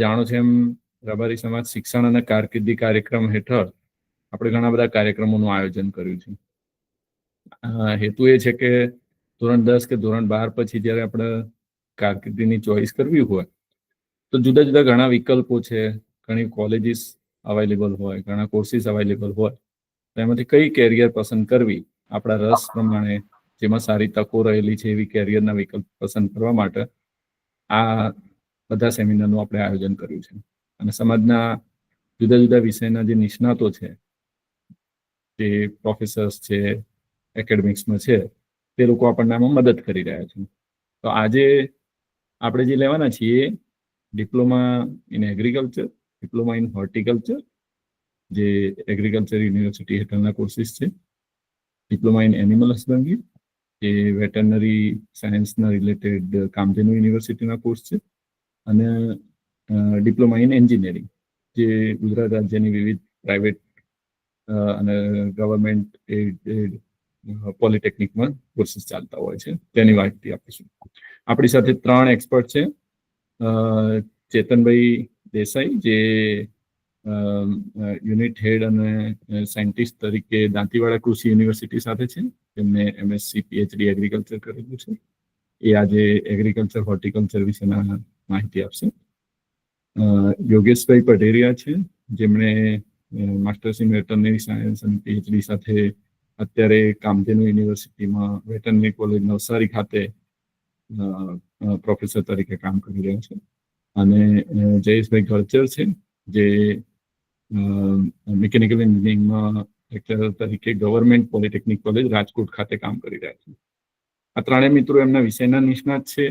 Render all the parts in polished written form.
જાણો છો એમ રબારી સમાજ શિક્ષણ અને કારકિર્દી કાર્યક્રમ હેઠળ આપણે ઘણા બધા કાર્યક્રમોનું આયોજન કર્યું છે. હેતુ એ છે કે ધોરણ 10 કે ધોરણ 12 પછી જ્યારે આપણે કારકિર્દીની ચોઈસ કરવી હોય તો જુદા જુદા ઘણા વિકલ્પો છે, ઘણી કોલેજીસ અવેલેબલ હોય, ઘણા કોર્સીસ અવેલેબલ હોય. એમાંથી કઈ કેરિયર પસંદ કરવી, આપણા રસ પ્રમાણે જેમાં સારી તકો રહેલી છે એવી કેરિયરના વિકલ્પ પસંદ કરવા માટે આ બધા સેમિનારનું આપણે આયોજન કર્યું છે. અને સમાજના જુદા જુદા વિષયના જે નિષ્ણાતો છે, જે પ્રોફેસર્સ છે, એકેડેમિક્સમાં છે, તે લોકો આપણને આમાં મદદ કરી રહ્યા છે. તો આજે આપણે જે લેવાના છીએ diploma in agriculture, diploma in horticulture, જે એગ્રીકલ્ચર યુનિવર્સિટી હેઠળના કોર્સીસ છે, ડિપ્લોમા ઇન એનિમલ હસબન્ડરી, જે વેટરનરી સાયન્સના રિલેટેડ કામધેનુ યુનિવર્સિટીના કોર્સ છે, અને ડિપ્લોમા ઇન એન્જિનિયરિંગ, જે ગુજરાત રાજ્યની વિવિધ પ્રાઇવેટ અને ગવર્મેન્ટ એડેડ પોલિટેકનિકમાં કોર્સીસ ચાલતા હોય છે, તેની માહિતી આપીશું. આપણી સાથે 3 એક્સપર્ટ છે. ચેતનભાઈ દેસાઈ, જે યુનિટ હેડ અને સાયન્ટિસ્ટ તરીકે દાંતીવાડા કૃષિ યુનિવર્સિટી સાથે છે, તેમને MSc PhD એગ્રીકલ્ચર કરેલું છે. એ આજે એગ્રીકલ્ચર હોર્ટિકલ્ચર વિશેના માહિતી આપશે. યોગેશભાઈ પઢેરિયા છે, જેમણે માસ્ટર્સ ઇન વેટરનરી સાયન્સ અને PhD સાથે અત્યારે કામધેનુ યુનિવર્સિટીમાં વેટરનરી કોલેજ નવસારી ખાતે પ્રોફેસર તરીકે કામ કરી રહ્યા છે. અને જયેશભાઈ ગળચર છે, જે મિકેનિકલ એન્જિનિયરિંગમાં લેક્ચરર તરીકે ગવર્મેન્ટ પોલિટેકનિક કોલેજ રાજકોટ ખાતે કામ કરી રહ્યા છે. આ 3 મિત્રો એમના વિષયના નિષ્ણાત છે,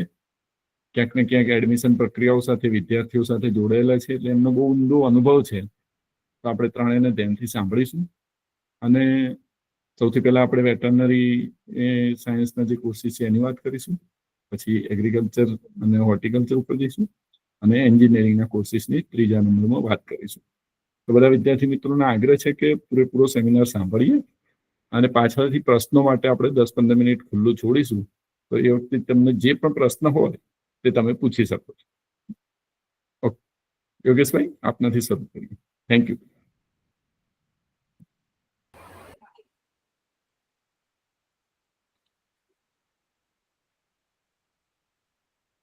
ક્યાંક ને ક્યાંક એડમિશન પ્રક્રિયાઓ સાથે વિદ્યાર્થીઓ સાથે જોડાયેલા છે, એટલે એમનો બહુ ઊંડો અનુભવ છે. તો આપણે 3ને ધ્યાનથી સાંભળીશું. અને સૌથી પહેલા આપણે વેટરનરી સાયન્સના જે કોર્સીસ છે એની વાત કરીશું, પછી એગ્રીકલ્ચર અને હોર્ટિકલ્ચર ઉપર જઈશું, અને એન્જિનિયરિંગના કોર્સીસની 3જા નંબરમાં વાત કરીશું. તો બધા વિદ્યાર્થી મિત્રોનો આગ્રહ છે કે પૂરેપૂરો સેમિનાર સાંભળીએ, અને પાછળથી પ્રશ્નો માટે આપણે 10-15 મિનિટ ખુલ્લું છોડીશું. તો એ વખતે તમને જે પણ પ્રશ્ન હોય તે તમે પૂછી શકો છો. ઓકે યોગેશભાઈ, આપનાથી શરૂ કરીએ. Thank you.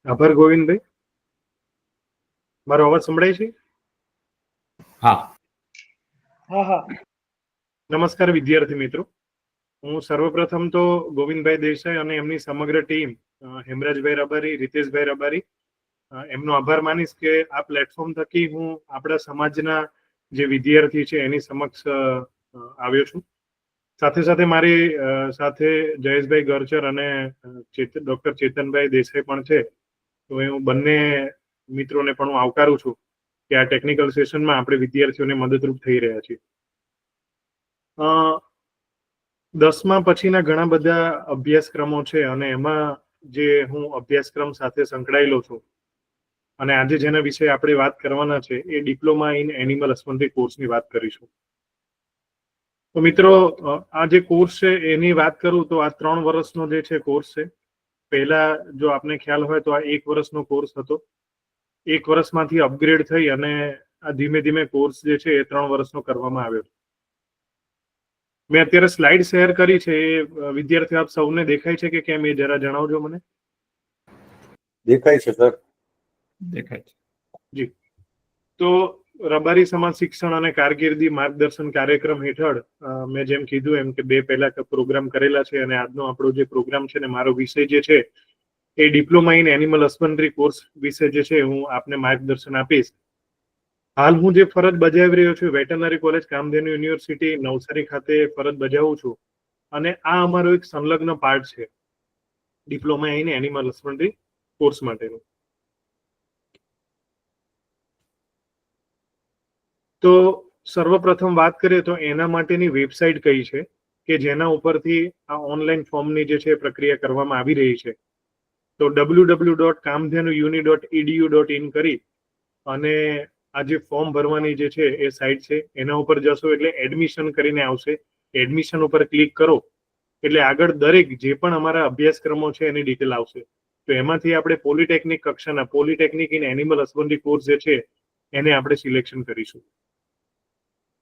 આભાર ગોવિંદભાઈ. મારો અવાજ સંભળાય છે? હા. નમસ્કાર વિદ્યાર્થી મિત્રો. હું સર્વપ્રથમ તો ગોવિંદભાઈ દેસાઈ અને એમની સમગ્ર ટીમ, હેમરાજભાઈ રબારી, રીતેશભાઈ રબારી, એમનો આભાર માનીશ કે આ પ્લેટફોર્મ થકી હું આપણા સમાજના જે વિદ્યાર્થી છે એની સમક્ષ આવ્યો છું. સાથે સાથે મારી સાથે જયેશભાઈ ગરચર અને ડોક્ટર ચેતનભાઈ દેસાઈ પણ છે. તો હું બંને મિત્રોને પણ હું આવકારું છું કે આ ટેકનિકલ સેશનમાં આપણે વિદ્યાર્થીઓને મદદરૂપ થઈ રહ્યા છીએ. 10મા પછીના ઘણા બધા અભ્યાસક્રમો છે, અને એમાં જે હું અભ્યાસક્રમ સાથે સંકળાયેલો છું, અને આજે જેના વિશે આપણે વાત કરવાના છે એ ડિપ્લોમા ઇન એનિમલ હસબન્ડરી કોર્સની વાત કરીશું. તો મિત્રો, આ જે કોર્સ છે એની વાત કરું તો આ 3 વર્ષનો જે છે કોર્સ છે. પહેલા જો આપને ખ્યાલ હોય તો આ 1 વર્ષનો કોર્સ હતો. 1 વર્ષમાંથી અપગ્રેડ થઈ અને આ ધીમે ધીમે કોર્સ જે છે એ 3 વર્ષનો કરવામાં આવ્યો. મેં અત્યારે સ્લાઇડ શેર કરી છે, એ વિદ્યાર્થીઓ આપ સૌને દેખાય છે કે કેમ, એ જરા જણાવજો મને. દેખાય છે સર? દેખાય છે જી. તો રબારી સમાજ શિક્ષણ અને કારકિર્દી માર્ગદર્શન કાર્યક્રમ હેઠળ મેં જેમ કીધું એમ કે 2 પહેલા પ્રોગ્રામ કરેલા છે, અને આજનો આપણો જે પ્રોગ્રામ છે ને મારો વિષય જે છે એ diploma in animal husbandry course વિશે જે છે હું આપને માર્ગદર્શન આપીશ. હાલ હું જે ફરજ બજાવી રહ્યો છું veterinary college Kamdhenu university Navsari ખાતે ફરજ બજાવું છું, અને આ અમારો એક સંલગ્ન પાર્ટ છે diploma in animal husbandry course માટેનું. તો સર્વપ્રથમ વાત કરીએ તો એના માટેની વેબસાઇટ કઈ છે કે જેના ઉપરથી આ ઓનલાઈન ફોર્મની જે છે પ્રક્રિયા કરવામાં આવી રહી છે. તો www.kamdhenuuni.edu.in કરી અને આ જે ફોર્મ ભરવાની જે છે એ સાઇટ છે એના ઉપર જશો એટલે એડમિશન કરીને આવશે. એડમિશન ઉપર ક્લિક કરો એટલે આગળ દરેક જે પણ અમારા અભ્યાસક્રમો છે એની ડિટેલ આવશે. તો એમાંથી આપણે પોલિટેકનિક કક્ષાના polytechnic in animal husbandry course જે છે એને આપણે સિલેક્શન કરીશું.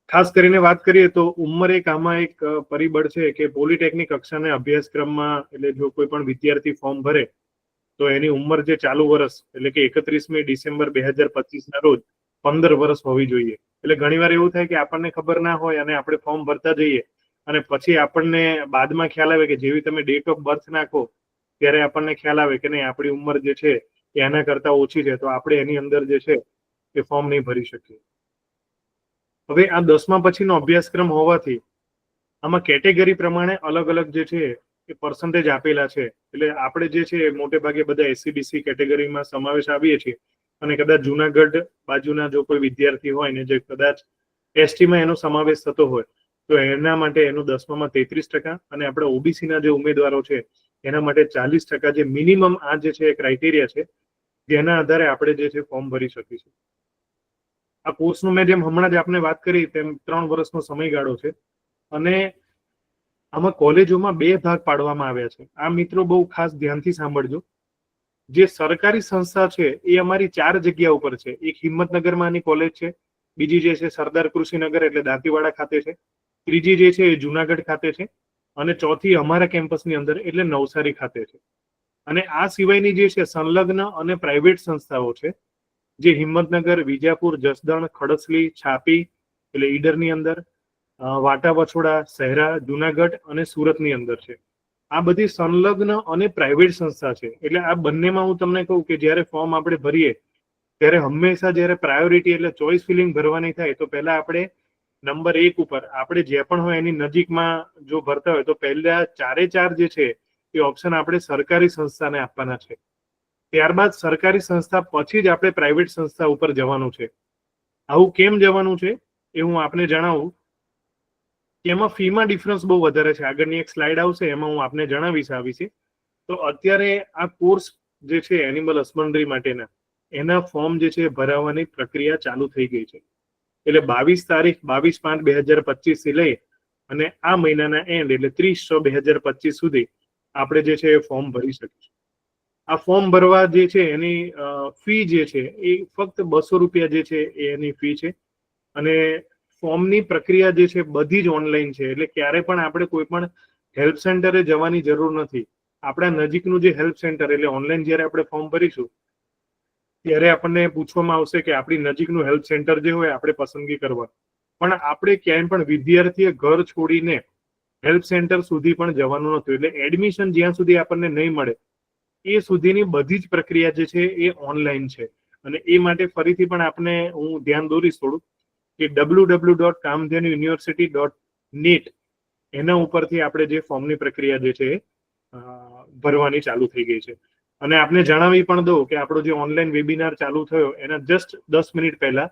ખાસ કરીને વાત કરીએ તો ઉંમર એક આમાં એક પરિબળ છે કે પોલિટેકનિક કક્ષાના અભ્યાસક્રમમાં એટલે જો કોઈ પણ વિદ્યાર્થી ફોર્મ ભરે તો એની ઉંમર જે ચાલુ વર્ષ એટલે કે 31મી ડિસેમ્બર 2025 ના રોજ 15 વર્ષ હોવી જોઈએ. એટલે ઘણીવાર એવું થાય કે આપણને ખબર ના હોય અને આપણે ફોર્મ ભરતા જઈએ અને પછી આપણને બાદમાં ખ્યાલ આવે કે જેવી તમે ડેટ ઓફ બર્થ નાખો ત્યારે આપણને ખ્યાલ આવે કે નહીં આપણી ઉંમર જે છે એ એના કરતા ઓછી છે, તો આપણે એની અંદર જે છે એ ફોર્મ નહીં ભરી શકીએ. હવે આ 10મા પછીનો અભ્યાસક્રમ હોવાથી આમાં કેટેગરી પ્રમાણે અલગ અલગ જે છે એ પર્સન્ટેજ આપેલા છે. એટલે આપણે જે છે મોટે ભાગે બધા એસસીબીસી કેટેગરીમાં સમાવેશ આવીએ છીએ અને કદાચ જુનાગઢ બાજુના જો કોઈ વિદ્યાર્થી હોય ને જે કદાચ એસટીમાં એનો સમાવેશ થતો હોય તો એના માટે એનું 10મામાં 33% અને આપણે ઓબીસીના જે ઉમેદવારો છે એના માટે 40% જે મિનિમમ આ જે છે ક્રાઇટેરિયા છે જેના આધારે આપણે જે છે ફોર્મ ભરી શકીશું. આ કોર્સનું મેં જેમ હમણાં જ આપને વાત કરી તેમ 3 વર્ષનો સમયગાળો છે અને આમાં કોલેજોમાં 2 ભાગ પાડવામાં આવ્યા છે. આ મિત્રો બહુ ખાસ ધ્યાનથી સાંભળજો. જે સરકારી સંસ્થા છે એ અમારી 4 જગ્યા ઉપર છે. એક હિંમતનગરમાં આની કોલેજ છે, બીજી જે છે સરદાર કૃષિનગર એટલે દાંતીવાડા ખાતે છે, ત્રીજી જે છે એ જુનાગઢ ખાતે છે અને ચોથી અમારા કેમ્પસની અંદર એટલે નવસારી ખાતે છે. અને આ સિવાયની જે છે સંલગ્ન અને પ્રાઇવેટ સંસ્થાઓ છે જે હિંમતનગર, વિજાપુર, જસદણ, ખડસલી, છાપી એટલે ઈડરની અંદર, વાટા વછોડા, શહેરા, જુનાગઢ અને સુરતની અંદર છે. આ બધી સંલગ્ન અને પ્રાઇવેટ સંસ્થા છે. એટલે આ બંનેમાં હું તમને કહું કે જ્યારે ફોર્મ આપણે ભરીએ ત્યારે હંમેશા જ્યારે પ્રાયોરિટી એટલે ચોઇસ ફિલિંગ ભરવાની થાય તો પહેલા આપણે નંબર 1 ઉપર આપણે જે પણ હોય એની નજીકમાં જો ભરતા હોય તો પહેલા 4 જે છે એ ઓપ્શન આપણે સરકારી સંસ્થાને આપવાના છે. ત્યારબાદ સરકારી સંસ્થા પછી જ આપણે પ્રાઇવેટ સંસ્થા ઉપર જવાનું છે. આવું કેમ જવાનું છે એ હું આપને જણાવું કે એમાં ફીમાં ડિફરન્સ બહુ વધારે છે. આગળની એક સ્લાઇડ આવશે એમાં હું આપને જણાવીશ આ વિશે. તો અત્યારે આ કોર્સ જે છે એનિમલ હસબન્ડરી માટેના એના ફોર્મ જે છે ભરાવાની પ્રક્રિયા ચાલુ થઈ ગઈ છે. એટલે 22 તારીખ 22/5/2025 થી લઈ અને આ મહિનાના એન્ડ એટલે 30/6/2025 સુધી આપણે જે છે એ ફોર્મ ભરી શકીશું. આ ફોર્મ ભરવા જે છે એની ફી જે છે એ ફક્ત 200 રૂપિયા જે છે એની ફી છે અને ફોર્મની પ્રક્રિયા જે છે બધી જ ઓનલાઈન છે. એટલે ક્યારે પણ આપણે કોઈ પણ હેલ્પ સેન્ટરે જવાની જરૂર નથી. આપણા નજીકનું જે હેલ્પ સેન્ટર એટલે ઓનલાઈન જ્યારે આપણે ફોર્મ ભરીશું ત્યારે આપણને પૂછવામાં આવશે કે આપણી નજીકનું હેલ્પ સેન્ટર જે હોય આપણે પસંદગી કરવા. પણ આપણે ક્યાંય પણ વિદ્યાર્થીએ ઘર છોડીને હેલ્પ સેન્ટર સુધી પણ જવાનું નથી. એટલે એડમિશન જ્યાં સુધી આપણને નહીં મળે એ સુધીની બધી જ પ્રક્રિયા જે છે એ ઓનલાઈન છે. અને એ માટે ફરીથી પણ આપને હું ધ્યાન દોરીશ થોડું કે www.kamdhanuuniversity.net એના ઉપરથી આપણે જે ફોર્મની પ્રક્રિયા જે છે ભરવાની ચાલુ થઈ ગઈ છે. અને આપને જણાવી પણ દઉં કે આપણો જે ઓનલાઈન વેબિનાર ચાલુ થયો એના જસ્ટ 10 મિનિટ પહેલા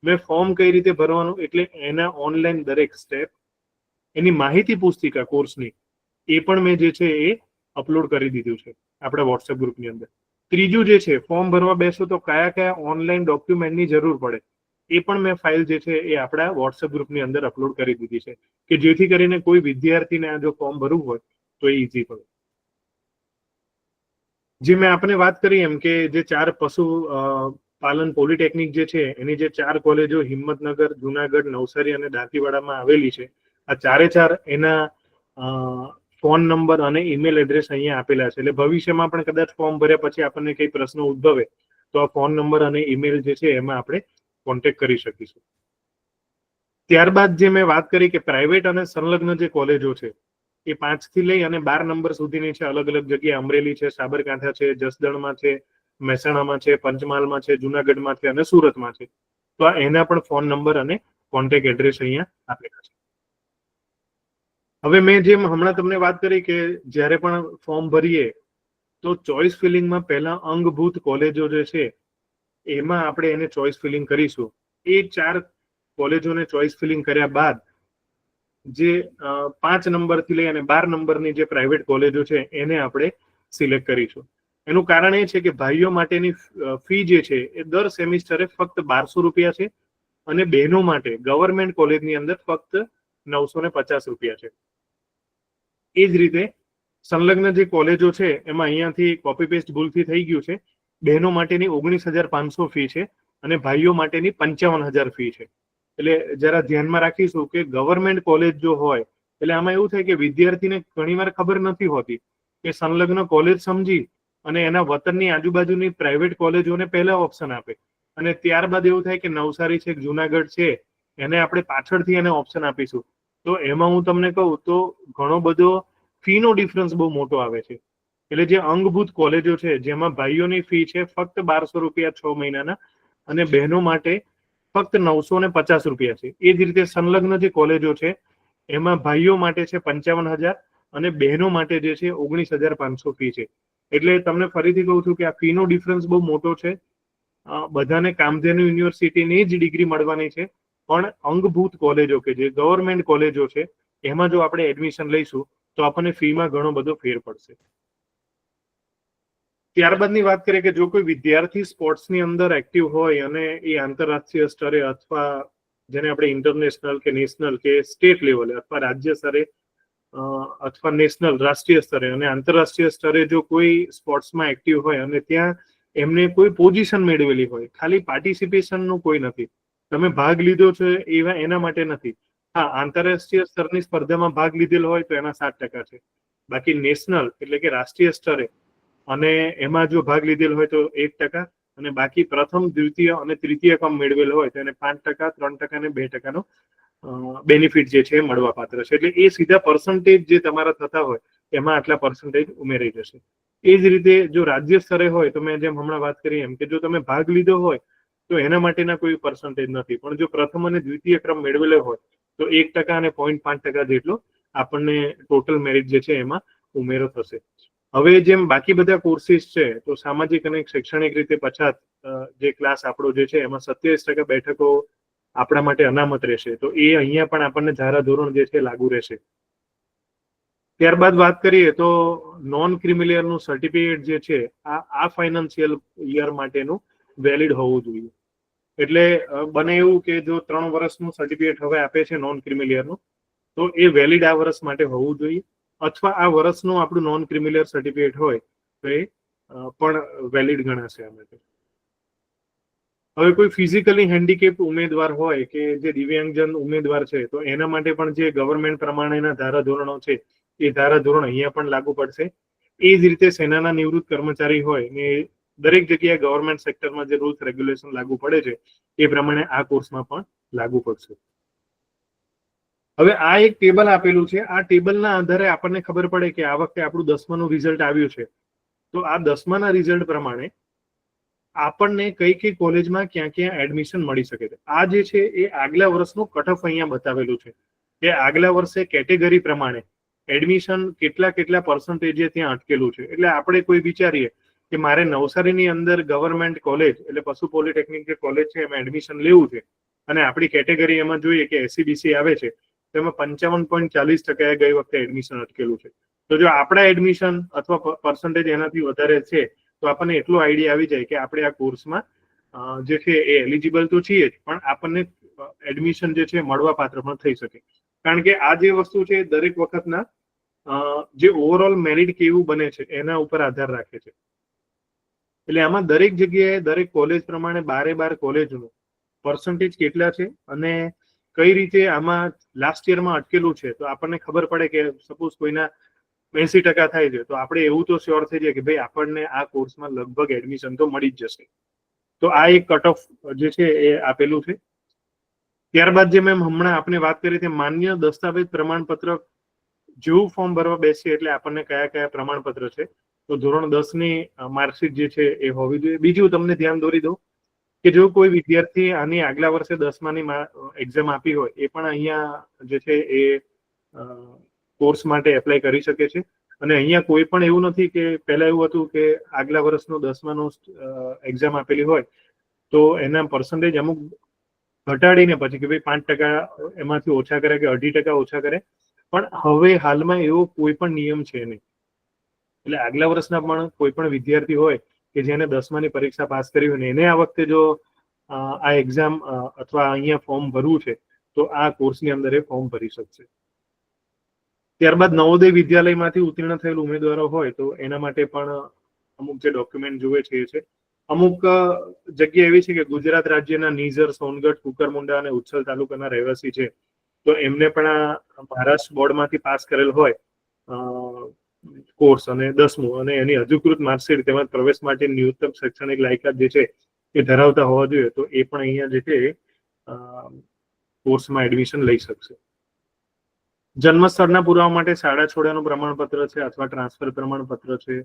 મેં ફોર્મ કઈ રીતે ભરવાનું એટલે એના ઓનલાઈન દરેક સ્ટેપ એની માહિતી પુસ્તિકા કોર્સની એ પણ મેં જે છે એ અપલોડ કરી દીધું છે આપણા વોટ્સએપ ગ્રુપની અંદર. ત્રીજું જે છે ફોર્મ ભરવા બેસો તો કયા કયા ઓનલાઈન ડોક્યુમેન્ટની જરૂર પડે એ પણ મેં ફાઇલ જે છે એ આપણા વોટ્સએપ ગ્રુપની અંદર અપલોડ કરી દીધી છે કે જેથી કરીને કોઈ વિદ્યાર્થીને આ જો ફોર્મ ભરવું હોય તો એ ઈઝી પડે. જે મેં આપને વાત કરી એમ કે જે 4 પશુ પાલન પોલિટેકનિક જે છે એની જે 4 કોલેજો હિંમતનગર, જુનાગઢ, નવસારી અને દાંતીવાડામાં આવેલી છે. આ 4 એના ફોન નંબર અને ઈમેલ એડ્રેસ અહીંયા આપેલા છે. એટલે ભવિષ્યમાં પણ કદાચ ફોર્મ ભર્યા પછી આપણને કઈ પ્રશ્નો ઉદ્ભવે તો આ ફોન નંબર અને ઈમેલ જે છે એમાં આપણે કોન્ટેક્ટ કરી શકીશું. ત્યારબાદ જે મેં વાત કરી કે પ્રાઇવેટ અને સંલગ્ન જે કોલેજો છે એ 5 થી લઈ અને 12 નંબર સુધીની છે. અલગ અલગ જગ્યાએ અમરેલી છે, સાબરકાંઠા છે, જસદણમાં છે, મહેસાણામાં છે, પંચમહાલમાં છે, જુનાગઢમાં છે અને સુરતમાં છે. તો આ એના પણ ફોન નંબર અને કોન્ટેક્ટ એડ્રેસ અહીંયા આપેલા છે. હવે મેં જેમ હમણાં તમને વાત કરી કે જ્યારે પણ ફોર્મ ભરીએ તો ચોઇસ ફિલિંગમાં પહેલા અંગભૂત કોલેજો જે છે એમાં આપણે એને ચોઇસ ફિલિંગ કરીશું. એ 4 કોલેજોને ચોઇસ ફિલિંગ કર્યા બાદ જે 5 નંબરથી લઈ અને 12 નંબરની જે પ્રાઇવેટ કોલેજો છે એને આપણે સિલેક્ટ કરીશું. એનું કારણ એ છે કે ભાઈઓ માટેની ફી જે છે એ દર સેમિસ્ટરે ફક્ત 1200 રૂપિયા છે અને બહેનો માટે ગવર્મેન્ટ કોલેજની અંદર ફક્ત 950 રૂપિયા છે. એ જ રીતે સંલગ્ન જે કોલેજો છે એમાં અહીંયાથી કોપી પેસ્ટ ભૂલથી થઈ ગયું છે. બહેનો માટેની 19,500 ફી છે અને ભાઈઓ માટેની 55,000 ફી છે. એટલે જરા ધ્યાનમાં રાખીશું કે ગવર્મેન્ટ કોલેજ જો હોય એટલે આમાં એવું થાય કે વિદ્યાર્થીને ઘણીવાર ખબર નથી હોતી કે સંલગ્ન કોલેજ સમજી અને એના વતનની આજુબાજુની પ્રાઇવેટ કોલેજોને પહેલા ઓપ્શન આપે અને ત્યારબાદ એવું થાય કે નવસારી છે, જુનાગઢ છે, એને આપણે પાછળથી એને ઓપ્શન આપીશું. તો એમાં હું તમને કહું તો ઘણો બધો ફીનો ડિફરન્સ બહુ મોટો આવે છે. એટલે જે અંગભૂત કોલેજો છે જેમાં ભાઈઓની ફી છે ફક્ત 1200 રૂપિયા 6 મહિનાના અને બહેનો માટે ફક્ત 950 રૂપિયા છે. એ જ રીતે સંલગ્ન જે કોલેજો છે એમાં ભાઈઓ માટે છે 55,000 અને બહેનો માટે જે છે 19,500 ફી છે. એટલે તમને ફરીથી કહું છું કે આ ફીનો ડિફરન્સ બહુ મોટો છે. બધાને કામધેનુ યુનિવર્સિટીની જ ડિગ્રી મળવાની છે, પણ અંગભૂત કોલેજો કે જે ગવર્મેન્ટ કોલેજો છે એમાં જો આપણે એડમિશન લઈશું તો આપણને ફીમાં ઘણો બધો ફેર પડશે. ત્યારબાદની વાત કરીએ કે જો કોઈ વિદ્યાર્થી સ્પોર્ટ્સની અંદર એક્ટિવ હોય અને એ આંતરરાષ્ટ્રીય સ્તરે અથવા જેને આપણે ઇન્ટરનેશનલ કે નેશનલ કે સ્ટેટ લેવલે અથવા રાજ્ય સ્તરે અથવા નેશનલ રાષ્ટ્રીય સ્તરે અને આંતરરાષ્ટ્રીય સ્તરે જો કોઈ સ્પોર્ટ્સમાં એક્ટિવ હોય અને ત્યાં એમને કોઈ પોઝિશન મેળવેલી હોય, ખાલી પાર્ટિસિપેશનનું કોઈ નથી, તમે ભાગ લીધો છે એવા એના માટે નથી. હા, આંતરરાષ્ટ્રીય સ્તરની સ્પર્ધામાં ભાગ લીધેલો હોય તો એના 7% છે. બાકી નેશનલ એટલે કે રાષ્ટ્રીય સ્તરે અને એમાં જો ભાગ લીધેલો હોય તો 1% અને બાકી પ્રથમ, દ્વિતીય અને તૃતીય ક્રમ મેળવેલો હોય તો એને 5%, 3% અને 2%નો બેનિફિટ જે છે મળવા પાત્ર છે. એટલે એ સીધા પર્સન્ટેજ જે તમારા થતા હોય એમાં આટલા પર્સન્ટેજ ઉમેરાઈ જશે. એ જ રીતે જો રાજ્ય સ્તરે હોય તો મેં જેમ હમણાં વાત કરી એમ કે જો તમે ભાગ લીધો હોય તો એના માટેના કોઈ પર્સન્ટેજ નથી, પણ જો પ્રથમ અને દ્વિતીય ક્રમ મેળવેલો હોય તો 1% અને 0.5% જેટલો આપણને ટોટલ મેરિટ જે છે એમાં ઉમેરો થશે. હવે જેમ બાકી બધા કોર્સિસ છે તો સામાજિક અને શૈક્ષણિક રીતે પછાત જે ક્લાસ આપણો જે છે એમાં 27% બેઠકો આપણા માટે અનામત રહેશે. તો એ અહીંયા પણ આપણને ધારાધોરણ જે છે લાગુ રહેશે. ત્યારબાદ વાત કરીએ તો નોન ક્રિમિલિયરનું સર્ટિફિકેટ જે છે આ ફાઇનાન્શિયલ યર માટેનું વેલિડ હોવું જોઈએ. એટલે બને એવું કે જો 3 વર્ષનું સર્ટિફિકેટ હવે આપે છે નોન ક્રિમિલિયરનું તો એ વેલિડ આ વર્ષ માટે હોવું જોઈએ, અથવા આ વર્ષનું આપણું નોન ક્રિમિલિયર સર્ટિફિકેટ હોય તો એ પણ વેલિડ ગણાશે આ માટે. હવે કોઈ ફિઝિકલી હેન્ડીકેપ ઉમેદવાર હોય કે જે દિવ્યાંગજન ઉમેદવાર છે તો એના માટે પણ જે ગવર્મેન્ટ પ્રમાણેના ધારાધોરણો છે એ ધારાધોરણ અહીંયા પણ લાગુ પડશે. એ જ રીતે સેનાના નિવૃત્ત કર્મચારી હોય ને દરેક જગ્યાએ ગવર્મેન્ટ સેક્ટરમાં જે રૂલ્સ રેગ્યુલેશન લાગુ પડે છે એ પ્રમાણે આ કોર્સમાં પણ લાગુ પડશે. હવે આ એક ટેબલ આપેલું છે. આ ટેબલના આધારે આપણને ખબર પડે કે આ વખતે આપણું 10માનું રિઝલ્ટ આવ્યું છે તો આ 10માના રિઝલ્ટ પ્રમાણે આપણને કઈ કઈ કોલેજમાં ક્યાં ક્યાં એડમિશન મળી શકે છે. આ જે છે એ આગલા વર્ષનું કટ ઓફ અહીંયા બતાવેલું છે કે આગલા વર્ષે કેટેગરી પ્રમાણે એડમિશન કેટલા પર્સન્ટેજે ત્યાં અટકેલું છે. એટલે આપણે કોઈ વિચારીએ કે મારે નવસારીની અંદર ગવર્મેન્ટ કોલેજ એટલે પશુ પોલિટેકનિક જે કોલેજ છે એમાં એડમિશન લેવું છે અને આપણી કેટેગરી એમાં જોઈએ કે એસસીબીસી આવે છે તો એમાં 55.40% ગઈ વખતે એડમિશન અટકેલું છે. તો જો આપણા એડમિશન અથવા પર્સન્ટેજ એનાથી વધારે છે તો આપણને એટલો આઈડિયા આવી જાય કે આપણે આ કોર્સમાં જે છે એ એલિજિબલ તો છીએ જ, પણ આપણને એડમિશન જે છે મળવા પાત્ર પણ થઈ શકે. કારણ કે આ જે વસ્તુ છે દરેક વખતના જે ઓવરઓલ મેરિટ કેવું બને છે એના ઉપર આધાર રાખે છે. એટલે આમાં દરેક જગ્યાએ દરેક કોલેજ પ્રમાણે 12 કોલેજનું પર્સન્ટેજ કેટલા છે અને કઈ રીતે આમાં લાસ્ટ યરમાં અટકેલું છે તો આપણને ખબર પડે કે સપોઝ કોઈના 80% થાય છે તો આપણે એવું તો શ્યોર થઈ જાય કે ભાઈ આપણને આ કોર્સમાં લગભગ એડમિશન તો મળી જ જશે. તો આ એક કટ ઓફ જે છે એ આપેલું છે. ત્યારબાદ જે મેં હમણાં આપણે વાત કરી હતી માન્ય દસ્તાવેજ પ્રમાણપત્ર જેવું ફોર્મ ભરવા બેસીએ એટલે આપણને કયા પ્રમાણપત્ર છે તો ધોરણ 10ની માર્કશીટ જે છે એ હોવી જોઈએ. બીજું તમને ધ્યાન દોરી દઉં કે જો કોઈ વિદ્યાર્થી આની આગલા વર્ષે 10માની એક્ઝામ આપી હોય એ પણ અહીંયા જે છે એ કોર્સ માટે એપ્લાય કરી શકે છે. અને અહીંયા કોઈ પણ એવું નથી કે પહેલા એવું હતું કે આગલા વર્ષનું 10માનું એક્ઝામ આપેલી હોય તો એના પર્સન્ટેજ અમુક ઘટાડીને પછી કે ભાઈ 5% એમાંથી ઓછા કરે કે 2.5% ઓછા કરે, પણ હવે હાલમાં એવો કોઈ પણ નિયમ છે નહીં. એટલે આગલા વર્ષના પણ કોઈ પણ વિદ્યાર્થી હોય કે જેને 10માની પરીક્ષા પાસ કરી હોય ને એને આ વખતે જો આ એક્ઝામ અથવા અહીંયા ફોર્મ ભરવું છે તો આ કોર્સની અંદર એ ફોર્મ ભરી શકશે. ત્યારબાદ નવોદય વિદ્યાલયમાંથી ઉત્તીર્ણ થયેલ ઉમેદવારો હોય તો એના માટે પણ અમુક જે ડોક્યુમેન્ટ જોવે છે એ છે. અમુક જગ્યા એવી છે કે ગુજરાત રાજ્યના નીઝર, સોનગઢ, કુકરમુંડા અને ઉચ્છલ તાલુકાના રહેવાસી છે, તો એમને પણ આ મહારાષ્ટ્ર બોર્ડમાંથી પાસ કરેલ હોય કોર્સ અને 10મું અને એની અધિકૃત માર્કશીટ તેમજ પ્રવેશ માટે ન્યૂનતમ શૈક્ષણિક લાયકાત જે છે એ ધરાવતા હોવા જોઈએ, તો એ પણ અહીંયા જે છે કોર્સમાં એડમિશન લઈ શકશે. જન્મ સ્થળના પુરાવા માટે શાળા છોડ્યાનું પ્રમાણપત્ર છે અથવા ટ્રાન્સફર પ્રમાણપત્ર છે.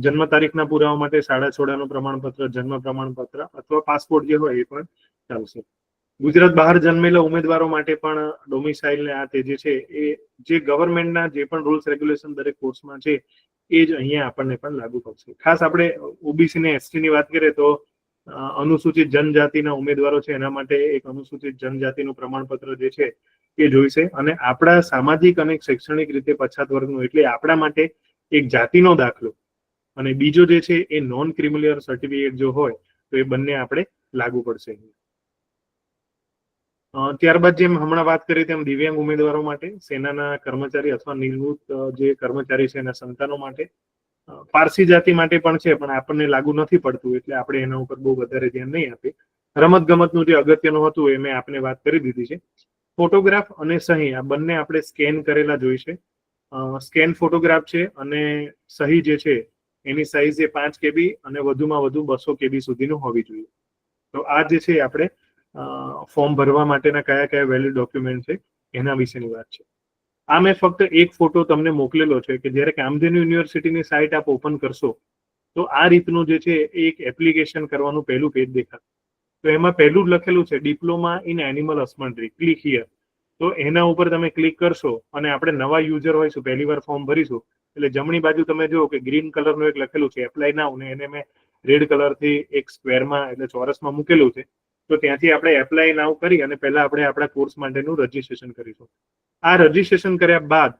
જન્મ તારીખના પુરાવા માટે શાળા છોડ્યાનું પ્રમાણપત્ર, જન્મ પ્રમાણપત્ર અથવા પાસપોર્ટ જે હોય એ પણ ચાલશે. ગુજરાત બહાર જન્મેલા ઉમેદવારો માટે પણ ડોમિસાઇલ ને આ તે જે છે એ જે ગવર્મેન્ટના જે પણ રૂલ્સ રેગ્યુલેશન દરેક કોર્સમાં છે એ જ અહીંયા આપણને પણ લાગુ પડશે. ખાસ આપણે ઓબીસી ને એસટી ની વાત કરીએ તો અનુસૂચિત જનજાતિના ઉમેદવારો છે એના માટે એક અનુસૂચિત જનજાતિનું પ્રમાણપત્ર જે છે એ જોઈશે, અને આપણા સામાજિક અને શૈક્ષણિક રીતે પછાત વર્ગનું એટલે આપણા માટે એક જાતિનો દાખલો અને બીજો જે છે એ નોન ક્રિમિનલ સર્ટિફિકેટ જો હોય તો એ બંને આપણે લાગુ પડશે. ત્યારબાદ જેમ હમણાં વાત કરી તેમ દિવ્યાંગ ઉમેદવારો માટે, સેનાના કર્મચારી અથવા નિવૃત્ત જે કર્મચારી છે એના સંતાનો માટે, પારસી જાતિ માટે પણ છે પણ આપણને લાગુ નથી પડતું એટલે આપણે એના ઉપર બહુ વધારે ધ્યાન નહીં આપીએ. રમત ગમતનું જે અગત્યનું હતું એ મેં આપને વાત કરી દીધી છે. ફોટોગ્રાફ અને સહી આ બંને આપણે સ્કેન કરેલા જોઈશે. સ્કેન ફોટોગ્રાફ છે અને સહી જે છે એની સાઇઝ એ 5 KB અને વધુમાં વધુ 200 KB સુધીનું હોવી જોઈએ. તો આ જે છે આપણે ફોર્મ ભરવા માટેના કયા કયા વેલિડ ડોક્યુમેન્ટ છે એના વિશેની વાત છે. આ મેં ફક્ત એક ફોટો તમને મોકલેલો છે કે જ્યારે કામધેનુ યુનિવર્સિટીની સાઇટ આપ ઓપન કરશો તો આ રીતનું જે છે એક એપ્લિકેશન કરવાનું પહેલું પેજ દેખાશે. તો એમાં પહેલું જ લખેલું છે diploma in animal husbandry, click here. તો એના ઉપર તમે ક્લિક કરશો અને આપણે નવા યુઝર હોઈશું, પહેલી વાર ફોર્મ ભરીશું એટલે જમણી બાજુ તમે જુઓ કે ગ્રીન કલરનું એક લખેલું છે એપ્લાય નાઉ, ને એને મેં રેડ કલરથી એક સ્ક્વેરમાં એટલે ચોરસમાં મૂકેલું છે. તો ત્યાંથી આપણે એપ્લાય નાઉ કરી અને પહેલા આપણે આપણા કોર્સ માટેનું રજીસ્ટ્રેશન કરીશું. આ રજીસ્ટ્રેશન કર્યા બાદ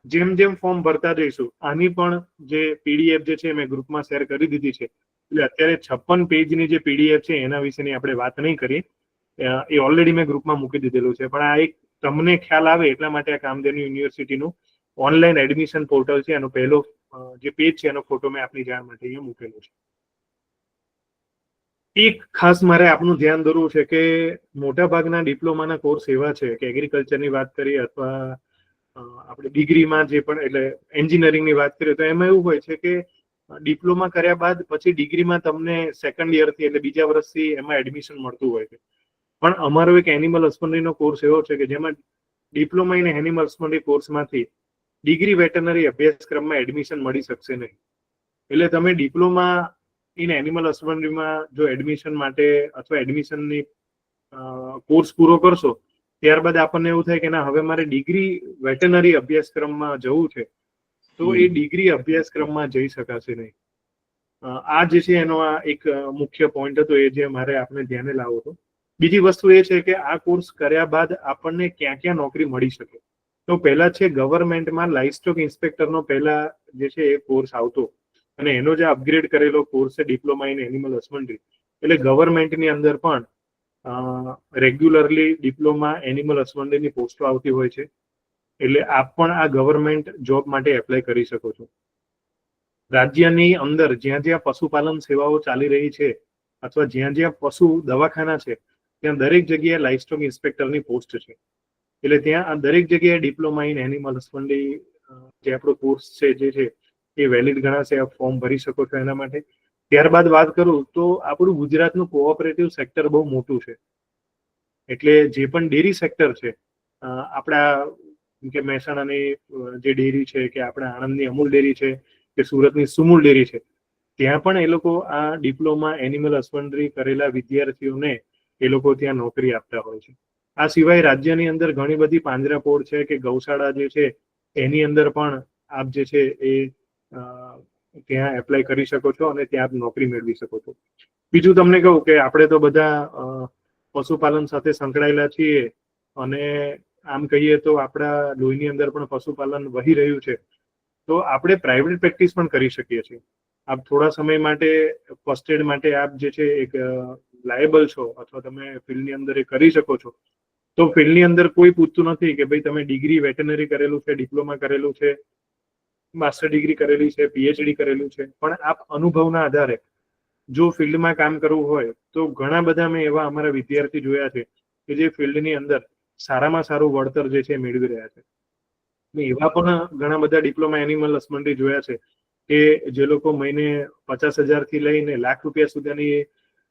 જેમ જેમ ફોર્મ ભરતા જઈશું આની પણ જે પીડીએફ જે છે મેં ગ્રુપમાં શેર કરી દીધી છે. એટલે અત્યારે 56 પેજની જે પીડીએફ છે એના વિશેની આપણે વાત નહીં કરીએ, એ ઓલરેડી મેં ગ્રુપમાં મૂકી દીધેલું છે, પણ આ એક તમને ખ્યાલ આવે એટલા માટે આ કામધેનુ યુનિવર્સિટીનું ઓનલાઈન એડમિશન પોર્ટલ છે, એનો પહેલો જે પેજ છે એનો ફોટો મેં આપની જાણ માટે અહીંયા મૂકેલો છે. એક ખાસ મારે આપનું ધ્યાન દોરવું છે કે મોટા ભાગના ડિપ્લોમાના કોર્સ એવા છે કે એગ્રીકલ્ચરની વાત કરીએ અથવા આપણે ડિગ્રીમાં જે પણ એટલે એન્જિનિયરિંગની વાત કરીએ તો એમાં એવું હોય છે કે ડિપ્લોમા કર્યા બાદ પછી ડિગ્રીમાં તમને સેકન્ડ યરથી એટલે બીજા વર્ષથી એમાં એડમિશન મળતું હોય છે. પણ અમારો એક એનિમલ હસબન્ડરીનો કોર્સ એવો છે કે જેમાં ડિપ્લોમા ઇન એનિમલ હસબન્ડરી કોર્સમાંથી ડિગ્રી વેટરનરી અભ્યાસક્રમમાં એડમિશન મળી શકશે નહીં. એટલે તમે ડિપ્લોમા ઇન એનિમલ હસબન્ડરીમાં જો એડમિશન માટે અથવા એડમિશનની કોર્સ પૂરો કરશો ત્યારબાદ આપણને એવું થાય કે ના હવે મારે ડિગ્રી વેટરનરી અભ્યાસક્રમમાં જવું છે, તો એ ડિગ્રી અભ્યાસક્રમમાં જઈ શકાશે નહીં. આ જે છે એનો આ એક મુખ્ય પોઈન્ટ હતો એ જે મારે આપણે ધ્યાને લાવવો હતો. બીજી વસ્તુ એ છે કે આ કોર્સ કર્યા બાદ આપણને ક્યાં ક્યાં નોકરી મળી શકે. તો પહેલા છે ગવર્મેન્ટમાં લાઇવસ્ટોક ઇન્સ્પેક્ટરનો પહેલા જે છે એ કોર્સ આવતો અને એનો જે અપગ્રેડ કરેલો કોર્સ છે ડિપ્લોમા ઇન એનિમલ હસબન્ડરી, એટલે ગવર્મેન્ટની અંદર પણ રેગ્યુલરલી ડિપ્લોમા એનિમલ હસબન્ડરીની પોસ્ટો આવતી હોય છે. એટલે આપ પણ આ ગવર્મેન્ટ જોબ માટે એપ્લાય કરી શકો છો. રાજ્યની અંદર જ્યાં જ્યાં પશુપાલન સેવાઓ ચાલી રહી છે અથવા જ્યાં જ્યાં પશુ દવાખાના છે ત્યાં દરેક જગ્યાએ લાઇવસ્ટોક ઇન્સ્પેક્ટરની પોસ્ટ છે. એટલે ત્યાં આ દરેક જગ્યાએ ડિપ્લોમા ઇન એનિમલ હસબન્ડરી જે આપણો કોર્સ છે જે છે એ વેલિડ ગણાશે. આપ ફોર્મ ભરી શકો છો એના માટે. ત્યારબાદ વાત કરું તો આપણું ગુજરાતનું કોઓપરેટિવ સેક્ટર બહુ મોટું છે. એટલે જે પણ ડેરી સેક્ટર છે આપણા કે મહેસાણાની જે ડેરી છે કે આપણા આણંદની અમૂલ ડેરી છે કે સુરતની સુમૂલ ડેરી છે ત્યાં પણ એ લોકો આ ડિપ્લોમા એનિમલ હસબન્ડરી કરેલા વિદ્યાર્થીઓને એ લોકો ત્યાં નોકરી આપતા હોય છે. આ સિવાય રાજ્યની અંદર ઘણી બધી પાંજરાપોળ છે કે ગૌશાળા જે છે એની અંદર પણ આપ જે છે એ ત્યાં એપ્લાય કરી શકો છો અને ત્યાં આપ નોકરી મેળવી શકો છો. બીજું તમને કહું કે આપણે તો બધા પશુપાલન સાથે સંકળાયેલા છીએ અને આમ કહીએ તો આપણા લોહીની અંદર પણ પશુપાલન વહી રહ્યું છે, તો આપણે પ્રાઇવેટ પ્રેક્ટિસ પણ કરી શકીએ છીએ. આપ થોડા સમય માટે ફર્સ્ટ એડ માટે આપ જે છે એક લાયેબલ છો અથવા તમે ફિલ્ડની અંદર એ કરી શકો છો. તો ફિલ્ડની અંદર કોઈ પૂછતું નથી કે ભાઈ તમે ડિગ્રી વેટરનરી કરેલું છે, ડિપ્લોમા કરેલું છે, માસ્ટર ડિગ્રી કરેલી છે, પીએચડી કરેલું છે, પણ આપ અનુભવના આધારે જો ફિલ્ડમાં કામ કરવું હોય તો ઘણા બધા મેં એવા અમારા વિદ્યાર્થી જોયા છે કે જે ફિલ્ડની અંદર સારામાં સારું વળતર જે છે એ મેળવી રહ્યા છે. મેં એવા પણ ઘણા બધા ડિપ્લોમા એનિમલ હસબન્ડરી જોયા છે કે જે લોકો મહિને 50,000 થી લઈને ₹1,00,000 સુધીની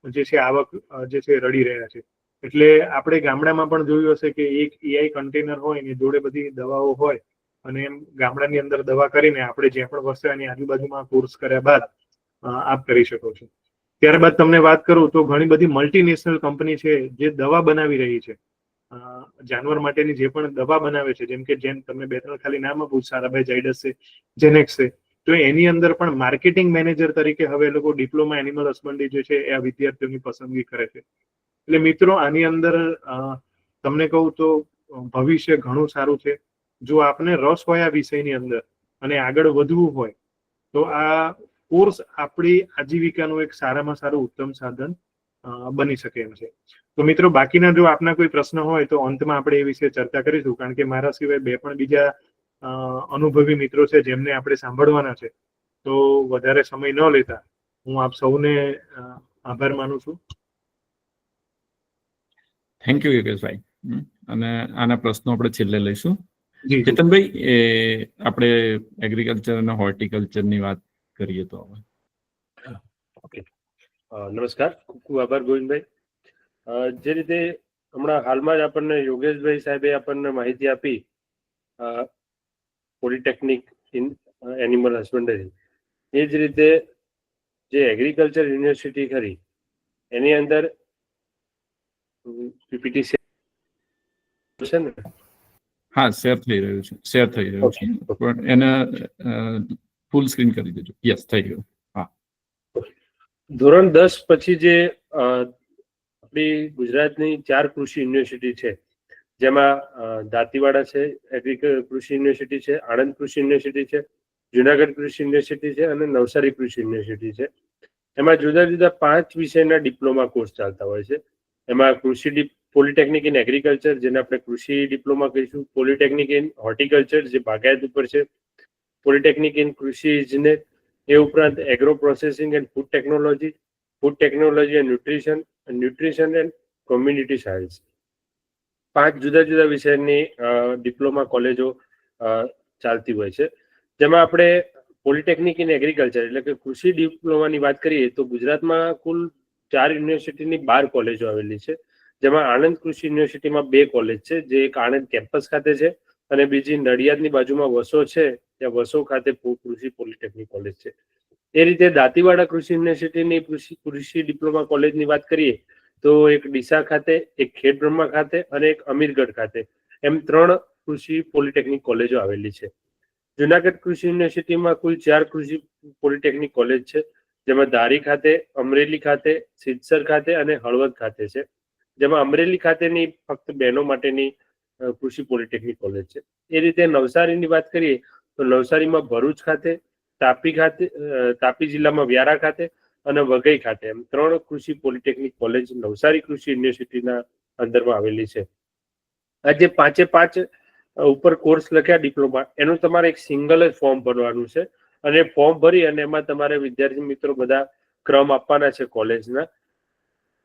જે છે આવક જે છે રડી રહ્યા છે. એટલે આપણે ગામડામાં પણ જોયું હશે કે એક એઆઈ કન્ટેનર હોય ને જોડે બધી દવાઓ હોય અને એમ ગામડાની અંદર દવા કરીને આપણે જ્યાં પણ વસે એની આજુબાજુમાં કોર્સ કર્યા બાદ આપ કરી શકો છો. ત્યારબાદ તમને વાત કરું તો ઘણી બધી મલ્ટીનેશનલ કંપની છે જે દવા બનાવી રહી છે. જાનવર માટેની જે પણ દવા બનાવે છે, જેમ કે જેમ તમે 2-3 ખાલી નામ આપું, સારાભાઈ ઝાયડસ છે, જેનેક્સ છે, તો એની અંદર પણ માર્કેટિંગ મેનેજર તરીકે હવે એ લોકો ડિપ્લોમા એનિમલ હસબન્ડરી જે છે એ આ વિદ્યાર્થીઓની પસંદગી કરે છે. એટલે મિત્રો આની અંદર તમને કહું તો ભવિષ્ય ઘણું સારું છે. જો આપને રસ હોય આ વિષયની અંદર અને આગળ વધવું હોય તો આ કોર્સ આપણી આજીવિકાનું એક સારામાં સારું ઉત્તમ સાધન બની શકે એમ છે. તો મિત્રો બાકીના જો આપના કોઈ પ્રશ્ન હોય તો અંતમાં આપણે એ વિશે ચર્ચા કરીશું, કારણ કે મારા સિવાય પણ બીજા અનુભવી મિત્રો છે જેમને આપણે સાંભળવાના છે. તો વધારે સમય ન લેતા હું આપ સૌને આભાર માનું છું. થેન્ક યુ યોગેશભાઈ. અને આના પ્રશ્નો આપણે છેલ્લે લઈશું. જી ચેતનભાઈ, આપણે એગ્રીકલ્ચર અને હોર્ટિકલ્ચરની વાત કરીએ તો હવે. ઓકે, નમસ્કાર, ખૂબ ખૂબ આભાર ગોવિંદભાઈ. જે રીતે હમણાં હાલમાં જ આપણને યોગેશભાઈ સાહેબે આપણને માહિતી આપી પોલિટેકનિક ઇન એનિમલ હસબન્ડરી, એ જ રીતે જે એગ્રીકલ્ચર યુનિવર્સિટી ખરી એની અંદર પીપીટી છે ને? હા, શેર થઈ રહ્યું છે, પણ એને ફૂલ સ્ક્રીન કરી દેજો. યસ, થઈ ગયું. ધોરણ 10 પછી જે આપણી ગુજરાતની 4 કૃષિ યુનિવર્સિટી છે, જેમાં દાંતીવાડા છે કૃષિ યુનિવર્સિટી છે, આણંદ કૃષિ યુનિવર્સિટી છે, જુનાગઢ કૃષિ યુનિવર્સિટી છે અને નવસારી કૃષિ યુનિવર્સિટી છે. એમાં જુદા જુદા 5 વિષયના ડિપ્લોમા કોર્સ ચાલતા હોય છે. એમાં કૃષિ પોલિટેકનિક ઇન એગ્રીકલ્ચર, જેને આપણે કૃષિ ડિપ્લોમા કહીશું, પોલિટેકનિક ઇન હોર્ટિકલ્ચર જે બાગાયત ઉપર છે, પોલિટેકનિક ઇન કૃષિ ઇજનેર, એ ઉપરાંત agro processing and food technology and nutrition and community science. 5 જુદા જુદા વિષયની ડિપ્લોમા કોલેજો ચાલતી હોય છે. જેમાં આપણે પોલિટેકનિક ઇન એગ્રીકલ્ચર એટલે કે કૃષિ ડિપ્લોમાની વાત કરીએ તો ગુજરાતમાં કુલ 4 યુનિવર્સિટીની 12 કોલેજો આવેલી છે. જેમાં આણંદ કૃષિ યુનિવર્સિટીમાં 2 કોલેજ છે, જે એક આણંદ કેમ્પસ ખાતે છે અને બીજી નડિયાદની બાજુમાં વસો છે, ત્યાં વસો ખાતે કૃષિ પોલિટેકનિક કોલેજ છે. એ રીતે દાંતીવાડા કૃષિ યુનિવર્સિટીની કૃષિ ડિપ્લોમા કોલેજની વાત કરીએ તો એક ડીસા ખાતે, એક ખેડબ્રહ્મા ખાતે અને એક અમીરગઢ ખાતે, એમ 3 કૃષિ પોલિટેકનિક કોલેજો આવેલી છે. જુનાગઢ કૃષિ યુનિવર્સિટીમાં કુલ 4 કૃષિ પોલિટેકનિક કોલેજ છે, જેમાં ધારી ખાતે, અમરેલી ખાતે, સિદ્ધસર ખાતે અને હળવદ ખાતે છે. જેમાં અમરેલી ખાતેની ફક્ત બહેનો માટેની કૃષિ પોલિટેકનિક કોલેજ છે. એ રીતે નવસારીની વાત કરીએ તો નવસારીમાં ભરૂચ ખાતે, તાપી જિલ્લામાં વ્યારા ખાતે અને વઘઈ ખાતે, એમ 3 કૃષિ પોલિટેકનિક કોલેજ નવસારી કૃષિ યુનિવર્સિટીના અંદરમાં આવેલી છે. આ જે 5 ઉપર કોર્સ લખ્યા ડિપ્લોમા, એનું તમારે એક સિંગલ જ ફોર્મ ભરવાનું છે અને ફોર્મ ભરી અને એમાં તમારે વિદ્યાર્થી મિત્રો બધા ક્રમ આપવાના છે કોલેજના.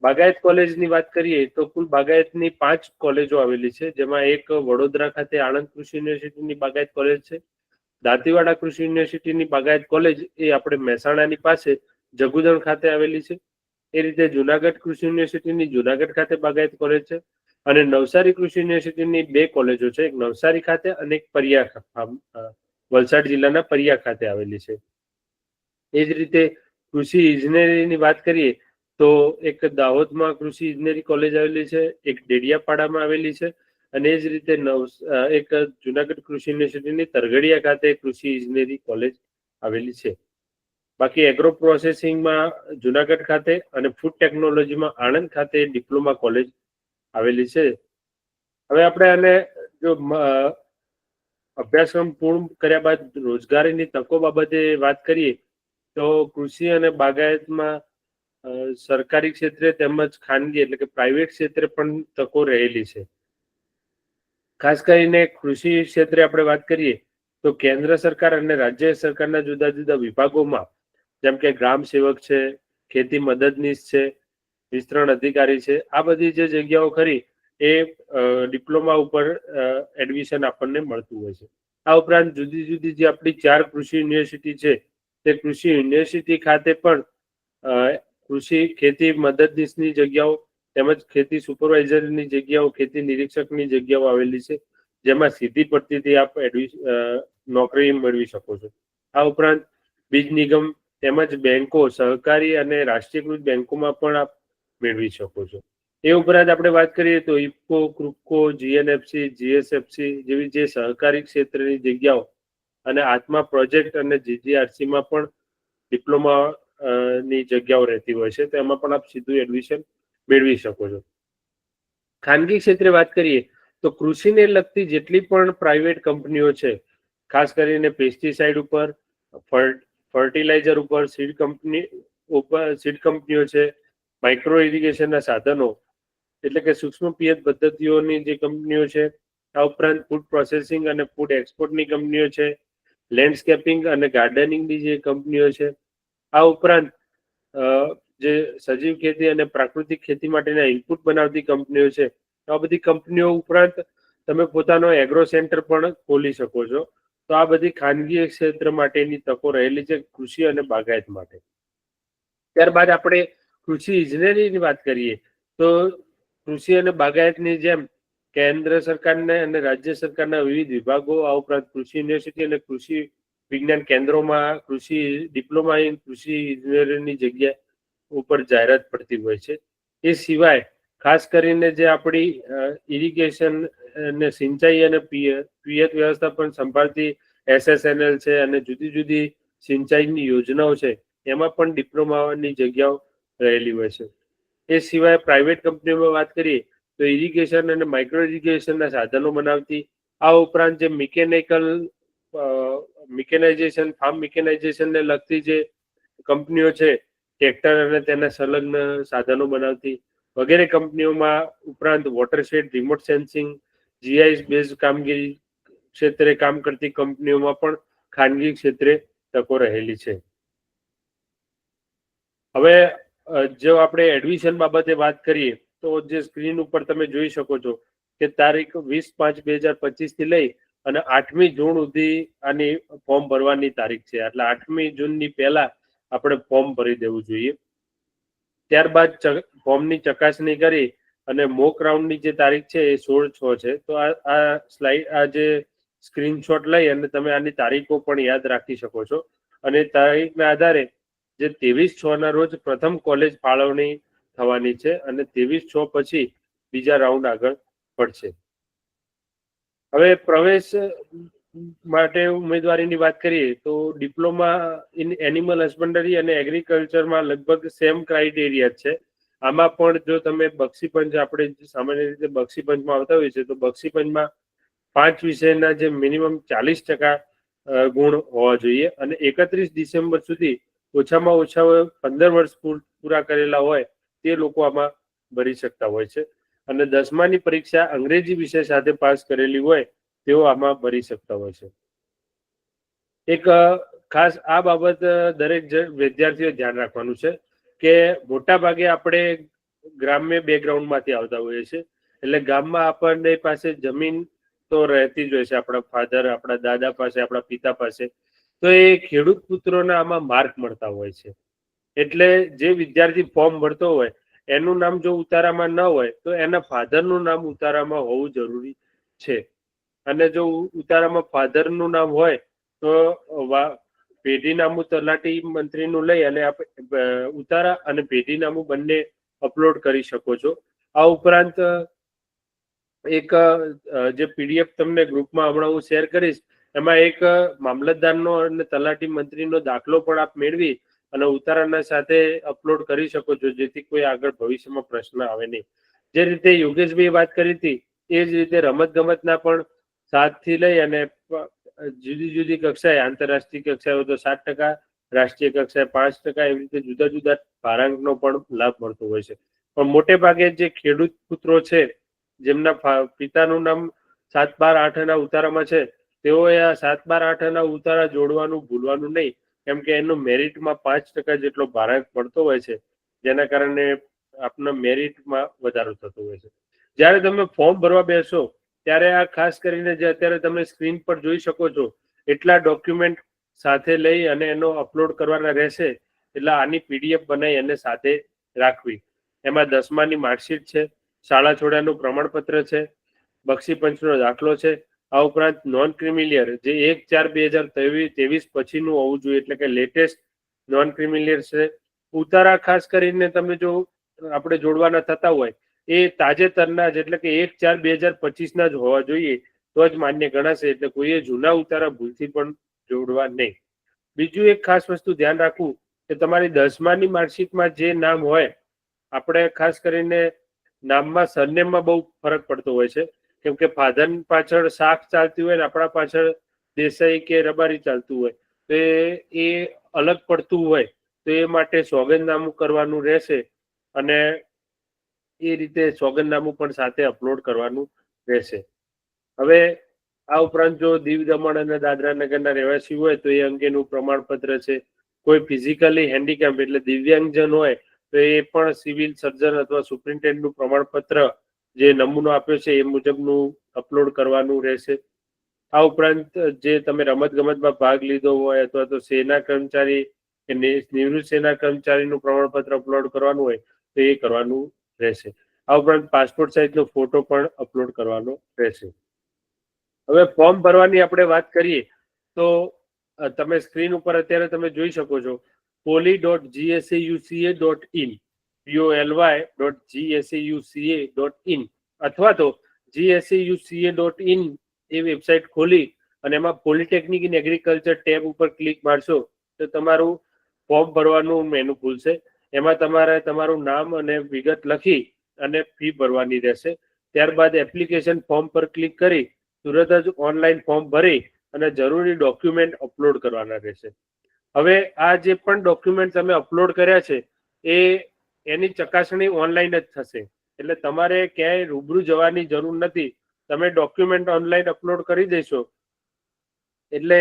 બાગાયત કોલેજની વાત કરીએ તો કુલ બાગાયતની 5 કોલેજો આવેલી છે, જેમાં એક વડોદરા ખાતે આણંદ કૃષિ યુનિવર્સિટીની બાગાયત કોલેજ છે. દાંતીવાડા કૃષિ યુનિવર્સિટીની બાગાયત કોલેજ એ આપણે મહેસાણાની પાસે જગુદણ ખાતે આવેલી છે. એ રીતે જુનાગઢ કૃષિ યુનિવર્સિટીની જુનાગઢ ખાતે બાગાયત કોલેજ છે અને નવસારી કૃષિ યુનિવર્સિટીની 2 કોલેજો છે, એક નવસારી ખાતે અને એક વલસાડ જિલ્લાના પરિયા ખાતે આવેલી છે. એ જ રીતે કૃષિ ઇજનેરીની વાત કરીએ તો એક દાહોદમાં કૃષિ ઇજનેરી કોલેજ આવેલી છે, એક ડેડિયાપાડામાં આવેલી છે અને એ જ રીતે એક જુનાગઢ કૃષિ યુનિવર્સિટીની તરઘડિયા ખાતે કૃષિ ઇજનેરી કોલેજ આવેલી છે. બાકી એગ્રો પ્રોસેસિંગમાં જુનાગઢ ખાતે અને ફૂડ ટેકનોલોજીમાં આણંદ ખાતે ડિપ્લોમા કોલેજ આવેલી છે. હવે આપણે આને જો અભ્યાસક્રમ પૂર્ણ કર્યા બાદ રોજગારીની તકો બાબતે વાત કરીએ તો કૃષિ અને બાગાયતમાં સરકારી ક્ષેત્રે તેમજ ખાનગી એટલે કે પ્રાઇવેટ ક્ષેત્રે પણ તકો રહેલી છે. ખાસ કરીને કૃષિ ક્ષેત્રે આપણે વાત કરીએ તો કેન્દ્ર સરકાર અને રાજ્ય સરકારના જુદા જુદા વિભાગોમાં, જેમ કે ગ્રામ સેવક છે, ખેતી મદદનીશ છે, વિસ્તરણ અધિકારી છે. આ બધી જે જગ્યાઓ ખરી એ ડિપ્લોમા ઉપર એડમિશન આપણને મળતું હોય છે. આ ઉપરાંત જુદી જુદી જે આપણી 4 કૃષિ યુનિવર્સિટી છે તે કૃષિ યુનિવર્સિટી ખાતે પણ કૃષિ ખેતી મદદનીશની જગ્યાઓ તેમજ ખેતી સુપરવાઇઝરની જગ્યાઓ, ખેતી નિરીક્ષકની જગ્યાઓ આવેલી છે, જેમાં સીધી પડતીથી આપ નોકરી મેળવી શકો છો. આ ઉપરાંત બીજ નિગમ તેમજ બેંકો, સહકારી અને રાષ્ટ્રીયકૃત બેંકોમાં પણ આપ મેળવી શકો છો. એ ઉપરાંત આપણે વાત કરીએ તો ઇફકો, ક્રુપકો, જીએનએફસી, જીએસએફસી જેવી જે સહકારી ક્ષેત્રની જગ્યાઓ અને આત્મા પ્રોજેક્ટ અને જીજીઆરસીમાં પણ ડિપ્લોમા ની જગ્યાઓ રહેતી હોય છે. તેમાં પણ આપ સીધું એડમિશન મેળવી શકો છો. ખાનગી ક્ષેત્રે વાત કરીએ તો કૃષિને લગતી જેટલી પણ પ્રાઇવેટ કંપનીઓ છે, ખાસ કરીને પેસ્ટિસાઇડ ઉપર, ફર્ટિલાઇઝર ઉપર, સીડ કંપનીઓ છે, માઇક્રો ઇરિગેશનના સાધનો એટલે કે સૂક્ષ્મ પિયત પદ્ધતિઓની જે કંપનીઓ છે, આ ઉપરાંત ફૂડ પ્રોસેસિંગ અને ફૂડ એક્સપોર્ટની કંપનીઓ છે, લેન્ડસ્કેપિંગ અને ગાર્ડનિંગની જે કંપનીઓ છે, આ ઉપરાંત જે સજીવ ખેતી અને પ્રાકૃતિક ખેતી માટેના ઇનપુટ બનાવતી કંપનીઓ છે, આ બધી કંપનીઓ ઉપરાંત તમે પોતાનો એગ્રો સેન્ટર પણ ખોલી શકો છો. તો આ બધી ખાનગી ક્ષેત્ર માટેની તકો રહેલી છે કૃષિ અને બાગાયત માટે. ત્યારબાદ આપણે કૃષિ ઇજનેરીની વાત કરીએ તો કૃષિ અને બાગાયતની જેમ કેન્દ્ર સરકારના અને રાજ્ય સરકારના વિવિધ વિભાગો, આ ઉપરાંત કૃષિ યુનિવર્સિટી અને કૃષિ વિજ્ઞાન કેન્દ્રોમાં કૃષિ ડિપ્લોમા ઇન કૃષિ ઇજનેરીની જગ્યા ઉપર જાહેરાત પડતી હોય છે. એ સિવાય ખાસ કરીને જે આપણી ઇરિગેશન અને સિંચાઈ અને પિયત વ્યવસ્થાપન સંભાળતી SSNL છે અને જુદી જુદી સિંચાઈની યોજનાઓ છે, એમાં પણ ડિપ્લોમાની જગ્યાઓ રહેલી હોય છે. એ સિવાય પ્રાઇવેટ કંપનીઓમાં વાત કરીએ તો ઇરિગેશન અને માઇક્રો ઇરિગેશનના સાધનો બનાવતી, આ ઉપરાંત જે મિકેનાઇઝેશન, ફાર્મ મિકેનાઇઝેશનને લગતી જે કંપનીઓ છે, ટ્રેક્ટર અને તેના સંલગ્ન સાધનો બનાવતી વગેરે કંપનીઓમાં, ઉપરાંત watershed, remote sensing, GIS base કામગીરી ક્ષેત્રે કામ કરતી કંપનીઓમાં પણ ખાનગી ક્ષેત્રે તકો રહેલી છે. હવે જો આપણે એડમિશન બાબતે વાત કરીએ તો જે સ્ક્રીન ઉપર તમે જોઈ શકો છો કે તારીખ 20/5/2025 થી લઈ અને 8મી જૂન સુધી આની ફોર્મ ભરવાની તારીખ છે. એટલે 8મી જૂનની પહેલા આપણે ફોર્મ ભરી દેવું જોઈએ. ત્યારબાદ ફોર્મની ચકાસણી કરી અને મોક રાઉન્ડની જે તારીખ છે એ 16/6 છે. તો આ સ્લાઇડ, આ જે સ્ક્રીનશોટ લઈ અને તમે આની તારીખો પણ યાદ રાખી શકો છો. અને તારીખના આધારે જે 23/6 રોજ પ્રથમ કોલેજ ફાળવણી થવાની છે અને 23/6 પછી બીજા રાઉન્ડ આગળ પડશે. હવે પ્રવેશ માટે ઉમેદવારીની વાત કરીએ તો ડિપ્લોમા ઇન એનિમલ હસબન્ડરી અને એગ્રીકલ્ચરમાં લગભગ સેમ ક્રાઇટેરિયા છે. આમાં પણ જો તમે બક્ષીપંચ, આપણે સામાન્ય રીતે બક્ષીપંચમાં આવતા હોય છે, તો બક્ષીપંચમાં 5 વિષયના જે મિનિમમ 40% ગુણ હોવા જોઈએ અને 31 ડિસેમ્બર સુધી ઓછામાં ઓછા 15 વર્ષ પૂરા કરેલા હોય તે લોકો આમાં ભરી શકતા હોય છે. અને 10માની પરીક્ષા અંગ્રેજી વિષય સાથે પાસ કરેલી હોય તેઓ આમાં ભરી શકતા હોય છે. એક ખાસ આ બાબત દરેક વિદ્યાર્થીઓ ધ્યાન રાખવાનું છે કે મોટા ભાગે આપણે ગ્રામ્ય બેકગ્રાઉન્ડમાંથી આવતા હોઈએ છીએ, એટલે ગામમાં આપણને પાસે જમીન તો રહેતી જ હોય છે, આપણા ફાધર, આપણા દાદા પાસે, આપણા પિતા પાસે. તો એ ખેડૂત પુત્રોના આમાં માર્ક મળતા હોય છે. એટલે જે વિદ્યાર્થી ફોર્મ ભરતો હોય એનું નામ જો ઉતારામાં ન હોય તો એના ફાધરનું નામ ઉતારામાં હોવું જરૂરી છે. અને જો ઉતારામાં ફાધરનું નામ હોય તો પેઢીનામું તલાટી મંત્રીનું લઈ અને ઉતારા અને પેઢીનામું બંને અપલોડ કરી શકો છો. આ ઉપરાંત એક જે PDF તમને ગ્રુપમાં હમણાં હું શેર કરીશ, એમાં એક મામલતદારનો અને તલાટી મંત્રીનો દાખલો પણ આપ મેળવી અને ઉતારાના સાથે અપલોડ કરી શકો છો, જેથી કોઈ આગળ ભવિષ્યમાં પ્રશ્ન આવે નહીં. જે રીતે યોગેશભાઈ વાત કરી હતી એ જ રીતે રમતગમતના પણ 7 થી લઈ અને જુદી જુદી કક્ષાએ, આંતરરાષ્ટ્રીય કક્ષાએ તો 7%, રાષ્ટ્રીય કક્ષાએ 5%, એવી રીતે જુદા જુદા ભારાંકનો પણ લાભ મળતો હોય છે. પણ મોટે ભાગે જે ખેડૂત પુત્રો છે જેમના પિતાનું નામ 7, 12, 8 ના ઉતારામાં છે, તેઓએ આ 7, 12, 8 ના ઉતારા જોડવાનું ભૂલવાનું નહીં કેમ કે એનો મેરિટમાં 5% જેટલો ભારાંક પડતો હોય છે, જેના કારણે આપના મેરિટમાં વધારો થતો હોય છે. જ્યારે તમે ફોર્મ ભરવા બેસો ત્યારે આ ખાસ કરીને જે અત્યારે તમે સ્ક્રીન પર જોઈ શકો છો એટલા ડોક્યુમેન્ટ સાથે લઈ અને એનો અપલોડ કરવાના રહેશે. એટલે આની PDF બનાવી અને સાથે રાખવી. એમાં 10માની માર્કશીટ છે, શાળા છોડ્યાનું પ્રમાણપત્ર છે, બક્ષી પંચનો દાખલો છે. આ ઉપરાંત નોન ક્રિમિલિયર જે 1/4/2023 પછીનું હોવું જોઈએ, એટલે કે લેટેસ્ટ નોન ક્રિમિલિયર છે. ઉતારા ખાસ કરીને તમે જો આપણે જોડવાના થતા હોય એ તાજેતરના જ, એટલે કે 1/4/2025 જ હોવા જોઈએ, તો જ માન્ય ગણાશે. એટલે કોઈએ જૂના ઉતારા ભૂલથી પણ જોડવા નહીં. બીજું એક ખાસ વસ્તુ ધ્યાન રાખવું કે તમારી 10માની માર્કશીટમાં જે નામ હોય, આપણે ખાસ કરીને નામમાં સરનેમમાં બહુ ફરક પડતો હોય છે. કેમ કે ફાધર પાછળ શાખ ચાલતી હોય ને આપણા પાછળ દેસાઈ કે રબારી ચાલતું હોય, તો એ અલગ પડતું હોય, તો એ માટે સોગંદનામું કરવાનું રહેશે અને એ રીતે સોગંદનામું પણ સાથે અપલોડ કરવાનું રહેશે. હવે આ ઉપરાંત જો દીવ દમણ અને દાદરા નગરના રહેવાસી હોય તો એ અંગેનું પ્રમાણપત્ર છે. કોઈ ફિઝિકલી હેન્ડીકેપ એટલે દિવ્યાંગજન હોય તો એ પણ સિવિલ સર્જન અથવા સુપ્રિન્ટેન્ડન્ટનું પ્રમાણપત્ર જે નમૂનો આપ્યો છે એ મુજબનું અપલોડ કરવાનું રહેશે. આ ઉપરાંત જે તમે રમતગમતમાં ભાગ લીધો હોય અથવા તો સેના કર્મચારી કે નિવૃત્ત સેના કર્મચારીનું પ્રમાણપત્ર અપલોડ કરવાનું હોય તો એ કરવાનું રહેશે. આ ઉપરાંત પાસપોર્ટ સાઇઝનો ફોટો પણ અપલોડ કરવાનો રહેશે. હવે ફોર્મ ભરવાની આપણે વાત કરીએ તો તમે સ્ક્રીન ઉપર અત્યારે તમે જોઈ શકો છો poly.gsauca.in poly.gsauca.in અથવા તો gsauca.in એ વેબસાઇટ ખોલી અને એમાં પોલિટેકનિક ઇન એગ્રીકલ્ચર ટેબ ઉપર ક્લિક મારશો તો તમારું ફોર્મ ભરવાનું મેનુ ખુલશે. એમાં તમારે તમારું નામ અને વિગત લખી અને ફી ભરવાની રહેશે. ત્યારબાદ એપ્લિકેશન ફોર્મ પર ક્લિક કરી તુરત જ ઓનલાઈન ફોર્મ ભરી અને જરૂરી ડોક્યુમેન્ટ અપલોડ કરવાના રહેશે. હવે આ જે પણ ડોક્યુમેન્ટ તમે અપલોડ કર્યા છે એની ચકાસણી ઓનલાઈન જ થશે. એટલે તમારે ક્યાંય રૂબરૂ જવાની જરૂર નથી. તમે ડોક્યુમેન્ટ ઓનલાઈન અપલોડ કરી દેશો એટલે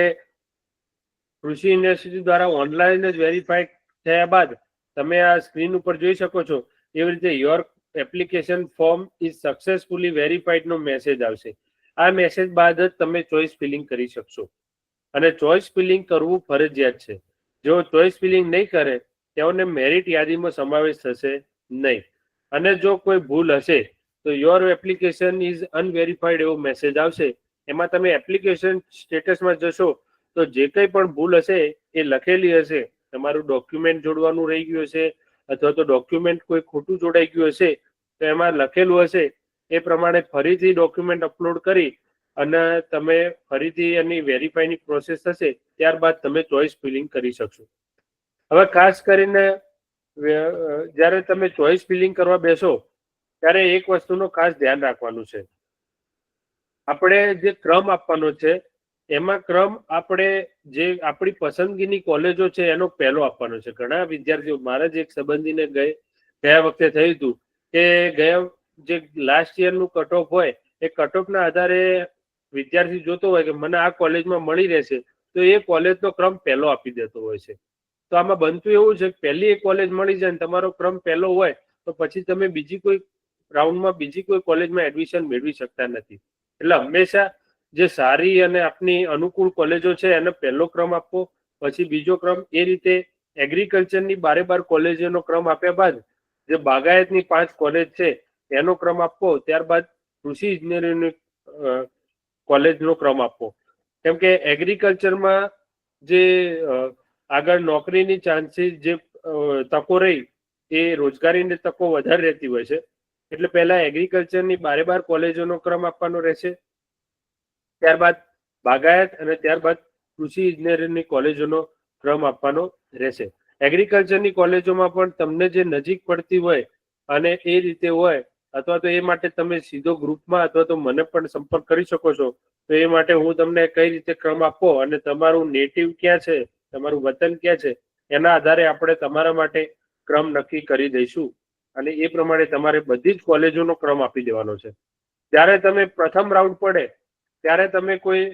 કૃષિ યુનિવર્સિટી દ્વારા ઓનલાઈન જ વેરીફાઈ થયા બાદ તમે આ સ્ક્રીન ઉપર જોઈ શકો છો એવી રીતે your application form is successfully verified નો મેસેજ આવશે. આ મેસેજ બાદ જ તમે ચોઇસ ફિલિંગ કરી શકશો અને ચોઇસ ફિલિંગ કરવું ફરજિયાત છે. જો ચોઇસ ફિલિંગ નહીં કરે તેઓને મેરિટ યાદીમાં સમાવેશ થશે નહીં. અને જો કોઈ ભૂલ હશે તો યોર એપ્લિકેશન ઇઝ અનવેરીફાઈડ એવો મેસેજ આવશે. એમાં તમે એપ્લિકેશન સ્ટેટસમાં જશો તો જે કંઈ પણ ભૂલ હશે એ લખેલી હશે, તમારું ડોક્યુમેન્ટ જોડવાનું રહી ગયું હશે અથવા તો ડોક્યુમેન્ટ કોઈ ખોટું જોડાઈ ગયું હશે તો એમાં લખેલું હશે એ પ્રમાણે ફરીથી ડોક્યુમેન્ટ અપલોડ કરી અને તમે ફરીથી એની વેરીફાઈની પ્રોસેસ થશે ત્યારબાદ તમે ચોઇસ ફિલિંગ કરી શકશો. હવે ખાસ કરીને જ્યારે તમે ચોઇસ ફિલિંગ કરવા બેસો ત્યારે એક વસ્તુનો ખાસ ધ્યાન રાખવાનું છે. આપણે જે ક્રમ આપવાનો છે એમાં ક્રમ આપણે જે આપણી પસંદગીની કોલેજો છે એનો પહેલો આપવાનો છે. ઘણા વિદ્યાર્થીઓ, મારા જ એક સંબંધીને ગયા વખતે થયું હતું કે ગયા જે લાસ્ટ યરનું કટ ઓફ હોય એ કટ ઓફના આધારે વિદ્યાર્થી જોતો હોય કે મને આ કોલેજમાં મળી રહેશે તો એ કોલેજનો ક્રમ પહેલો આપી દેતો હોય છે. તો આમાં બનતું એવું છે કે પહેલી એક કોલેજ મળી જાય ને તમારો ક્રમ પહેલો હોય તો પછી તમે બીજી કોઈ રાઉન્ડમાં બીજી કોઈ કોલેજમાં એડમિશન મેળવી શકતા નથી. એટલે હંમેશા જે સારી અને આપની અનુકૂળ કોલેજો છે એને પહેલો ક્રમ આપવો, પછી બીજો ક્રમ. એ રીતે એગ્રીકલ્ચરની 12 કોલેજોનો ક્રમ આપ્યા બાદ જે બાગાયતની 5 કોલેજ છે એનો ક્રમ આપવો, ત્યારબાદ કૃષિ ઇજનેરીની કોલેજનો ક્રમ આપવો. કેમ કે એગ્રીકલ્ચરમાં જે આગળ નોકરીની ચાન્સીસ જે તકો રહી એ રોજગારીની તકો વધારે રહેતી હોય છે. એટલે પહેલા એગ્રીકલ્ચરની 12 કોલેજોનો ક્રમ આપવાનો રહેશે, ત્યારબાદ બાગાયત અને ત્યારબાદ કૃષિ ઇજનેરીની કોલેજોનો ક્રમ આપવાનો રહેશે. એગ્રીકલ્ચરની કોલેજોમાં પણ તમને જે નજીક પડતી હોય અને એ રીતે હોય અથવા તો એ માટે તમે સીધો ગ્રુપમાં અથવા તો મને પણ સંપર્ક કરી શકો છો. તો એ માટે હું તમને કઈ રીતે ક્રમ આપવો અને તમારું નેટિવ ક્યાં છે, તમારું વતન ક્યાં છે એના આધારે આપણે તમારા માટે ક્રમ નક્કી કરી દઈશું અને એ પ્રમાણે તમારે બધી જ કોલેજોનો ક્રમ આપી દેવાનો છે. જ્યારે તમે પ્રથમ રાઉન્ડ પડે ત્યારે તમે કોઈ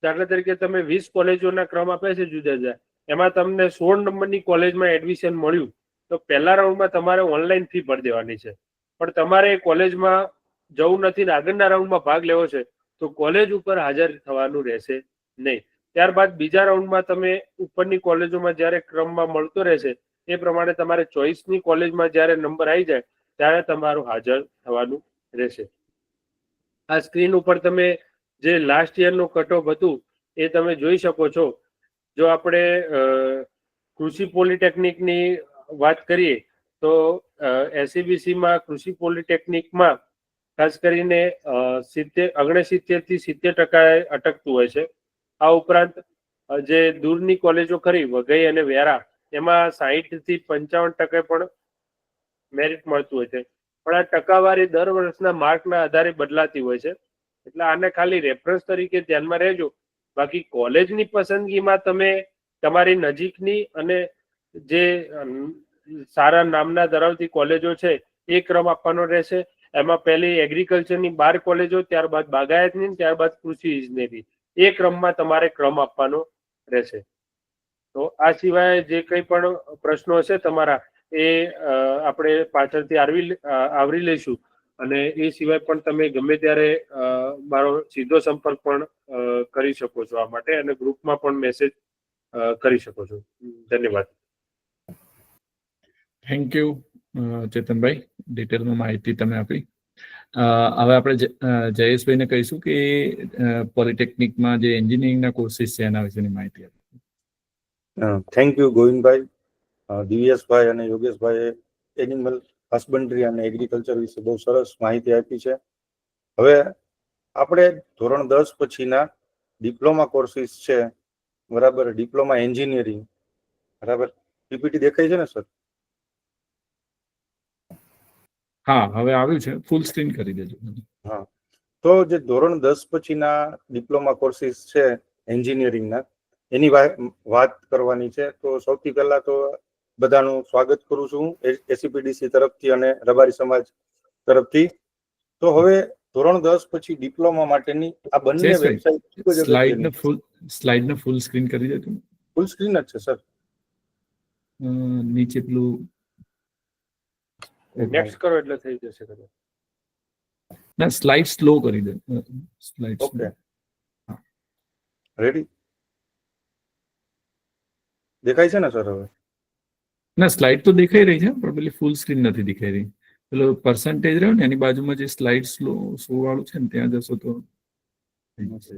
દાખલા તરીકે તમે 20 કોલેજોના ક્રમ આપ્યા છે જુદા જુદા, એમાં તમને 16 નંબરની કોલેજમાં એડમિશન મળ્યું તો પહેલા રાઉન્ડમાં તમારે ઓનલાઈન ફી ભરી દેવાની છે. પણ તમારે કોલેજમાં જવું નથી ને આગળના રાઉન્ડમાં ભાગ લેવો છે તો કોલેજ ઉપર હાજર થવાનું રહેશે નહીં. ત્યારબાદ બીજા રાઉન્ડમાં તમે ઉપરની કોલેજોમાં જ્યારે ક્રમમાં મળતો રહેશે એ પ્રમાણે તમારે ચોઈસની કોલેજમાં જ્યારે નંબર આવી જાય ત્યારે તમારું હાજર થવાનું રહેશે. આ સ્ક્રીન ઉપર તમે જે લાસ્ટ યરનું કટ ઓફ હતું એ તમે જોઈ શકો છો. જો આપણે કૃષિ પોલિટેકનિકની વાત કરીએ તો એસસીબીસીમાં કૃષિ પોલિટેકનિકમાં ખાસ કરીને 69 થી 70% અટકતું હોય છે. આ ઉપરાંત જે દૂરની કોલેજો ખરી વઘઈ અને વેરા એમાં 60 થી 55% પણ મેરિટ મળતું હોય છે. પણ આ ટકાવારી દર વર્ષના માર્કના આધારે બદલાતી હોય છે. એટલે આને ખાલી રેફરન્સ તરીકે ધ્યાનમાં રહેજો. બાકી કોલેજની પસંદગીમાં તમે તમારી નજીકની અને જે સારા નામના ધરાવતી કોલેજો છે એ ક્રમ આપવાનો રહેશે. એમાં પહેલી એગ્રીકલ્ચરની 12 કોલેજો, ત્યારબાદ બાગાયતની, ત્યારબાદ કૃષિ ઇજનેરી, એ ક્રમમાં તમારે ક્રમ આપવાનો રહેશે. તો આ સિવાય જે કંઈ પણ પ્રશ્નો હશે તમારા એ આપણે પાછળથી આવરી લઈશું. અને એ સિવાય પણ તમે ગમે ત્યારે મારો સીધો સંપર્ક પણ કરી શકો છો આ માટે, અને ગ્રુપમાં પણ મેસેજ કરી શકો છો. ધન્યવાદ. થેન્ક યુ ચેતનભાઈ, ડિટેલમાં માહિતી તમે આપી. હવે આપણે જયેશભાઈને કહીશું કે પોલિટેકનિકમાં જે એન્જિનિયરિંગના કોર્સિસ છે એના વિશેની માહિતી આપી. થેન્ક યુ ગોવિંદભાઈ, દિવ્યેશભાઈ અને યોગેશભાઈએ એનિમલ હસબન્ડરી અને એગ્રીકલ્ચર વિશે બહુ સરસ માહિતી આપી છે. હવે આપણે ધોરણ 10 પછીના ડિપ્લોમા કોર્સિસ છે, બરાબર, ડિપ્લોમા એન્જિનિયરિંગ, બરાબર. પીપીટી દેખાય છે ને સર? હા, હવે આવ્યું છે, ફૂલ સ્ક્રીન કરી દેજો. હા, તો જે ધોરણ 10 પછીના ડિપ્લોમા કોર્સિસ છે એન્જિનિયરિંગના, એની વાત કરવાની છે. તો સૌથી પહેલા તો બધાનું સ્વાગત કરું છું એસીપીડીસી તરફથી અને રબારી સમાજ તરફથી. તો હવે ધોરણ 10 પછી ડિપ્લોમા માટેની આ બંને વેબસાઇટ સ્લાઇડને ફૂલ સ્ક્રીન કરી દેજો. ફૂલ સ્ક્રીન જ છે સર. નીચે પેલું નેક્સ્ટ કરો એટલે થઈ જશે કદાચ. ના, સ્લાઇડ સ્લો કરી દે. સ્લાઇડ ઓકે, રેડી દેખાય છે ને સર? હવે ના, સ્લાઇડ તો દેખાઈ રહી છે પણ પેલી ફૂલ સ્ક્રીન નથી દેખાઈ રહી. પેલો પર્સન્ટેજ રહ્યો ને એની બાજુમાં જે સ્લાઇડ સ્લો વાળું છે ને ત્યાં જશો તો ચાલશે.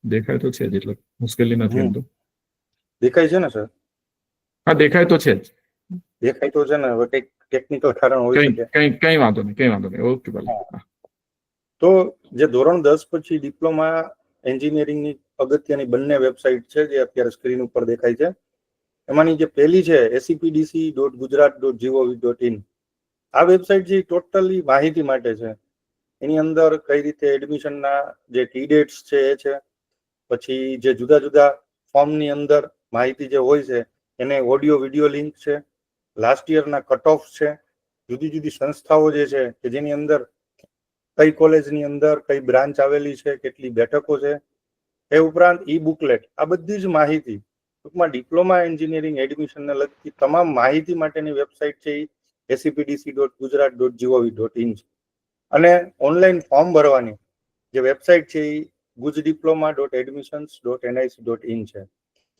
દેખાય તો છે જ, એટલે મુશ્કેલી નથી એમ તો. દેખાય છે ને સર? હા, દેખાય તો છે જ. દેખાય તો છે ને. હવે કઈક ટેકનિકલ કારણ હોય શકે. કઈ વાંધો નહીં. ઓકે, ભલે. તો જે ધોરણ 10 પછી ડિપ્લોમા એન્જિનિયરિંગની અગત્યની બંને વેબસાઇટ છે જે અત્યારે સ્ક્રીન ઉપર દેખાય છે. એમાંની જે પહેલી છે acpdc.gujarat.gov.in. આ વેબસાઇટ જે ટોટલી માહિતી માટે છે. એની અંદર કઈ રીતે એડમિશનના જે ટી ડેટ્સ છે એ છે, પછી જે જુદા જુદા ફોર્મની અંદર માહિતી જે હોય છે એને ઓડિયો વિડીયો લિંક છે, લાસ્ટ યરના કટ ઓફ છે, જુદી જુદી સંસ્થાઓ જે છે કે જેની અંદર કઈ કોલેજની અંદર કઈ બ્રાન્ચ આવેલી છે, કેટલી બેઠકો છે, એ ઉપરાંત ઈ બુકલેટ, આ બધી જ માહિતી ટૂંકમાં ડિપ્લોમા એન્જિનિયરિંગ એડમિશનને લગતી તમામ માહિતી માટેની વેબસાઇટ છે acpdc.gujarat.gov.in છે. અને ઓનલાઈન ફોર્મ ભરવાની જે વેબસાઇટ છે એ gujdiploma.admissions.nic.in છે.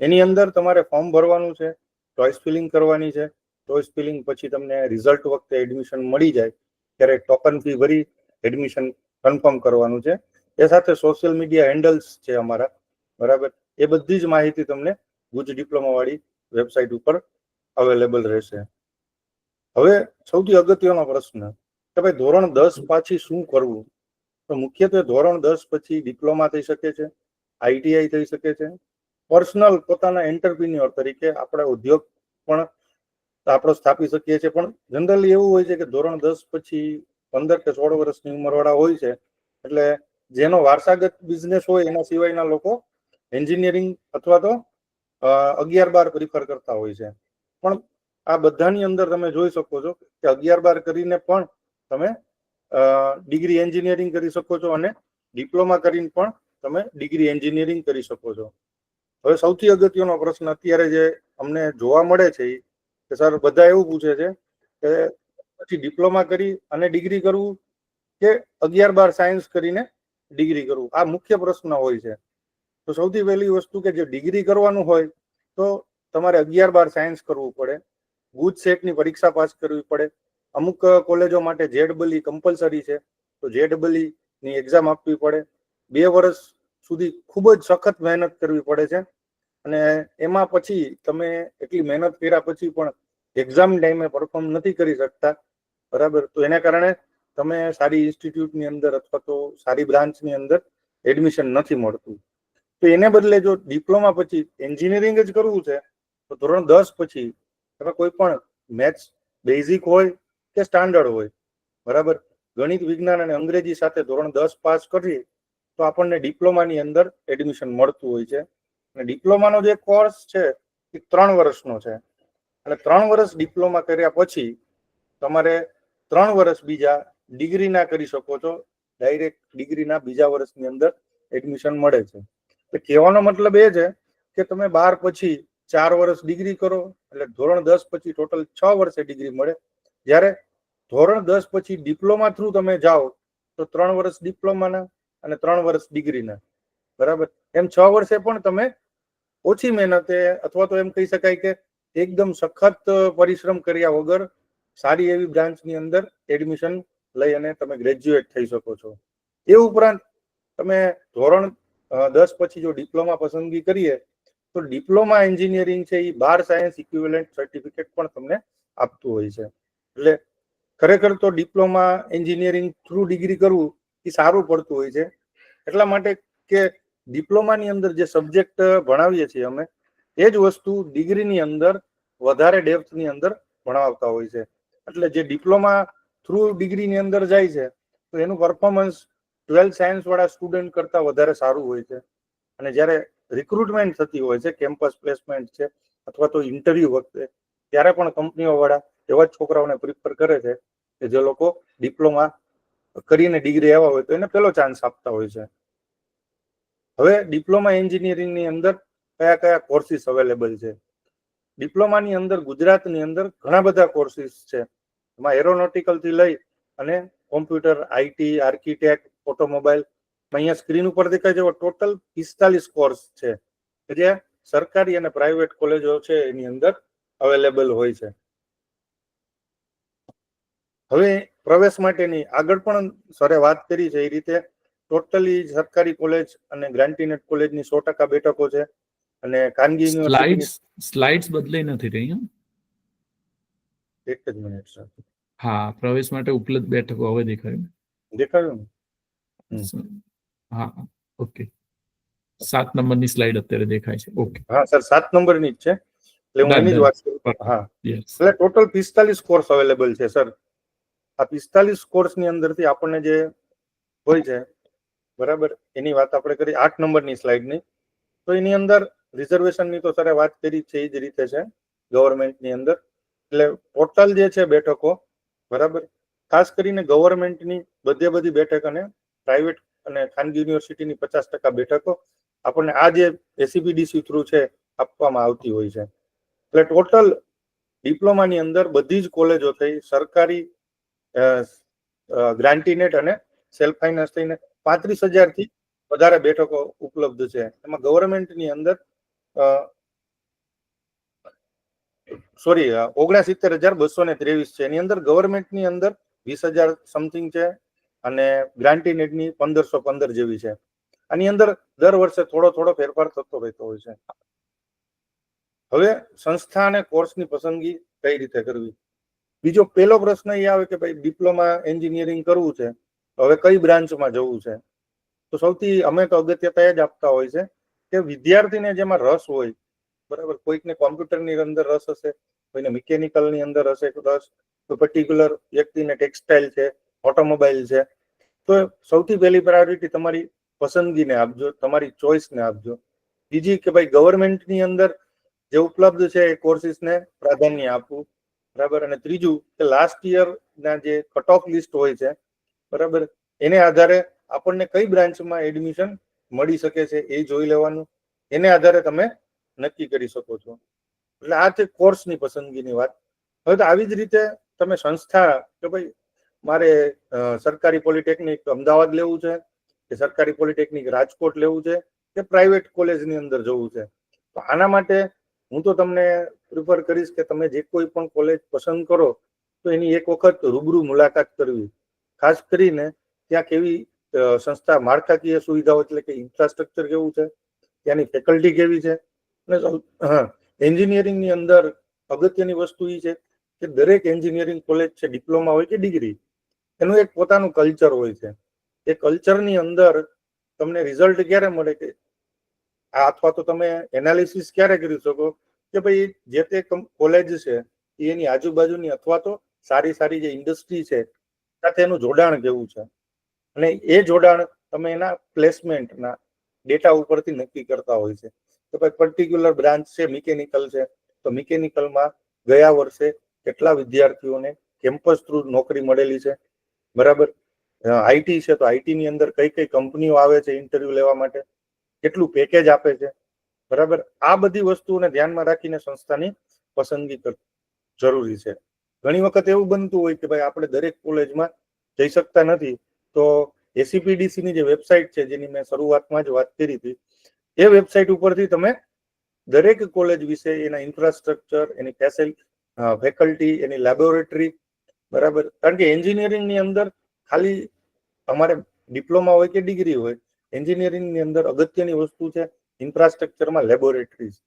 એની અંદર તમારે ફોર્મ ભરવાનું છે, ચોઇસ ફિલિંગ કરવાની છે. ચોઇસ ફિલિંગ પછી તમને રિઝલ્ટ વખતે એડમિશન મળી જાય ત્યારે ટોકન ફી ભરી એડમિશન કન્ફર્મ કરવાનું છે. એ સાથે સોશિયલ મીડિયા હેન્ડલ્સ છે અમારા, બરાબર, એ બધી જ માહિતી તમને ગુજ ડિપ્લોમા વાળી વેબસાઇટ ઉપર અવેલેબલ રહેશે. હવે સૌથી અગત્યનો પ્રશ્ન કે ભાઈ ધોરણ 10 પાછી શું કરવું? તો મુખ્યત્વે ધોરણ 10 પછી ડિપ્લોમા થઈ શકે છે, આઈટીઆઈ થઈ શકે છે, પર્સનલ પોતાના એન્ટરપ્રિન્યોર તરીકે આપણે ઉદ્યોગ પણ આપણો સ્થાપી શકીએ છીએ. પણ જનરલી એવું હોય છે કે ધોરણ 10 પછી 15 કે 16 વર્ષની ઉંમરવાળા હોય છે, એટલે જેનો વારસાગત બિઝનેસ હોય એના સિવાયના લોકો એન્જિનિયરિંગ અથવા તો 11-12 પ્રિફર કરતા હોય છે. પણ આ બધાની અંદર તમે જોઈ શકો છો કે 11-12 કરીને પણ તમે ડિગ્રી એન્જિનિયરિંગ કરી શકો છો અને ડિપ્લોમા કરીને પણ તમે ડિગ્રી એન્જિનિયરિંગ કરી શકો છો. હવે સૌથી અગત્યનો પ્રશ્ન અત્યારે જે અમને જોવા મળે છે કે સર બધા એવું પૂછે છે કે પછી ડિપ્લોમા કરી અને ડિગ્રી કરવું કે 11-12 સાયન્સ કરીને ડિગ્રી કરવું, આ મુખ્ય પ્રશ્ન હોય છે. તો સૌથી પહેલી વસ્તુ કે જે ડિગ્રી કરવાનું હોય તો તમારે 11-12 સાયન્સ કરવું પડે, ગુજ સેટની પરીક્ષા પાસ કરવી પડે. અમુક કોલેજો માટે ZEE કમ્પલસરી છે, તો ZEE ની એક્ઝામ આપવી પડે. 2 વર્ષ સુધી ખૂબ જ સખત મહેનત કરવી પડે છે અને એમાં પછી તમે એટલી મહેનત કર્યા પછી પણ એક્ઝામ ટાઈમે પરફોર્મ નથી કરી શકતા, બરાબર. તો એના કારણે તમે સારી ઇન્સ્ટિટ્યૂટની અંદર અથવા તો સારી બ્રાન્ચની અંદર એડમિશન નથી મળતું. તો એને બદલે જો ડિપ્લોમા પછી એન્જિનિયરિંગ જ કરવું છે તો ધોરણ 10 પછી તમે કોઈ પણ મેથ્સ બેઝિક હોય કે સ્ટાન્ડર્ડ હોય, બરાબર, ગણિત, વિજ્ઞાન અને અંગ્રેજી સાથે ધોરણ 10 પાસ કરીએ તો આપણને ડિપ્લોમાની અંદર એડમિશન મળતું હોય છે. અને ડિપ્લોમાનો જે કોર્સ છે એ 3 વર્ષનો છે અને 3 વર્ષ ડિપ્લોમા કર્યા પછી તમારે 3 વર્ષ બીજા ડિગ્રીના કરી શકો છો. ડાયરેક્ટ ડિગ્રીના બીજા વર્ષની અંદર એડમિશન મળે છે. તો કહેવાનો મતલબ એ છે કે તમે 12 પછી 4 વર્ષ ડિગ્રી કરો એટલે ધોરણ 10 પછી ટોટલ 6 વર્ષે ડિગ્રી મળે. જ્યારે ધોરણ 10 પછી ડિપ્લોમા થ્રુ તમે જાઓ તો 3 વર્ષ ડિપ્લોમાના અને 3 વર્ષ ડિગ્રીના, બરાબર. એમ 6 વર્ષે પણ તમે ઓછી મહેનતે અથવા તો એમ કહી શકાય કે એકદમ સખત પરિશ્રમ કર્યા વગર સારી એવી બ્રાન્ચની અંદર એડમિશન લઈ અને તમે ગ્રેજ્યુએટ થઈ શકો છો. એ ઉપરાંત તમે ધોરણ 10 પછી જો ડિપ્લોમા પસંદગી કરીએ તો ડિપ્લોમા એન્જિનિયરિંગ છે એ 12 સાયન્સ ઇક્વિવેલન્ટ સર્ટિફિકેટ પણ તમને આપતું હોય છે. એટલે ખરેખર તો ડિપ્લોમા એન્જિનિયરિંગ થ્રુ ડિગ્રી કરવું એ સારું પડતું હોય છે, એટલા માટે કે ડિપ્લોમાની અંદર જે સબ્જેક્ટ ભણાવીએ છીએ અમે એ જ વસ્તુ ડિગ્રીની અંદર વધારે ડેપ્થની અંદર ભણાવતા હોય છે. એટલે જે ડિપ્લોમા થ્રુ ડિગ્રીની અંદર જાય છે તો એનું પરફોર્મન્સ 12 સાયન્સ વાળા સ્ટુડન્ટ કરતા વધારે સારું હોય છે. અને જ્યારે રિક્રુટમેન્ટ થતી હોય છે, કેમ્પસ પ્લેસમેન્ટ છે અથવા તો ઇન્ટરવ્યુ વખતે, ત્યારે પણ કંપનીઓ વાળા એવા જ છોકરાઓને પ્રિફર કરે છે કે જે લોકો ડિપ્લોમા કરીને ડિગ્રી આવ્યા હોય તો એને પહેલો ચાન્સ આપતા હોય છે. હવે ડિપ્લોમા એન્જિનિયરિંગની અંદર કયા કયા કોર્સિસ અવેલેબલ છે? ડિપ્લોમાની અંદર ગુજરાતની અંદર ઘણા બધા કોર્સિસ છે. એમાં એરોનોટિકલ થી લઈ અને કોમ્પ્યુટર, IT, આર્કિટેક્ટ, ઓટોમોબાઈલ, અહીંયા સ્ક્રીન ઉપર દેખાય છે ટોટલ 45 કોર્સ છે કે જે સરકારી અને પ્રાઇવેટ કોલેજો છે એની અંદર અવેલેબલ હોય છે. હવે પ્રવેશ માટેની આગળ પણ સરે વાત કરી છે એ રીતે ટોટલી સરકારી કોલેજ અને ગ્રાન્ટીનેટ કોલેજની 100% બેઠકો છે અને ખાનગી યુનિવર્સિટીની સ્લાઇડ્સ બદલાઈ નથી રહી. એક જ મિનિટ સર. હા, પ્રવેશ માટે ઉપલબ્ધ બેઠકો હવે દેખાયું ને? હા, ઓકે. 7 નંબરની સ્લાઇડ અત્યારે દેખાય છે. ઓકે, હા સર, 7 નંબરની જ છે એટલે હું એની જ વાત કરું. હા, યસ. એટલે ટોટલ 45 કોર્સ અવેલેબલ છે સર. આ 45 કોર્સની અંદરથી આપણને જે હોય છે, બરાબર, એની વાત આપણે કરી 8 નંબરની સ્લાઇડની. તો એની અંદર રિઝર્વેશનની તો સરે વાત કરી છે એ જ રીતે છે ગવર્મેન્ટની અંદર. એટલે ટોટલ જે છે બેઠકો, બરાબર, ખાસ કરીને ગવર્મેન્ટની બધી બેઠક અને પ્રાઇવેટ અને ખાનગી યુનિવર્સિટીની 50% બેઠકો આપણને આ જે એસીપીડીસી થ્રુ છે આપવામાં આવતી હોય છે. એટલે ટોટલ ડિપ્લોમાની અંદર બધી જ કોલેજો થઈ સરકારી, ગ્રાન્ટીનેટ અને સેલ્ફ ફાઇનાન્સ થઈને 35,000 થી વધારે બેઠકો ઉપલબ્ધ છે. એમાં ગવર્મેન્ટની અંદર 69,223 છે. એની અંદર ગવર્મેન્ટની અંદર 20,000 સમથિંગ છે અને ગ્રાન્ટીનેટની 1,515 જેવી છે. આની અંદર દર વર્ષે થોડો ફેરફાર થતો રહેતો હોય છે. હવે સંસ્થા અને કોર્સની પસંદગી કઈ રીતે કરવી? બીજો પહેલો પ્રશ્ન એ આવે કે ભાઈ ડિપ્લોમા એન્જિનિયરિંગ કરવું છે, હવે કઈ બ્રાન્ચમાં જવું છે? તો સૌથી અમે તો અગત્યતા એ જ આપતા હોય છે કે વિદ્યાર્થીને જેમાં રસ હોય, બરાબર, કોઈકને કોમ્પ્યુટરની અંદર રસ હશે, કોઈને મિકેનિકલની અંદર હશે રસ, કોઈ પર્ટિક્યુલર વ્યક્તિને ટેક્સટાઇલ છે, ઓટોમોબાઈલ છે, તો સૌથી પહેલી પ્રાયોરિટી તમારી પસંદગીને આપજો, તમારી ચોઈસને આપજો. બીજી કે ભાઈ ગવર્મેન્ટની અંદર જે ઉપલબ્ધ છે એ કોર્સિસને પ્રાધાન્ય આપવું, બરાબર. અને ત્રીજું કે લાસ્ટ યરના જે કટ ઓફ લિસ્ટ હોય છે, બરાબર, એને આધારે આપણને કઈ બ્રાન્ચમાં એડમિશન મળી શકે છે એ જોઈ લેવાનું, એને આધારે તમે નક્કી કરી શકો છો. એટલે આ છે કોર્સની પસંદગીની વાત. હવે તો આવી જ રીતે તમે સંસ્થા કે ભાઈ મારે સરકારી પોલિટેકનિક અમદાવાદ લેવું છે કે સરકારી પોલિટેકનિક રાજકોટ લેવું છે કે પ્રાઇવેટ કોલેજની અંદર જવું છે, તો આના માટે હું તો તમને પ્રિફર કરીશ કે તમે જે કોઈ પણ કોલેજ પસંદ કરો તો એની એક વખત રૂબરૂ મુલાકાત કરવી. ખાસ કરીને ત્યાં કેવી સંસ્થા માળખાકીય સુવિધાઓ એટલે કે ઇન્ફ્રાસ્ટ્રક્ચર કેવું છે, ત્યાંની ફેકલ્ટી કેવી છે. અને એન્જિનિયરિંગની અંદર અગત્યની વસ્તુ એ છે કે દરેક એન્જિનિયરિંગ કોલેજ છે, ડિપ્લોમા હોય કે ડિગ્રી, એનું એક પોતાનું કલ્ચર હોય છે. એ કલ્ચરની અંદર તમને રિઝલ્ટ ક્યારે મળે કે અથવા તો તમે એનાલિસિસ ક્યારે કરી શકો કે ભાઈ જે તે કોલેજ છે એની આજુબાજુની અથવા તો સારી સારી જે ઇન્ડસ્ટ્રી છે સાથે એનું જોડાણ કેવું છે, અને એ જોડાણ તમે એના પ્લેસમેન્ટના ડેટા ઉપરથી નક્કી કરતા હોય છે. તો ભાઈ પર્ટિક્યુલર બ્રાન્ચ છે મિકેનિકલ છે, તો મિકેનિકલમાં ગયા વર્ષે કેટલા વિદ્યાર્થીઓને કેમ્પસ થ્રુ નોકરી મળેલી છે, બરાબર. આઈટી છે તો આઈટી ની અંદર કઈ કઈ કંપનીઓ આવે છે ઇન્ટરવ્યુ લેવા માટે, કેટલું પેકેજ આપે છે, બરાબર. આ બધી વસ્તુઓને ધ્યાનમાં રાખીને સંસ્થાની પસંદગી જરૂરી છે. ઘણી વખત એવું બનતું હોય કે ભાઈ આપણે દરેક કોલેજમાં જઈ શકતા નથી, તો એસીપીડીસી ની જે વેબસાઇટ છે જેની મેં શરૂઆતમાં જ વાત કરી હતી, એ વેબસાઇટ ઉપરથી તમે દરેક કોલેજ વિશે એના ઇન્ફ્રાસ્ટ્રક્ચર, એની ફેકલ્ટી, એની લેબોરેટરી, બરાબર. કારણ કે એન્જિનિયરિંગની અંદર ખાલી અમારે ડિપ્લોમા હોય કે ડિગ્રી હોય, એન્જિનિયરિંગની અંદર અગત્યની વસ્તુ છે ઇન્ફ્રાસ્ટ્રક્ચરમાં લેબોરેટરીઝ.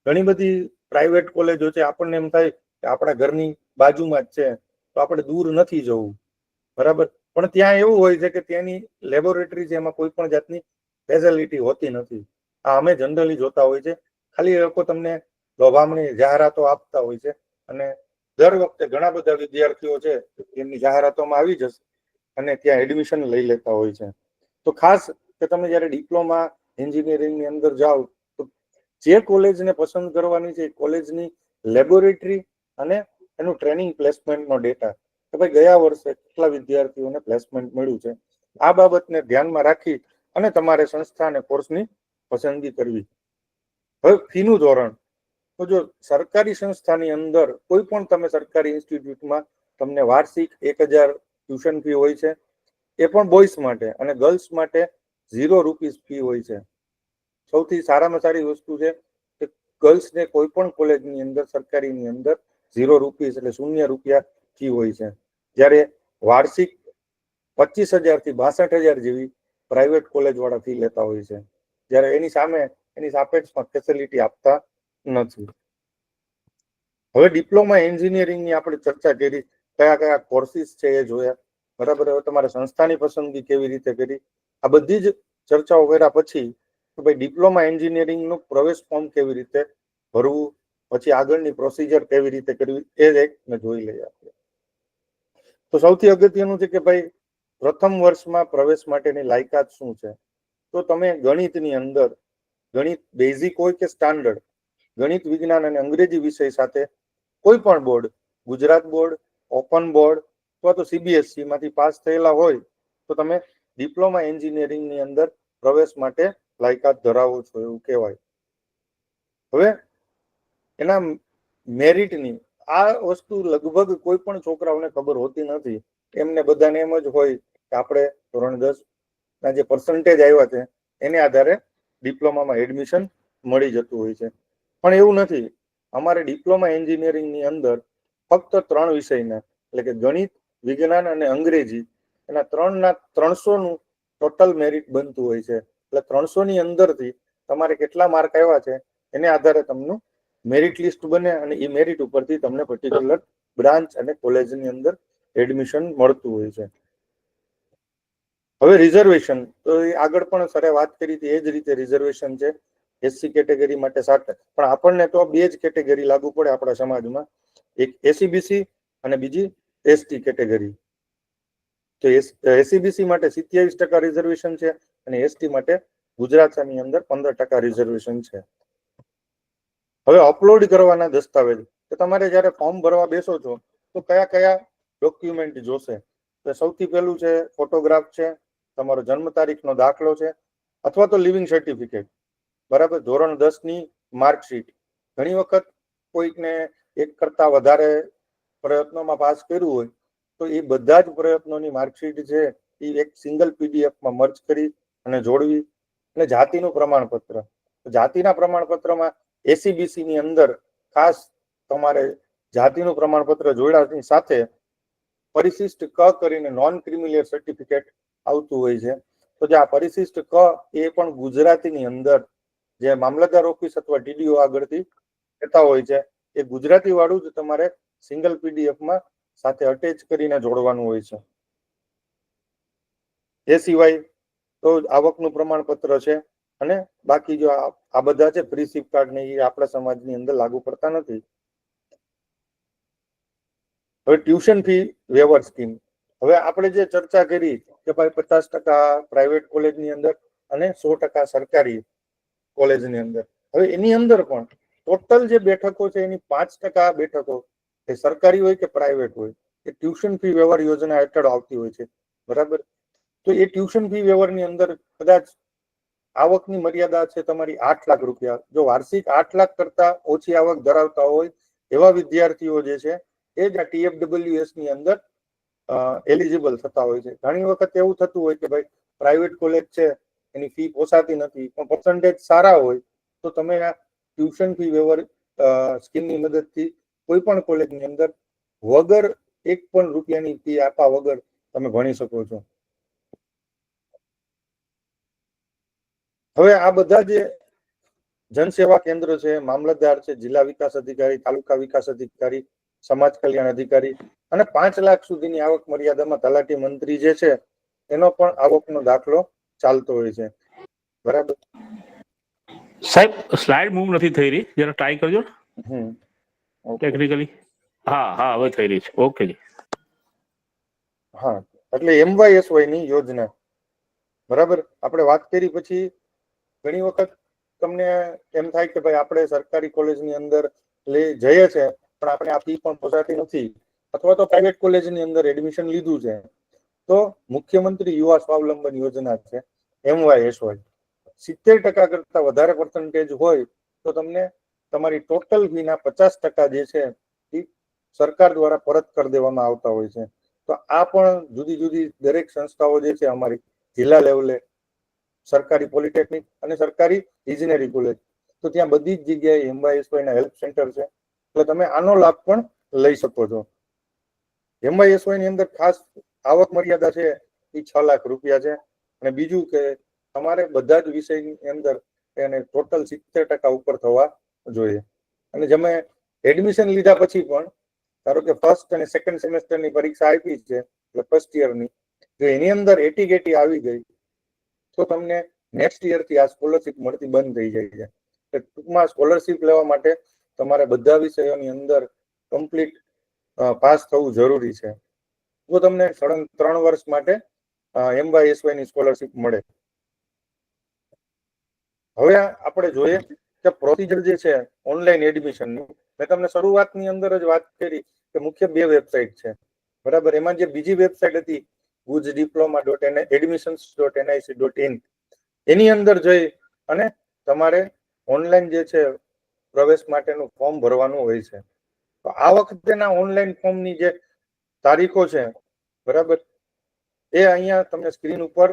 ઘણી બધી પ્રાઇવેટ કોલેજો છે, આપણને એમ થાય કે આપણા ઘરની બાજુમાં જ છે તો આપણે દૂર નથી જવું, બરાબર. પણ ત્યાં એવું હોય છે કે ત્યાંની લેબોરેટરી છે એમાં કોઈ પણ જાતની ફેસિલિટી હોતી નથી. આ અમે જનરલી જોતા હોય છે. ખાલી એ લોકો તમને લોભામણી જાહેરાતો આપતા હોય છે, અને દર વખતે ઘણા બધા વિદ્યાર્થીઓ છે એમની જાહેરાતોમાં આવી જશે અને ત્યાં એડમિશન લઈ લેતા હોય છે. તો ખાસ કે તમે જ્યારે ડિપ્લોમા એન્જિનિયરિંગની અંદર જાઓ તો જે કોલેજને પસંદ કરવાની છે એ કોલેજની લેબોરેટરી અને એનું ટ્રેનિંગ પ્લેસમેન્ટનો ડેટા કે ભાઈ ગયા વર્ષે કેટલા વિદ્યાર્થીઓને પ્લેસમેન્ટ મળ્યું છે, આ બાબતને ધ્યાનમાં રાખી અને તમારે સંસ્થા અને કોર્સની પસંદગી કરવી. હવે ફીનું ધોરણ, તો જો સરકારી સંસ્થાની અંદર કોઈ પણ તમે સરકારી ઇન્સ્ટિટ્યૂટમાં તમને વાર્ષિક 1000 ટ્યુશન ફી હોય છે, એ પણ બોયઝ માટે, અને ગર્લ્સ માટે ₹0 ફી હોય છે. સૌથી સારામાં સારી વસ્તુ છે કે ગર્લ્સને કોઈ પણ કોલેજની અંદર સરકારીની અંદર ₹0 એટલે ₹0 ફી હોય છે, જ્યારે વાર્ષિક 25,000 થી 62,000 જેવી પ્રાઇવેટ કોલેજ વાળા ફી લેતા હોય છે, જ્યારે એની સામે એની સાપેક્ષમાં ફેસિલિટી આપતા નથી. હવે ડિપ્લોમા એન્જિનિયરિંગની આપણે ચર્ચા કરી, કયા કયા કોર્સિસ છે એ જોયા, બરાબર. હવે તમારે સંસ્થાની પસંદગી કેવી રીતે કરી, આ બધી જ ચર્ચાઓ કર્યા પછી ભાઈ ડિપ્લોમા એન્જિનિયરિંગનું પ્રવેશ ફોર્મ કેવી રીતે ભરવું, પછી આગળની પ્રોસિજર કેવી રીતે કરવી, એ એક જોઈ લઈએ આપણે. તો સૌથી અગત્યનું છે કે ભાઈ પ્રથમ વર્ષમાં પ્રવેશ માટેની લાયકાત શું છે. તો તમે ગણિતની અંદર, ગણિત બેઝિક હોય કે સ્ટાન્ડર્ડ, ગણિત, વિજ્ઞાન અને અંગ્રેજી વિષય સાથે કોઈ પણ board, Gujarat board, open board અથવા તો સીબીએસઈ માંથી પાસ થયેલા હોય તો તમે ડિપ્લોમા એન્જિનિયરિંગની અંદર પ્રવેશ માટે લાયકાત ધરાવો છો એવું કહેવાય. હવે એના મેરિટની આ વસ્તુ લગભગ કોઈ પણ છોકરાઓને ખબર હોતી નથી. એમને બધાને એમ જ હોય કે આપણે ધોરણ 10 ના જે પર્સન્ટેજ આવ્યા છે એને આધારે ડિપ્લોમામાં એડમિશન મળી જતું હોય છે, પણ એવું નથી. અમારે ડિપ્લોમા એન્જિનિયરિંગની અંદર ફક્ત 3 વિષયના એટલે કે ગણિત, વિજ્ઞાન અને અંગ્રેજી, એના 300નું ટોટલ મેરિટ બનતું હોય છે. એટલે 300ની અંદરથી તમારે કેટલા માર્ક આવ્યા છે એને આધારે તમને મેરિટ લિસ્ટ બને, અને એ મેરિટ ઉપરથી તમને પર્ટિક્યુલર બ્રાન્ચ અને કોલેજની અંદર એડમિશન મળતું હોય છે. હવે રિઝર્વેશન, તો એ આગળ પણ સરે વાત કરી હતી એ જ રીતે રિઝર્વેશન છે એસસી કેટેગરી માટે 60, પણ આપણને તો બે જ કેટેગરી લાગુ પડે આપણા સમાજમાં, એક એસીબીસી અને બીજી એસટી કેટેગરી. તો એસીબીસી માટે 27% રિઝર્વેશન છે અને એસટી માટે ગુજરાતની અંદર 15% રિઝર્વેશન છે. હવે અપલોડ કરવાના દસ્તાવેજ, તો તમારે જ્યારે ફોર્મ ભરવા બેસો છો તો કયા કયા ડોક્યુમેન્ટ જોશે? તો સૌથી પહેલું છે ફોટોગ્રાફ છે, તમારો જન્મ તારીખનો દાખલો છે, અથવા તો લિવિંગ સર્ટિફિકેટ, બરાબર, ધોરણ 10 ની માર્કશીટ. ઘણી વખત કોઈકને એક કરતા વધારે પ્રયત્નોમાં પાસ કર્યું હોય તો એ બધા જ પ્રયત્નોની માર્કશીટ છે એ એક સિંગલ પીડીએફમાં મર્જ કરી અને જોડવી. અને જાતિનું પ્રમાણપત્ર, જાતિના પ્રમાણપત્રમાં એસીબીસી ની અંદર ખાસ તમારે જાતિનું પ્રમાણપત્ર જોડવાની સાથે પરિશિષ્ટ ક કરીને નોન ક્રિમિલિયર સર્ટિફિકેટ આવતું હોય છે. તો જે આ પરિશિષ્ટ ક એ પણ ગુજરાતીની અંદર જે મામલતદાર ઓફિસ અથવા ટીડીઓ આગળથી કહેતા હોય છે એ ગુજરાતી વાળું જ તમારે સિંગલ પીડીએફમાં સાથે અટેચ કરીને જોડવાનું હોય છે. એ સિવાય તો આવકનું પ્રમાણપત્ર છે, અને બાકી જો આ બધા છે ફ્રી સિપ કાર્ડ ને એ આપણા સમાજની અંદર લાગુ પડતા નથી. હવે ટ્યુશન ફી વેવર સ્કીમ, હવે આપણે જે ચર્ચા કરી કે ભાઈ 50% પ્રાઇવેટ કોલેજની અંદર અને 100% સરકારી કોલેજની અંદર, હવે એની અંદર પણ ટોટલ જે બેઠકો છે એની 5% બેઠકો એ સરકારી હોય કે પ્રાઇવેટ હોય એ ટ્યુશન ફી વેવર યોજના હેઠળ આવતી હોય છે, બરાબર. તો એ ટ્યુશન ફી વેવરની અંદર કદાચ આવકની મર્યાદા છે તમારી 8 લાખ રૂપિયા. જો વાર્ષિક 8 લાખ કરતા ઓછી આવક ધરાવતા હોય એવા વિદ્યાર્થીઓ જે છે એ જ આ TFWS ની અંદર એલિજિબલ થતા હોય છે. ઘણી વખત એવું થતું હોય કે ભાઈ પ્રાઇવેટ કોલેજ છે એની ફી પોસાતી નથી, પણ પર્સન્ટેજ સારા હોય તો તમે આ ટ્યુશન ફી વેવર સ્કીમની મદદથી કોઈ પણ કોલેજની અંદર વગર 1 પણ રૂપિયાની ફી આપવા વગર તમે ભણી શકો છો. હવે આ બધા જે જનસેવા કેન્દ્ર છે, મામલતદાર છે, જિલ્લા વિકાસ અધિકારી, તાલુકા વિકાસ અધિકારી, સમાજ કલ્યાણ અધિકારી અને 5 લાખ સુધીની આવક મર્યાદામાં તલાટી મંત્રી જે છે એનો પણ આવકનો દાખલો ચાલતો હોય છે, બરાબર. સાહેબ સ્લાઇડ મૂવ નથી થઈ રહી, જરા ટ્રાય કરજો ઓકે. ટેકનિકલી. હા હા હવે થઈ રહી છે. ઓકે જી. હા, એટલે MYSY ની યોજના, બરાબર. આપણે વાત કરી પછી ઘણી વખત તમને એમ થાય કે ભાઈ આપણે સરકારી કોલેજની અંદર જઈએ છે પણ આપણે આ ફી પણ પોસાતી નથી, અથવા તો પ્રાઇવેટ કોલેજની અંદર એડમિશન લીધું છે તો મુખ્યમંત્રી યુવા સ્વાવલંબન યોજના છે MYSY, 70% કરતા વધારે પર્સન્ટેજ હોય તો તમને તમારી ટોટલ ફીના 50% જે છે એ સરકાર દ્વારા પરત કરી દેવામાં આવતા હોય છે. તો આ પણ જુદી જુદી દરેક સંસ્થાઓ જે છે અમારી જિલ્લા લેવલે, સરકારી પોલિટેકનિક અને સરકારી ઇજનેરી કોલેજ, તો ત્યાં બધી જ જગ્યાએ MYSY ના હેલ્પ સેન્ટર છે, એટલે તમે આનો લાભ પણ લઈ શકો છો. MYSY ની અંદર ખાસ આવક મર્યાદા છે એ 6 લાખ રૂપિયા છે, અને બીજું કે તમારે બધા જ વિષયની અંદર એને ટોટલ 70% ઉપર થવા જોઈએ. અને જેમે એડમિશન લીધા પછી પણ ધારો કે ફર્સ્ટ અને સેકન્ડ સેમેસ્ટરની પરીક્ષા આપી છે એટલે ફર્સ્ટ યરની, જો એની અંદર 80 આવી ગઈ તો તમને નેક્સ્ટ યરથી આ સ્કોલરશિપ મળતી બંધ થઈ જાય છે. ટૂંકમાં સ્કોલરશિપ લેવા માટે તમારે બધા વિષયોની અંદર કમ્પ્લીટ પાસ થવું જરૂરી છે, તો તમને સળંગ 3 વર્ષ માટે MYSY ની સ્કોલરશિપ મળે. હવે આપણે જોઈએ કે પ્રોસિજર જે છે ઓનલાઈન એડમિશનની, મેં તમને શરૂઆતની અંદર જ વાત કરી કે મુખ્ય 2 વેબસાઇટ છે, બરાબર. એમાં જે બીજી વેબસાઇટ હતી gujdiploma.admissions.nic.in, એની અંદર જઈ અને તમારે ઓનલાઈન જે છે પ્રવેશ માટેનું ફોર્મ ભરવાનું હોય છે. તો આ વખતેના ઓનલાઈન ફોર્મની જે તારીખો છે, બરાબર, એ અહીંયા તમને સ્ક્રીન ઉપર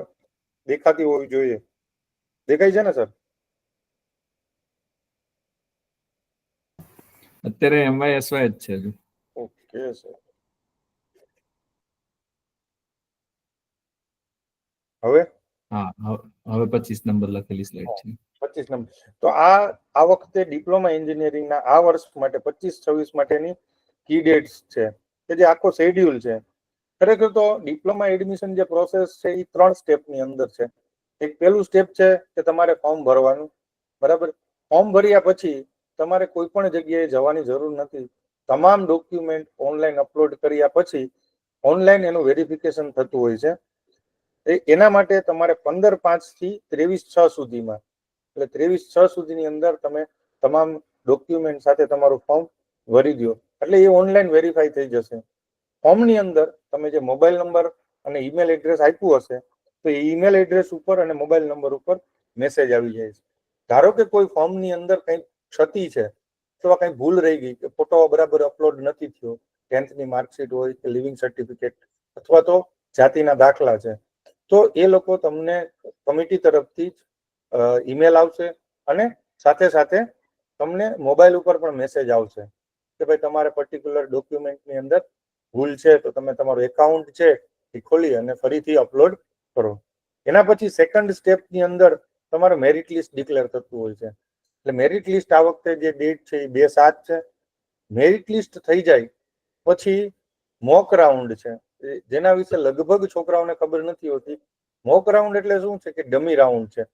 દેખાતી હોવી જોઈએ. દેખાય છે ને સર? અત્યારે MYSY જ છે. Okay sir. હવે હા, હવે 25 નંબર લખેલી સ્લાઇડ છે. 25 નંબર. તો આ વખતે ડિપ્લોમા એન્જિનિયરિંગના આ વર્ષ માટે 25-26 માટેની કી ડેટ્સ છે કે જે આખો શેડ્યુલ છે. ખરેખર તો ડિપ્લોમા એડમિશન જે પ્રોસેસ છે એ 3 સ્ટેપની અંદર છે. એક પહેલું સ્ટેપ છે કે તમારે ફોર્મ ભરવાનું, બરાબર. ફોર્મ ભર્યા પછી તમારે કોઈ પણ જગ્યાએ જવાની જરૂર નથી. તમામ ડોક્યુમેન્ટ ઓનલાઈન અપલોડ કર્યા પછી ઓનલાઈન એનું વેરિફિકેશન થતું હોય છે. એના માટે તમારે 15/5 થી 23/6 સુધીમાં, એટલે 23/6 સુધીની અંદર તમે તમામ ડોક્યુમેન્ટ સાથે તમારું ફોર્મ ભરી દો એટલે એ ઓનલાઈન વેરીફાઈ થઈ જશે. ફોર્મની અંદર તમે જે મોબાઈલ નંબર અને ઈમેલ એડ્રેસ આપ્યું હશે તો એ ઈમેલ એડ્રેસ ઉપર અને મોબાઈલ નંબર ઉપર મેસેજ આવી જાય છે. ધારો કે કોઈ ફોર્મની અંદર કંઈક ક્ષતિ છે અથવા કંઈ ભૂલ રહી ગઈ કે ફોટો બરાબર અપલોડ નથી થયો, 10th ની માર્કશીટ હોય કે લિવિંગ સર્ટિફિકેટ અથવા તો જાતિના દાખલા છે, તો એ લોકો તમને કમિટી તરફથી ઈમેલ આવશે અને સાથે સાથે તમને મોબાઈલ ઉપર પણ મેસેજ આવશે કે ભાઈ તમારે પર્ટિક્યુલર ડોક્યુમેન્ટની અંદર ભૂલ છે તો તમે તમારું એકાઉન્ટ છે એ ખોલી અને ફરીથી અપલોડ કરો. એના પછી સેકન્ડ સ્ટેપની અંદર તમારે મેરિટ લિસ્ટ ડિક્લેર થતું હોય છે. એટલે મેરિટ લિસ્ટ આ વખતે જે ડેટ છે એ 2/7 છે. મેરિટ લિસ્ટ થઈ જાય પછી મોક રાઉન્ડ છે, જેના વિશે લગભગ છોકરાઓને ખબર નથી હોતી. મોક રાઉન્ડ એટલે શું છે કે ડમી રાઉન્ડ છે,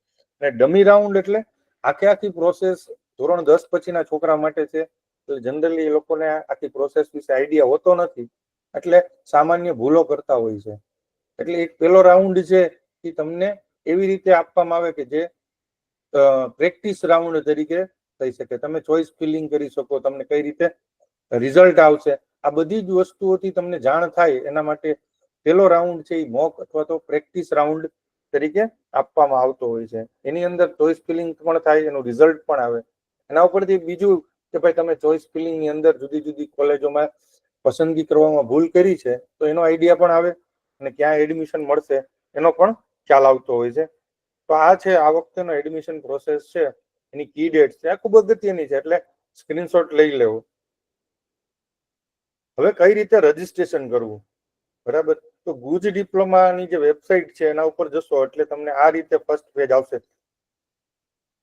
અને ડમી રાઉન્ડ એટલે આખી પ્રોસેસ ધોરણ 10 પછીના છોકરા માટે છે. એટલે જનરલી એ લોકોને આખી પ્રોસેસ વિશે આઈડિયા હોતો નથી, એટલે સામાન્ય ભૂલો કરતા હોય છે. એટલે એક પહેલો રાઉન્ડ છે એ તમને એવી રીતે આપવામાં આવે કે જે પ્રેક્ટિસ રાઉન્ડ તરીકે થઈ શકે. તમે ચોઇસ ફિલિંગ કરી શકો, તમને કઈ રીતે રિઝલ્ટ આવશે આ બધી જ વસ્તુઓથી તમને જાણ થાય એના માટે પહેલો રાઉન્ડ છે એ મોક અથવા તો પ્રેક્ટિસ રાઉન્ડ તરીકે આપવામાં આવતો હોય છે. એની અંદર ચોઇસ ફિલિંગ પણ થાય, એનું રિઝલ્ટ પણ આવે. એના ઉપરથી બીજું કે ભાઈ તમે ચોઇસ ફિલિંગની અંદર જુદી જુદી કોલેજોમાં પસંદગી કરવામાં ભૂલ કરી છે તો એનો આઈડિયા પણ આવે અને ક્યાં એડમિશન મળશે એનો પણ ખ્યાલ આવતો હોય છે. તો આ છે આ વખતેનો એડમિશન પ્રોસેસ છે, એની કી ડેટ છે, આ ખૂબ અગત્યની છે એટલે સ્ક્રીનશોટ લઈ લેવો. હવે કઈ રીતે રજીસ્ટ્રેશન કરવું, બરાબર? તો ગુજ ડિપ્લોમાની જે વેબસાઇટ છે એના ઉપર જશો એટલે તમને આ રીતે ફર્સ્ટ પેજ આવશે,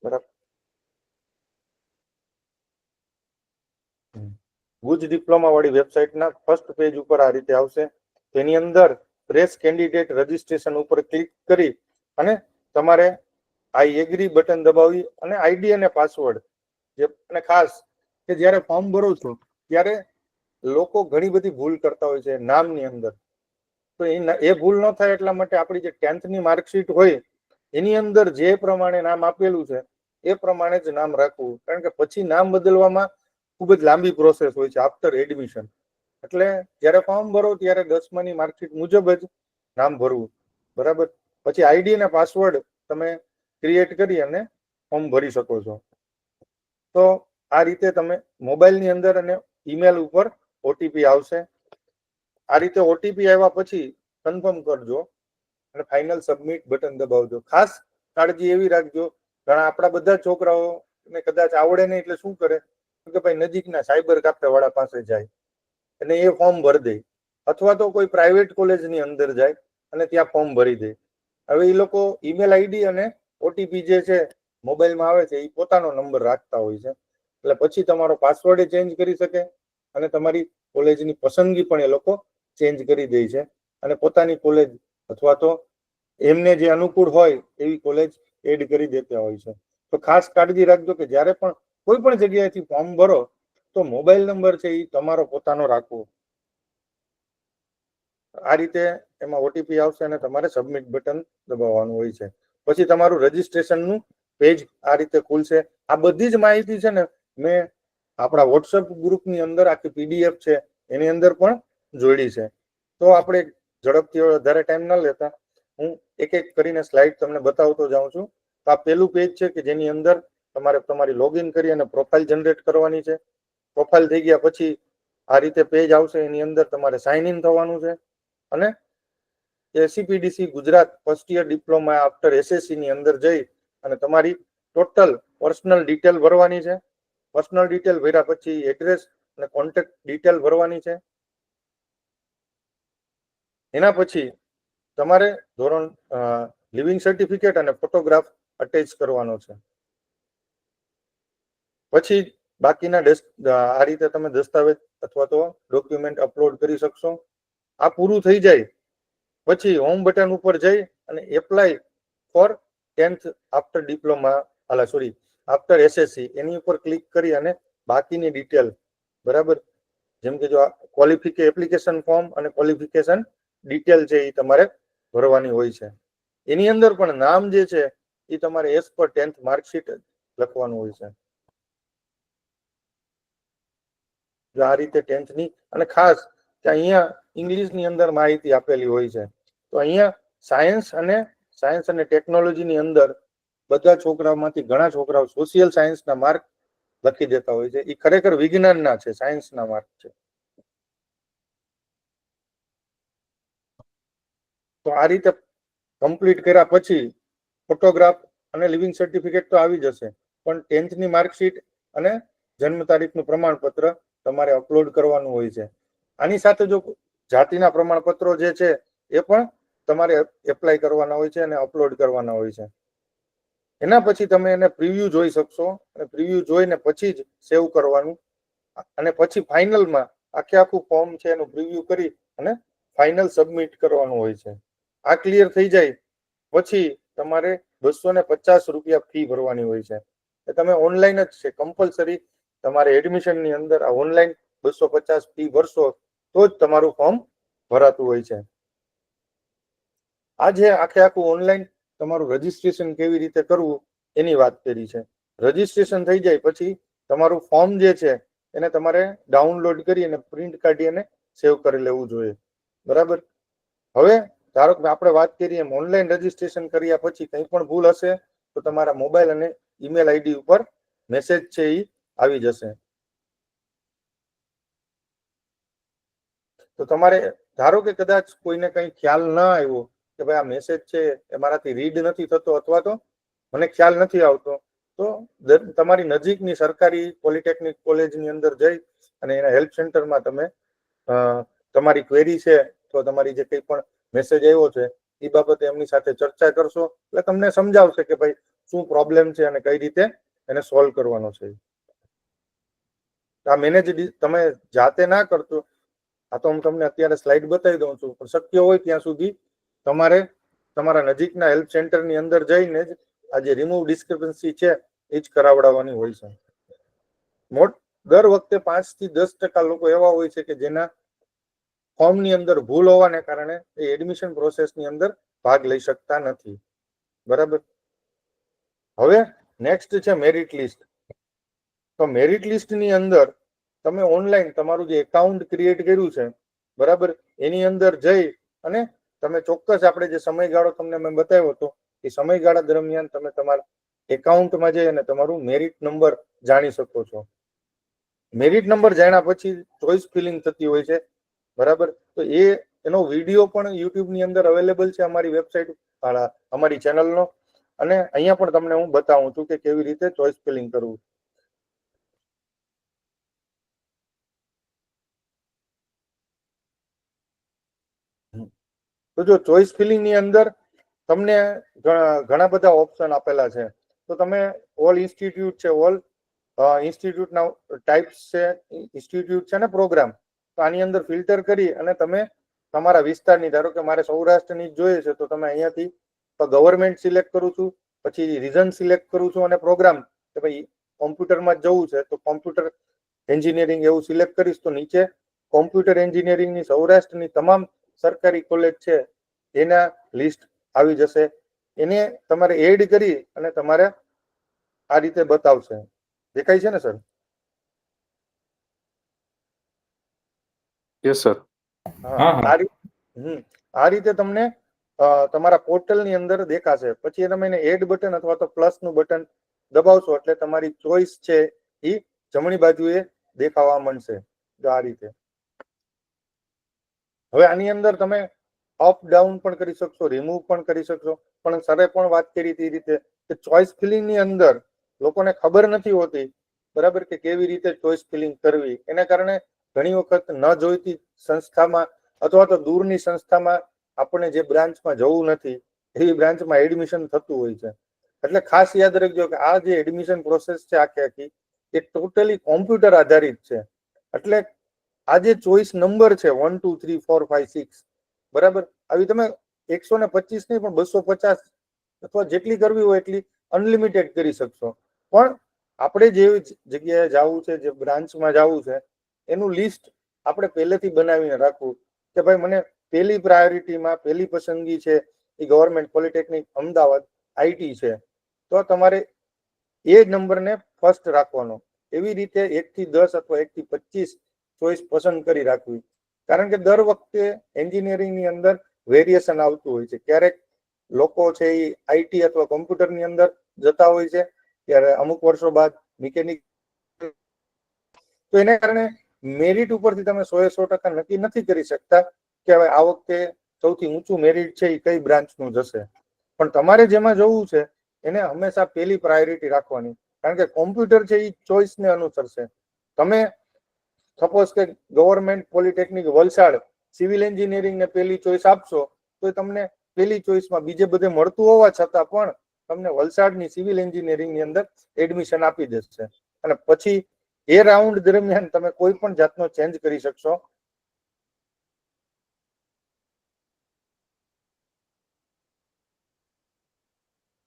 બરાબર? ગુજ ડિપ્લોમા વાળી વેબસાઇટના ફર્સ્ટ પેજ ઉપર આ રીતે આવશે. તેની અંદર ફ્રેશ કેન્ડિડેટ રજીસ્ટ્રેશન ઉપર ક્લિક કરી અને તમારે આઈ એગ્રી બટન દબાવી અને આઈડી અને પાસવર્ડ જે, અને ખાસ કે જ્યારે ફોર્મ ભરો છો ત્યારે લોકો ઘણી બધી ભૂલ કરતા હોય છે નામની અંદર. તો એ ભૂલ ન થાય એટલા માટે આપણી જે 10th ની માર્કશીટ હોય એની અંદર જે પ્રમાણે નામ આપેલું છે એ પ્રમાણે જ નામ રાખવું, કારણ કે પછી નામ બદલવામાં ખૂબ જ લાંબી પ્રોસેસ હોય છે આફ્ટર એડમિશન. એટલે જ્યારે ફોર્મ ભરો ત્યારે 10માની માર્કશીટ મુજબ જ નામ ભરવું, બરાબર? પછી આઈડી અને પાસવર્ડ તમે ક્રિએટ કરી અને ફોર્મ ભરી શકો છો. તો આ રીતે તમે મોબાઈલની અંદર અને ઈમેલ ઉપર ઓટીપી આવશે. આ રીતે ઓટીપી આવ્યા પછી કન્ફર્મ કરજો અને ફાઇનલ સબમિટ બટન દબાવજો. ખાસ કાળજી એવી રાખજો, ઘણા આપણા બધા છોકરાઓને કદાચ આવડે નહીં એટલે શું કરે કે ભાઈ નજીકના સાયબર કાફે વાળા પાસે જાય અને એ ફોર્મ ભરી દે, અથવા તો કોઈ પ્રાઇવેટ કોલેજની અંદર જાય અને ત્યાં ફોર્મ ભરી દે. હવે એ લોકો ઈમેલ આઈડી અને ઓટીપી જે છે મોબાઈલમાં આવે છે એ પોતાનો નંબર રાખતા હોય છે, એટલે પછી તમારો પાસવર્ડ ચેન્જ કરી શકે અને તમારી કોલેજની પસંદગી પણ એ લોકો ચેન્જ કરી દે છે અને પોતાની કોલેજ અથવા તો એમને જે અનુકૂળ હોય એવી કોલેજ એડ કરી દેતા હોય છે. તો ખાસ કાળજી રાખજો કે જ્યારે પણ કોઈ પણ જગ્યાએથી ફોર્મ ભરો તો મોબાઈલ નંબર છે એ તમારો પોતાનો રાખવો. આ રીતે એમાં ઓટીપી આવશે અને તમારે સબમિટ બટન દબાવવાનું હોય છે. પછી તમારું રજીસ્ટ્રેશનનું પેજ આ રીતે ખુલશે. આ બધી જ માહિતી છે ને મેં આપણા વોટ્સએપ ગ્રુપની અંદર આખી પીડીએફ છે એની અંદર પણ જોડી છે. તો આપણે ઝડપથી વધારે ટાઈમ ન લેતા હું એક એક કરીને સ્લાઇડ તમને બતાવતો જાઉં છું. તો આ પહેલું પેજ છે કે જેની અંદર તમારે તમારી લોગિન કરી અને પ્રોફાઇલ જનરેટ કરવાની છે. પ્રોફાઇલ થઈ ગયા પછી આ રીતે પેજ આવશે, એની અંદર તમારે સાઇન ઇન થવાનું છે અને ACPDC Gujarat first year diploma after SSC ની અંદર જઈ અને તમારી ટોટલ પર્સનલ ડિટેલ ભરવાની છે. પર્સનલ ડિટેલ ભર્યા પછી એડ્રેસ અને કોન્ટેક્ટ ડિટેલ ભરવાની છે. એના પછી તમારે ધોરણ લિવિંગ સર્ટિફિકેટ અને ફોટોગ્રાફ અટેચ કરવાનો છે. પછી બાકીના આ રીતે તમે દસ્તાવેજ અથવા તો ડોક્યુમેન્ટ અપલોડ કરી શકશો. આ પૂરું થઈ જાય પછી હોમ બટન ઉપર જઈ અને apply for 10th after diploma after SSC એની ઉપર ક્લિક કરી અને બાકીની ડિટેલ, બરાબર, જેમ કે જો એપ્લિકેશન ફોર્મ અને ક્વોલિફિકેશન ડિટેલ છે એ તમારે ભરવાની હોય છે. એની અંદર પણ નામ જે છે એ તમારે એઝ પર 10th માર્કશીટ લખવાનું હોય છે. જો આ રીતે 10th ની, અને ખાસ કે અહીંયા ઇંગ્લિશની અંદર માહિતી આપેલી હોય છે. તો અહીંયા સાયન્સ અને ટેકનોલોજીની અંદર બધા છોકરાઓમાંથી ઘણા છોકરાઓ સોશિયલ સાયન્સના માર્ક લખી દેતા હોય છે. એ ખરેખર વિજ્ઞાનના છે, સાયન્સના માર્ક છે. તો આ રીતે કમ્પ્લીટ કર્યા પછી ફોટોગ્રાફ અને લિવિંગ સર્ટિફિકેટ તો આવી જશે, પણ 10th ની માર્કશીટ અને જન્મ તારીખનું પ્રમાણપત્ર તમારે અપલોડ કરવાનું હોય છે. આની સાથે જો જાતિના પ્રમાણપત્રો જે છે એ પણ તમારે એપ્લાય કરવાના હોય છે અને અપલોડ કરવાના હોય છે. એના પછી તમે એને પ્રિવ્યુ જોઈ શકશો, અને પ્રિવ્યુ જોઈને પછી જ સેવ કરવાનું, અને પછી ફાઇનલમાં આખું ફોર્મ છે એનું પ્રિવ્યુ કરી અને ફાઇનલ સબમિટ કરવાનું હોય છે. આ ક્લિયર થઈ જાય પછી તમારે 250 રૂપિયા ફી ભરવાની હોય છે. એ તમે ઓનલાઈન જ છે, કમ્પલસરી તમારે એડમિશનની અંદર આ ઓનલાઈન 250 ફી ભરશો તો જ તમારું ફોર્મ ભરાતું હોય છે. આજે આખું ઓનલાઈન તમારું રજીસ્ટ્રેશન કેવી રીતે કરવું એની વાત કરી છે. રજીસ્ટ્રેશન થઈ જાય પછી તમારું ફોર્મ જે છે એને તમારે ડાઉનલોડ કરી અને પ્રિન્ટ કાઢી અને સેવ કરી લેવું જોઈએ. બરાબર. હવે ધારો કે આપણે વાત કરીએ એમ ઓનલાઈન રજીસ્ટ્રેશન કર્યા પછી કંઈ પણ ભૂલ હશે તો તમારા મોબાઈલ અને ઈમેલ આઈડી ઉપર મેસેજ છે એ આવી જશે. તો તમારે ધારો કે કદાચ કોઈને કંઈ ખ્યાલ ન આવ્યો કે ભાઈ આ મેસેજ છે એ મારાથી રીડ નથી થતો અથવા તો મને ખ્યાલ નથી આવતો, તો તમારી નજીકની સરકારી પોલિટેકનિક કોલેજની અંદર જઈ અને એના હેલ્પ સેન્ટરમાં તમે તમારી ક્વેરી છે તો તમારી જે કંઈ પણ મેસેજ આવ્યો છે એ બાબતે એમની સાથે ચર્ચા કરશો એટલે તમને સમજાવશે કે ભાઈ શું પ્રોબ્લેમ છે અને કઈ રીતે એને સોલ્વ કરવાનો છે. આ મેનેજ તમે જાતે ના કરતો, આ તો હું તમને અત્યારે સ્લાઇડ બતાવી દઉં છું, પણ શક્ય હોય ત્યાં સુધી તમારે તમારા નજીકના હેલ્પ સેન્ટરની અંદર જઈને જ આ જે રિમૂવ ડિસ્ક્રિપન્સી છે એ જ કરાવડાવવાની હોય છે. દર વખતે 5 થી 10% લોકો એવા હોય છે કે જેના ફોર્મની અંદર ભૂલ હોવાને કારણે એ એડમિશન પ્રોસેસની અંદર ભાગ લઈ શકતા નથી. બરાબર. હવે નેક્સ્ટ છે મેરિટ લિસ્ટ. તો મેરિટ લિસ્ટની અંદર તમે ઓનલાઈન તમારું જે એકાઉન્ટ ક્રિએટ કર્યું છે, બરાબર, એની અંદર જઈ અને તમે ચોક્કસ આપણે જે સમયગાળો તમને મેં બતાવ્યો હતો એ સમયગાળા દરમિયાન તમે તમારા એકાઉન્ટમાં જઈ અને તમારું મેરિટ નંબર જાણી શકો છો. મેરિટ નંબર જાણ્યા પછી ચોઇસ ફિલિંગ થતી હોય છે. બરાબર. તો એનો વિડીયો પણ યુટ્યુબની અંદર અવેલેબલ છે અમારી વેબસાઇટ, અમારી ચેનલનો, અને અહીંયા પણ તમને હું બતાવું છું કે કેવી રીતે ચોઇસ ફિલિંગ કરવું. તો જો ચોઇસ ફિલિંગ ની અંદર તમને ઘણા બધા ઓપ્શન આપેલા છે. તો તમે ઓલ ઇન્સ્ટિટ્યૂટ છે, ઓલ ઇન્સ્ટિટ્યૂટના ટાઈપ્સ છે, ઇન્સ્ટિટ્યૂટ છે ને પ્રોગ્રામ, તો આની અંદર ફિલ્ટર કરી અને તમે તમારા વિસ્તારની, ધારો કે મારે સૌરાષ્ટ્રની જોઈએ છે તો તમે અહીંયાથી ગવર્મેન્ટ સિલેક્ટ કરું છું, પછી રીઝન સિલેક્ટ કરું છું અને પ્રોગ્રામ કે ભાઈ કોમ્પ્યુટરમાં જ જવું છે તો કોમ્પ્યુટર એન્જિનિયરિંગ એવું સિલેક્ટ કરીશ તો નીચે કોમ્પ્યુટર એન્જિનિયરિંગની સૌરાષ્ટ્રની તમામ સરકારી કોલેજ છે એના લિસ્ટ આવી જશે. એને તમારે એડ કરી અને તમારે આ રીતે બતાવશે. દેખાય છે ને સર? Yes sir. આ રીતે તમને તમારા પોર્ટલની અંદર દેખાશે. પછી તમે એને એડ બટન અથવા તો પ્લસ નું બટન દબાવશો એટલે તમારી ચોઈસ છે એ જમણી બાજુએ દેખાવા માંડશે. આ રીતે. હવે આની અંદર તમે અપ ડાઉન પણ કરી શકશો, રિમૂવ પણ કરી શકશો, પણ સરે પણ વાત કરી હતી એ રીતે કે ચોઇસ ફિલિંગ ની અંદર લોકોને ખબર નથી હોતી, બરાબર, કે કેવી રીતે ચોઇસ ફિલિંગ કરવી. એના કારણે ઘણી વખત ન જોઈતી સંસ્થામાં અથવા તો દૂરની સંસ્થામાં આપણે જે બ્રાન્ચમાં જવું નથી એવી બ્રાન્ચમાં એડમિશન થતું હોય છે. એટલે ખાસ યાદ રાખજો કે આ જે એડમિશન પ્રોસેસ છે આખી એ ટોટલી કોમ્પ્યુટર આધારિત છે. એટલે આ જે ચોઇસ નંબર છે 1 2 3 4 5 6, બરાબર, આવી તમે 125 નહીં પણ 250 અથવા જેટલી કરવી હોય એટલી અનલિમિટેડ કરી શકશો. પણ આપણે જે જગ્યાએ જવું છે, જે બ્રાન્ચમાં જવું છે એનું લિસ્ટ આપણે પહેલેથી બનાવીને રાખવું કે ભાઈ મને પહેલી પ્રાયોરિટીમાં પહેલી પસંદગી છે એ ગવર્મેન્ટ પોલિટેકનિક અમદાવાદ આઈટી છે, તો તમારે એ નંબરને ફર્સ્ટ રાખવાનો. એવી રીતે 1 થી 10 અથવા 1 થી 25 ચોઈસ પસંદ કરી રાખવી. કારણ કે દર વખતે એન્જિનિયરિંગની અંદર વેરિએશન આવતું હોય છે. ક્યારેક લોકો છે એ આઈટી અથવા કોમ્પ્યુટરની અંદર જતા હોય છે, ત્યારે અમુક વર્ષો બાદ મિકેનિક. તો એને કારણે મેરિટ ઉપરથી તમે 100% નક્કી નથી કરી શકતા કે હવે આ વખતે સૌથી ઊંચું મેરિટ છે એ કઈ બ્રાન્ચનું જશે. પણ તમારે જેમાં જવું છે એને હંમેશા પહેલી પ્રાયોરિટી રાખવાની, કારણ કે કોમ્પ્યુટર છે એ ચોઈસને અનુસરશે. તમે સપોઝ કે ગવર્મેન્ટ પોલિટેકનિક વલસાડ સિવિલ એન્જિનિયરિંગને પહેલી ચોઈસ આપશો તો તમને પહેલી ચોઈસમાં બીજે બધે મળતું હોવા છતાં પણ તમને વલસાડની સિવિલ એન્જિનિયરિંગની અંદર એડમિશન આપી દેશે. અને પછી એ રાઉન્ડ દરમિયાન તમે કોઈ પણ જાતનો ચેન્જ કરી શકશો.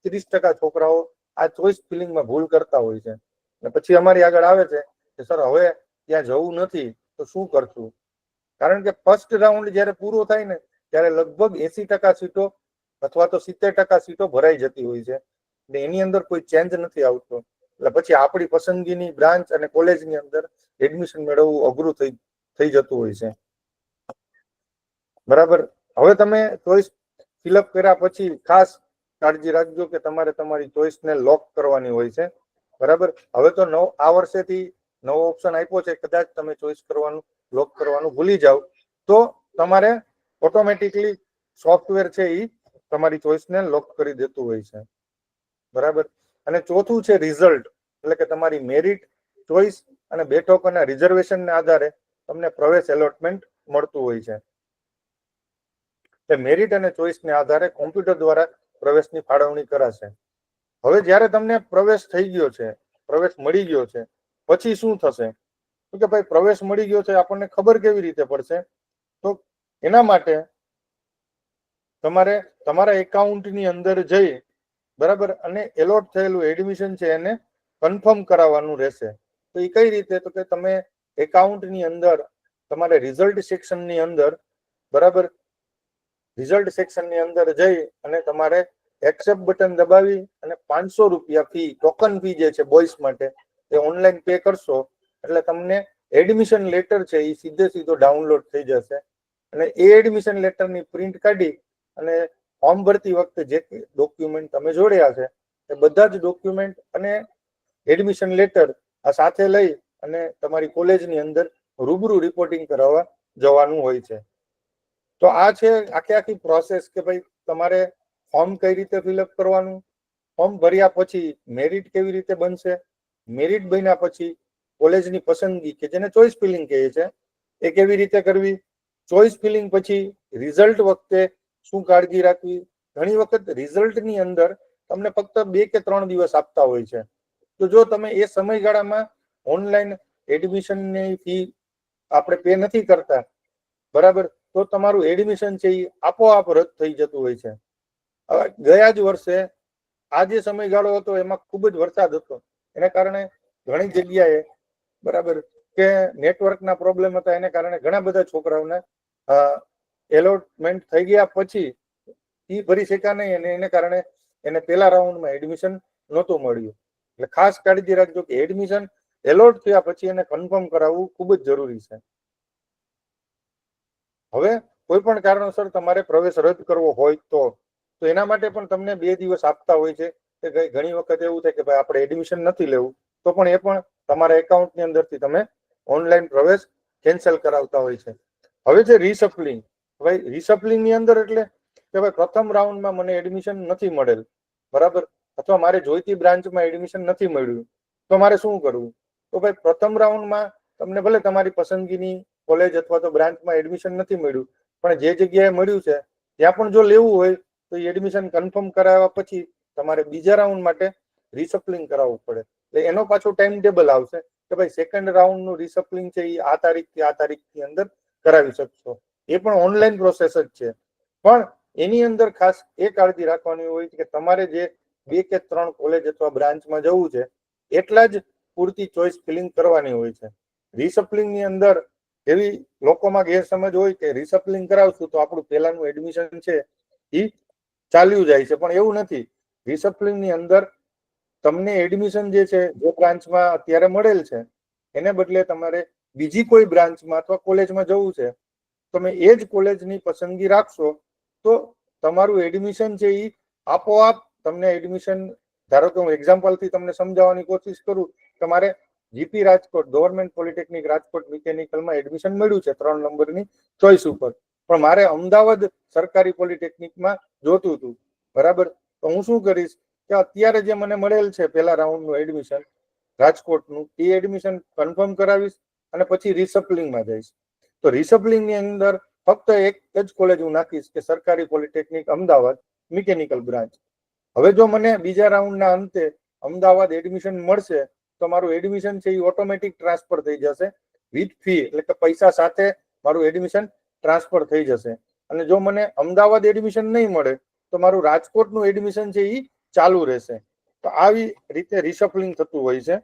ત્રીસ ટકા છોકરાઓ આ ચોઈસ ફિલિંગમાં ભૂલ કરતા હોય છે. અને પછી અમારી આગળ આવે છે કે સર હવે ત્યાં જવું નથી તો શું કરશું? કારણ કે ફર્સ્ટ રાઉન્ડ જ્યારે પૂરો થાય ને ત્યારે લગભગ 80% સીટો અથવા તો 70% સીટો ભરાઈ જતી હોય છે. એની અંદર કોઈ ચેન્જ નથી આવતો. એટલે પછી આપણી પસંદગીની બ્રાન્ચ અને કોલેજની અંદર એડમિશન મેળવવું અઘરું થઈ જતું હોય છે. બરાબર. હવે તમે ચોઈસ ફિલઅપ કર્યા પછી ખાસ કાળજી રાખજો કે તમારે તમારી ચોઈસને લોક કરવાની હોય છે. બરાબર. હવે તો આ વર્ષેથી નવો ઓપ્શન આપ્યો છે, કદાચ તમે ચોઈસ કરવાનું લોક કરવાનું ભૂલી જાઓ તો તમારે ઓટોમેટિકલી સોફ્ટવેર છે એ તમારી ચોઈસને લોક કરી દેતું હોય છે. બરાબર. અને ચોથું છે રિઝલ્ટ, એટલે કે તમારી મેરિટ, ચોઈસ અને બેઠકોના રિઝર્વેશનને આધારે તમને પ્રવેશ એલોટમેન્ટ મળતું હોય છે. મેરિટ અને ચોઈસને આધારે કોમ્પ્યુટર દ્વારા પ્રવેશની ફાળવણી કરાશે. હવે જ્યારે તમને પ્રવેશ થઈ ગયો છે, પ્રવેશ મળી ગયો છે, પછી શું થશે? તો કે ભાઈ પ્રવેશ મળી ગયો છે, આપણને ખબર કેવી રીતે પડશે? તો એના માટે તમારે તમારા એકાઉન્ટની અંદર જઈ બરાબર અને એલોટ થયેલું એડમિશન છે એને કન્ફર્મ કરાવવાનું રહેશે. તો એ કઈ રીતે? તો કે તમે એકાઉન્ટની અંદર તમારે રિઝલ્ટ સેક્શનની અંદર બરાબર રિઝલ્ટ સેક્શનની અંદર જઈ અને તમારે એક્સેપ્ટ બટન દબાવી અને 500 રૂપિયા ફી, ટોકન ફી જે છે બોಯ್સ માટે એ ઓનલાઈન પે કરશો એટલે તમને એડમિશન લેટર છે એ સીધો ડાઉનલોડ થઈ જશે. અને એ એડમિશન લેટરની પ્રિન્ટ કાઢી અને ફોર્મ ભરતી વખતે જે ડોક્યુમેન્ટ તમે જોડ્યા છે એ બધા જ ડોક્યુમેન્ટ અને એડમિશન લેટર આ સાથે લઈ અને તમારી કોલેજની અંદર રૂબરૂ રિપોર્ટિંગ કરાવવા જવાનું હોય છે. તો આ છે આખી પ્રોસેસ કે ભાઈ તમારે ફોર્મ કઈ રીતે ફિલઅપ કરવાનું, ફોર્મ ભર્યા પછી મેરિટ કેવી રીતે બનશે, મેરિટ બન્યા પછી કોલેજની પસંદગી કે જેને ચોઈસ ફિલિંગ કહે છે એ કેવી રીતે કરવી, ચોઈસ ફિલિંગ પછી રિઝલ્ટ વખતે શું કાળજી રાખવી. ઘણી વખત રિઝલ્ટની અંદર તમને ફક્ત 2 કે 3 દિવસ આપતા હોય છે. તો જો તમે એ સમયગાળામાં ઓનલાઈન એડમિશનની ફી આપણે પે નથી કરતા બરાબર, તો તમારું એડમિશન છે એ આપોઆપ રદ થઈ જતું હોય છે. હવે ગયા જ વર્ષે આ જે સમયગાળો હતો એમાં ખૂબ જ વરસાદ હતો, એને કારણે ઘણી જગ્યાએ બરાબર કે નેટવર્કના પ્રોબ્લેમ હતા, એને કારણે ઘણા બધા છોકરાઓને એલોટમેન્ટ થઈ ગયા પછી ફી ભરી શક્યા નહીં અને એને કારણે એને પહેલા રાઉન્ડમાં એડમિશન નહોતું મળ્યું. એટલે ખાસ કાળજી રાખજો કે એડમિશન એલોટ થયા પછી એને કન્ફર્મ કરાવવું ખૂબ જ જરૂરી છે. હવે કોઈ પણ કારણોસર તમારે પ્રવેશ રદ કરવો હોય તો એના માટે પણ તમને 2 દિવસ આપતા હોય છે. કે ઘણી વખત એવું થાય કે ભાઈ આપણે એડમિશન નથી લેવું તો પણ એ પણ તમારા એકાઉન્ટની અંદરથી તમે ઓનલાઈન પ્રવેશ કેન્સલ કરાવતા હોય છે. હવે છે રીસપ્લિંગ. ભાઈ રીસપ્લિંગની અંદર એટલે કે ભાઈ પ્રથમ રાઉન્ડમાં મને એડમિશન નથી મળેલ બરાબર, અથવા મારે જોઈતી બ્રાન્ચમાં એડમિશન નથી મળ્યું તો મારે શું કરવું? તો ભાઈ પ્રથમ રાઉન્ડમાં તમને ભલે તમારી પસંદગીની કોલેજ અથવા તો બ્રાન્ચમાં એડમિશન નથી મળ્યું પણ જે જગ્યાએ મળ્યું છે ત્યાં પણ જો લેવું હોય તો એડમિશન કન્ફર્મ કરાવ્યા પછી તમારે બીજા રાઉન્ડ માટે રીસપ્લિંગ કરાવવું પડે. એટલે એનો પાછો ટાઈમ ટેબલ આવશે કે ભાઈ સેકન્ડ રાઉન્ડનું રીસપ્લિંગ છે એ આ તારીખથી આ તારીખની અંદર કરાવી શકશો. એ પણ ઓનલાઈન પ્રોસેસ જ છે, પણ એની અંદર ખાસ એ કાળજી રાખવાની હોય કે તમારે જે 2 કે 3 કોલેજ અથવા બ્રાન્ચમાં જવું છે એટલા જ પૂરતી ચોઈસ ફિલિંગ કરવાની હોય છે. રીસપ્લિંગની અંદર એવી લોકોમાં ગેરસમજ હોય કે રીસપ્લિંગ કરાવશું તો આપણું પહેલાનું એડમિશન છે એ ચાલ્યું જાય છે, પણ એવું નથી. રીસપ્લિંગની અંદર તમને એડમિશન જે છે જે બ્રાન્ચમાં અત્યારે મળેલ છે એને બદલે તમારે બીજી કોઈ બ્રાન્ચમાં અથવા કોલેજમાં જવું છે, તમે એ જ કોલેજની પસંદગી રાખશો તો તમારું એડમિશન છે એ આપોઆપ તમને એડમિશન, ધારો કે હું એક્ઝામ્પલથી તમને સમજાવવાની કોશિશ કરું, તમારે GP Rajkot government polytechnic Rajkot મિકેનિકલમાં એડમિશન મળ્યું છે 3 નંબરની ચોઈસ ઉપર, પણ મારે અમદાવાદ સરકારી પોલિટેકનિકમાં જોતું હતું, બરાબર. તો હું શું કરીશ કે અત્યારે જે મને મળેલ છે પહેલા રાઉન્ડનું એડમિશન રાજકોટનું, એ એડમિશન કન્ફર્મ કરાવીશ અને પછી રિસપ્લિંગમાં જઈશ. તો રિસપ્લિંગની અંદર ફક્ત એક જ કોલેજ હું નાખીશ કે સરકારી પોલિટેકનિક અમદાવાદ મિકેનિકલ બ્રાન્ચ. હવે જો મને બીજા રાઉન્ડના અંતે અમદાવાદ એડમિશન મળશે તો મારું એડમિશન છે એ ઓટોમેટિક ટ્રાન્સફર થઈ જશે વિથ ફી, એટલે કે પૈસા સાથે મારું એડમિશન ટ્રાન્સફર થઈ જશે. અને જો મને અમદાવાદ એડમિશન નહીં મળે તો મારું રાજકોટનું એડમિશન છે એ ચાલુ રહેશે. તો આવી રીતે રિસપ્લિંગ થતું હોય છે,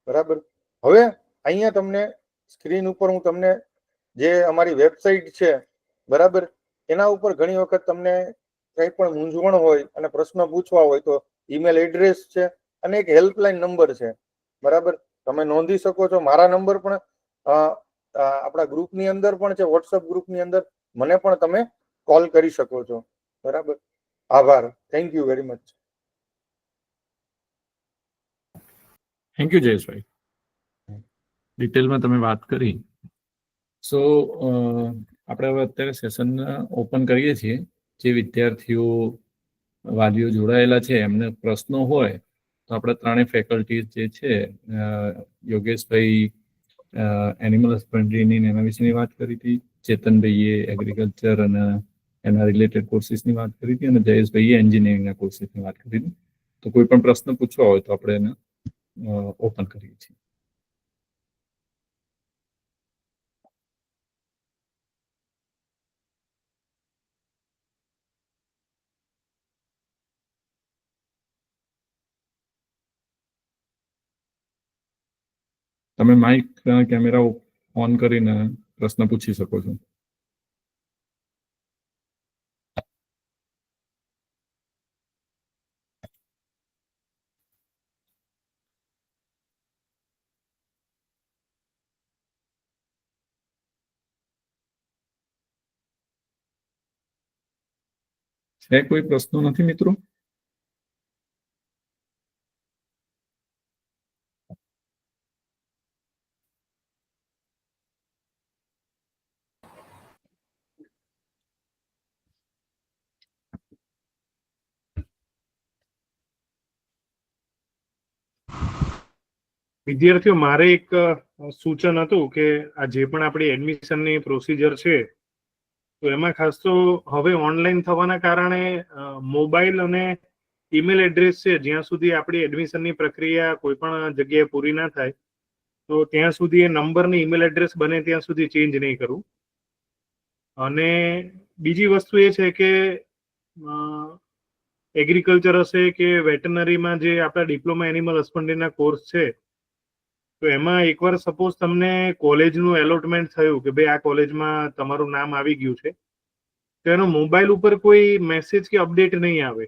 બરાબર. હવે અહીંયા તમને સ્ક્રીન ઉપર હું તમને જે અમારી વેબસાઇટ છે, બરાબર, એના ઉપર ઘણી વખત તમને કંઈ પણ મૂંઝવણ હોય અને પ્રશ્ન પૂછવા હોય તો ઈમેલ એડ્રેસ છે અને એક હેલ્પલાઇન નંબર છે, બરાબર. તમે નોંધી શકો છો. મારા નંબર પણ આપણા ગ્રુપની અંદર પણ છે, વોટ્સઅપ ગ્રુપની અંદર, મને પણ તમે કોલ કરી શકો છો, બરાબર. આભાર. Thank you very much. Thank you Jayeshbhai, ડિટેલમાં તમે વાત કરી. સો આપણે હવે અત્યારે સેશન ઓપન કરીએ છીએ. જે વિદ્યાર્થીઓ વાલીઓ જોડાયેલા છે એમને પ્રશ્નો હોય તો આપણે ત્રણેય ફેકલ્ટી જે છે, યોગેશભાઈ એનિમલ હસબન્ડરીની એના વિશેની વાત કરી હતી, ચેતનભાઈએ એગ્રીકલ્ચર અને એના રિલેટેડ કોર્સિસની વાત કરી હતી, અને જયેશભાઈએ એન્જિનિયરિંગના કોર્સિસની વાત કરી હતી. તો કોઈ પણ પ્રશ્ન પૂછવા હોય તો આપણે એને ઓપન કરીએ છીએ. તમે માઇક કેમેરા ઓન કરીને પ્રશ્ન પૂછી શકો છો. છે કોઈ પ્રશ્નો નથી મિત્રો? વિદ્યાર્થીઓ, મારે એક સૂચન હતું કે આ જે પણ આપણી એડમિશનની પ્રોસિજર છે તો એમાં ખાસ તો હવે ઓનલાઈન થવાના કારણે મોબાઈલ અને ઈમેલ એડ્રેસ છે, જ્યાં સુધી આપણી એડમિશનની પ્રક્રિયા કોઈ પણ જગ્યાએ પૂરી ના થાય તો ત્યાં સુધી એ નંબરની ઈમેલ એડ્રેસ બને ત્યાં સુધી ચેન્જ નહીં કરવું. અને બીજી વસ્તુ એ છે કે એગ્રીકલ્ચર હશે કે વેટનરીમાં જે આપણા ડિપ્લોમા એનિમલ હસબન્ડરીના કોર્સ છે, તો એમાં એકવાર સપોઝ તમને કોલેજનું એલોટમેન્ટ થયું કે ભાઈ આ કોલેજમાં તમારું નામ આવી ગયું છે, તો એનો મોબાઈલ ઉપર કોઈ મેસેજ કે અપડેટ નહીં આવે.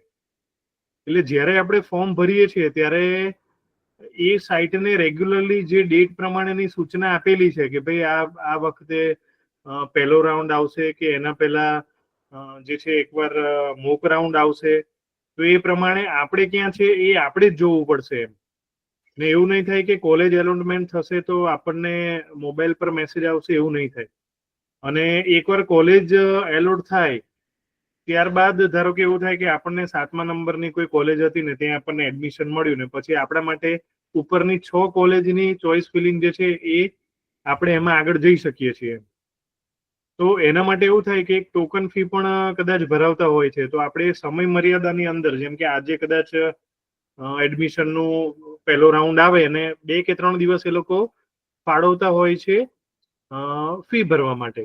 એટલે જ્યારે આપણે ફોર્મ ભરીએ છીએ ત્યારે એ સાઇટને રેગ્યુલરલી જે ડેટ પ્રમાણેની સૂચના આપેલી છે કે ભાઈ આ વખતે પહેલો રાઉન્ડ આવશે કે એના પહેલા જે છે એકવાર મોક રાઉન્ડ આવશે, તો એ પ્રમાણે આપણે ક્યાં છે એ આપણે જ જોવું પડશે એમ. ને એવું નહીં થાય કે કોલેજ એલોટમેન્ટ થશે તો આપણને મોબાઈલ પર મેસેજ આવશે, એવું નહીં થાય. અને એકવાર કોલેજ એલોટ થાય ત્યારબાદ ધારો કે એવું થાય કે આપણને 7મા નંબરની કોઈ કોલેજ હતી ને ત્યાં આપણને એડમિશન મળ્યું ને પછી આપણા માટે ઉપરની 6 કોલેજની ચોઇસ ફિલિંગ જે છે એ આપણે એમાં આગળ જઈ શકીએ છીએ. તો એના માટે એવું થાય કે એક ટોકન ફી પણ કદાચ ભરાવતા હોય છે, તો આપણે સમય મર્યાદાની અંદર, જેમ કે આજે કદાચ એડમિશનનું પહેલો રાઉન્ડ આવે અને 2 કે 3 દિવસ એ લોકો ફાળવતા હોય છે ફી ભરવા માટે.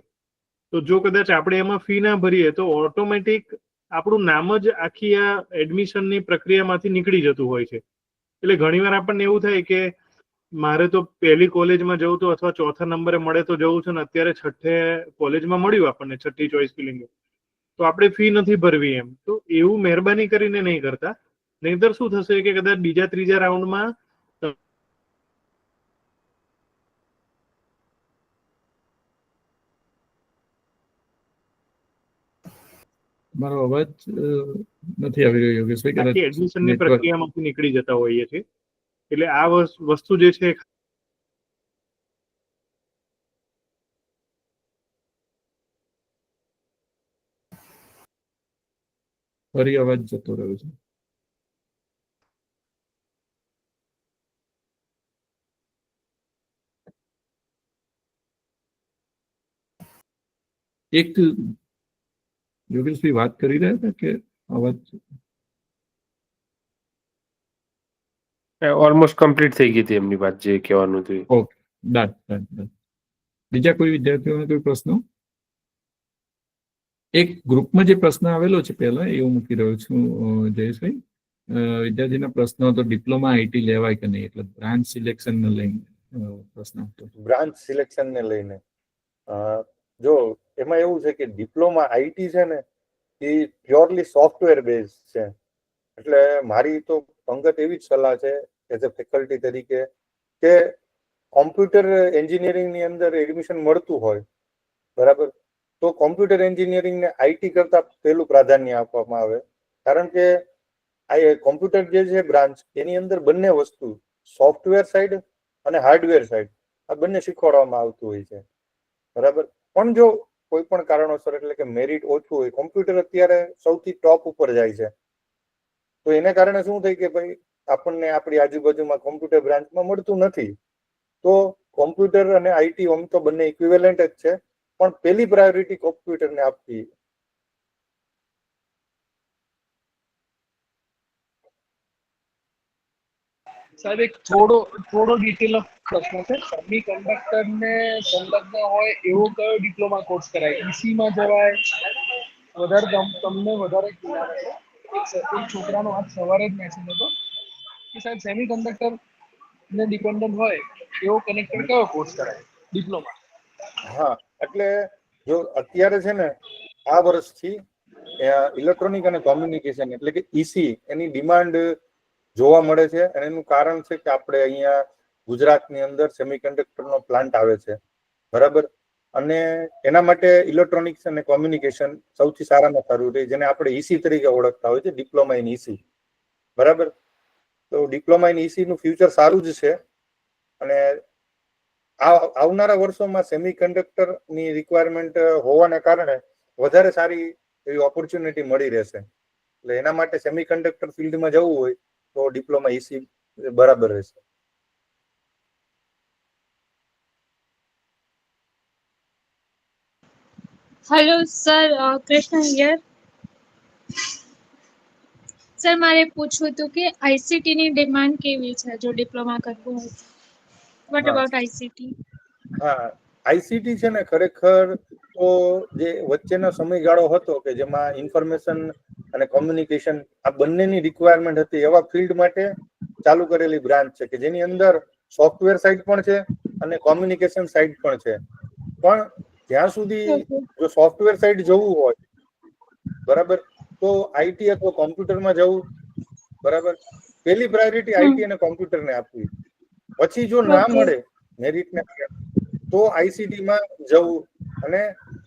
તો જો કદાચ આપણે એમાં ફી ના ભરીએ તો ઓટોમેટિક આપણું નામ જ આખી આ એડમિશનની પ્રક્રિયામાંથી નીકળી જતું હોય છે. એટલે ઘણીવાર આપણને એવું થાય કે મારે તો પહેલી કોલેજમાં જવું તો અથવા 4થા નંબરે મળે તો જવું છે ને અત્યારે 6થે કોલેજમાં મળ્યું આપણને 6ઠ્ઠી ચોઈસ ફિલિંગ, તો આપણે ફી નથી ભરવી એમ. તો એવું મહેરબાની કરીને નહીં કરતા, નહીંતર શું થશે કે કદાચ બીજા ત્રીજા રાઉન્ડમાં મારો અવાજ નથી આવી રહ્યો યોગેશભાઈ, કદાચ આખી એડમિશનની network. પ્રક્રિયામાંથી નીકળી જતા હોઈએ છીએ. એટલે આ વસ્તુ જે છે ફરી અવાજ જતો રહ્યો છે. એક યોગેશભાઈ વાત કરી રહ્યા હતા કે અવાજ ઓલમોસ્ટ કમ્પ્લીટ થઈ ગઈ હતી એમની વાત જે કહેવાનું હતું એ. Done done done. બીજા કોઈ વિદ્યાર્થીઓને કોઈ પ્રશ્નો? એક ગ્રુપમાં જે પ્રશ્ન આવેલો છે પહેલા એ હું મૂકી રહ્યો છું જયેશભાઈ. વિદ્યાર્થીના પ્રશ્ન હતો ડિપ્લોમા આઈટી લેવાય કે નહીં, એટલે બ્રાન્ચ સિલેક્શન ને લઈને પ્રશ્ન હતો. બ્રાન્ચ સિલેક્શન ને લઈને જો એમાં એવું છે કે ડિપ્લોમા આઈટી છે ને એ પ્યોરલી સોફ્ટવેર બેઝ છે. એટલે મારી તો અંગત એવી જ સલાહ છે એઝ અ ફેકલ્ટી તરીકે કે કોમ્પ્યુટર એન્જિનિયરિંગ ની અંદર એડમિશન મળતું હોય બરાબર, તો કોમ્પ્યુટર એન્જિનિયરિંગ ને આઈટી કરતા પહેલું પ્રાધાન્ય આપવામાં આવે. કારણ કે આ કોમ્પ્યુટર જે છે બ્રાન્ચ એની અંદર બંને વસ્તુ સોફ્ટવેર સાઈડ અને હાર્ડવેર સાઈડ આ બંને શીખવાડવામાં આવતું હોય છે બરાબર. પણ જો કોઈ પણ કારણોસર એટલે કે મેરિટ ઓછું હોય, કોમ્પ્યુટર અત્યારે સૌથી ટોપ ઉપર જાય છે, તો એને કારણે શું થાય કે ભાઈ આપણને આપણી આજુબાજુમાં કોમ્પ્યુટર બ્રાન્ચમાં મળતું નથી. તો કોમ્પ્યુટર અને આઈટી આમ તો બંને ઇક્વિવેલન્ટ જ છે, પણ પહેલી પ્રાયોરિટી કોમ્પ્યુટરને આપવી. સાહેબ એક થોડો ડિટેલ પ્રશ્ન છે. સેમી કન્ડક્ટર ને સંલગ્ન હોય એવો કયો ડિપ્લોમા કોર્સ કરાય? ઈસી માં જવાય? વધારે તમને વધારે ખ્યાલ છે. એક છોકરાનો આજ સવારે જ મેસેજ હતો કે સાહેબ સેમી કન્ડક્ટર ને ડિપેન્ડન્ટ હોય એવો કનેક્ટર કયો કોર્સ કરાય ડિપ્લોમા? હા, એટલે જો અત્યારે છે ને આ વર્ષથી ઇલેક્ટ્રોનિક અને કોમ્યુનિકેશન એટલે કે ઈસી એની ડિમાન્ડ જોવા મળે છે. અને એનું કારણ છે કે આપણે અહીંયા ગુજરાતની અંદર સેમિકન્ડક્ટરનો પ્લાન્ટ આવે છે બરાબર. અને એના માટે ઇલેક્ટ્રોનિક્સ અને કોમ્યુનિકેશન સૌથી સારામાં સારું રહે, જેને આપણે ઈસી તરીકે ઓળખતા હોય છે, ડિપ્લોમા ઇન ઈસી બરાબર. તો ડિપ્લોમા ઇન ઈસી નું ફ્યુચર સારું જ છે. અને આવનારા વર્ષોમાં સેમિકન્ડક્ટર ની રિક્વાયરમેન્ટ હોવાના કારણે વધારે સારી એવી ઓપોર્ચ્યુનિટી મળી રહેશે. એટલે એના માટે સેમિકન્ડક્ટર ફિલ્ડમાં જવું હોય તો ડિપ્લોમા ઈસી બરાબર રહેશે. Hello sir, Krishna here. Sir મારે પૂછવું હતું કે આઈસીટી ની ડિમાન્ડ કેવી છે જો ડિપ્લોમા કરવું હોય? What about ICT? હા, આઈસીટી છે ને ખરેખર તો જે વચ્ચેનો સમયગાળો હતો કે જેમાં ઇન્ફોર્મેશન અને કોમ્યુનિકેશન આ બંનેની રિક્વાયરમેન્ટ હતી, એવા ફિલ્ડ માટે ચાલુ કરેલી બ્રાન્ચ છે કે જેની અંદર સોફ્ટવેર સાઇડ પણ છે અને કોમ્યુનિકેશન સાઇડ પણ છે. પણ જ્યાં સુધી જો સોફ્ટવેર સાઇડ જવું હોય બરાબર, તો આઈટી અથવા કોમ્પ્યુટરમાં જવું બરાબર. પહેલી પ્રાયોરિટી આઈટી અને કોમ્પ્યુટરને આપવી. પછી જો ના મળે મેરિટને તો આઈસીટી માં જવું. અને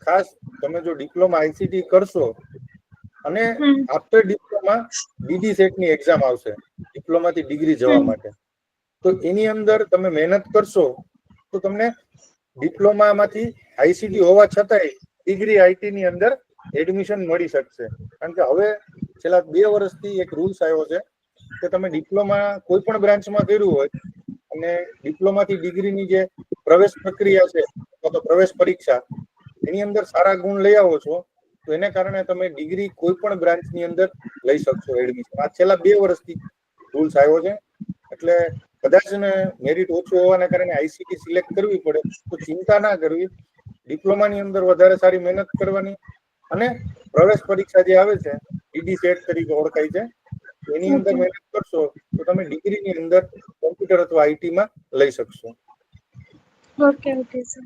ખાસ તમે જો ડિપ્લોમા આઈસીટી કરશો અને આફ્ટર ડિપ્લોમા ડીડી સેટ ની એક્ઝામ આવશે ડિપ્લોમાથી ડિગ્રી જવા માટે, તો એની અંદર તમે મહેનત કરશો તો તમને ડિપ્લોમામાંથી આઈસીટી હોવા છતાંય ડિગ્રી આઈટી ની અંદર એડમિશન મળી શકશે. કારણ કે હવે છેલ્લા 2 વર્ષથી એક રૂલ્સ આવ્યો છે કે તમે ડિપ્લોમા કોઈ પણ બ્રાન્ચમાં કર્યું હોય અને ડિપ્લોમાથી ડિગ્રીની જે પ્રવેશ પ્રક્રિયા છે અથવા તો પ્રવેશ પરીક્ષા એની અંદર સારા ગુણ લઈ આવો છો તો એને કારણે તમે ડિગ્રી કોઈ પણ બ્રાન્ચની અંદર લઈ શકશો એડમિશન. આ છેલ્લા 2 વર્ષથી રૂલ્સ આવ્યો છે. એટલે કદાચ ને મેરિટ ઓછું હોવાના કારણે આઈસીટી સિલેક્ટ કરવી પડે તો ચિંતા ના કરવી. ડિપ્લોમાની અંદર વધારે સારી મહેનત કરવાની અને પ્રવેશ પરીક્ષા જે આવે છે ડીડી સેટ તરીકે ઓળખાય છે, એની અંદર મહેનત કરશો તો તમે ડિગ્રીની અંદર કોમ્પ્યુટર અથવા આઈટી માં લઈ શકશો. Okay okay sir.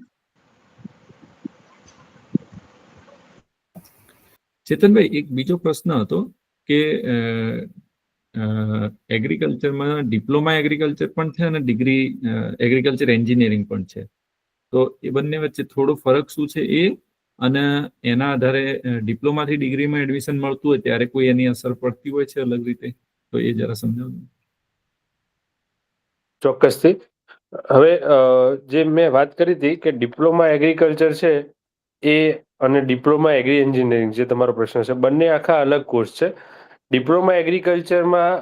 ચેતનભાઈ, એક બીજો પ્રશ્ન હતો કે એગ્રીકલ્ચરમાં ડિપ્લોમા એગ્રીકલ્ચર પણ છે અને ડિગ્રી એગ્રીકલ્ચર એન્જિનિયરિંગ પણ છે, તો એ બંને વચ્ચે થોડો ફરક શું છે એ અને એના આધારે ડિપ્લોમાથી ડિગ્રીમાં એડમિશન મળતું હોય ત્યારે કોઈ એની અસર પડતી હોય છે અલગ રીતે, તો એ જરા સમજાવજો. ચોક્કસથી. હવે જે મેં વાત કરી હતી કે ડિપ્લોમા એગ્રીકલ્ચર છે એ અને ડિપ્લોમા એગ્રી એન્જિનિયરિંગ જે તમારો પ્રશ્ન છે, બંને આખા અલગ કોર્સ છે. ડિપ્લોમા એગ્રીકલ્ચરમાં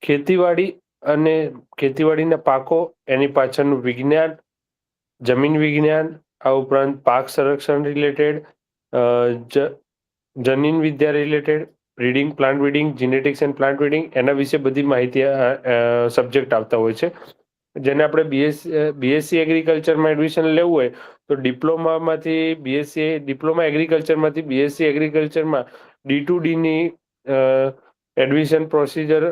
ખેતીવાડી અને ખેતીવાડીના પાકો, એની પાછળનું વિજ્ઞાન, જમીન વિજ્ઞાન, આ ઉપરાંત પાક સંરક્ષણ રિલેટેડ, જનીન વિદ્યા related, breeding, plant breeding, genetics and plant breeding, એના વિશે બધી માહિતી સબ્જેક્ટ આવતા હોય છે. જેને આપણે બીએસસી એગ્રીકલ્ચરમાં એડમિશન લેવું હોય તો ડિપ્લોમા એગ્રીકલ્ચરમાંથી બીએસસી એગ્રીકલ્ચરમાં D2Dની એડમિશન પ્રોસિજર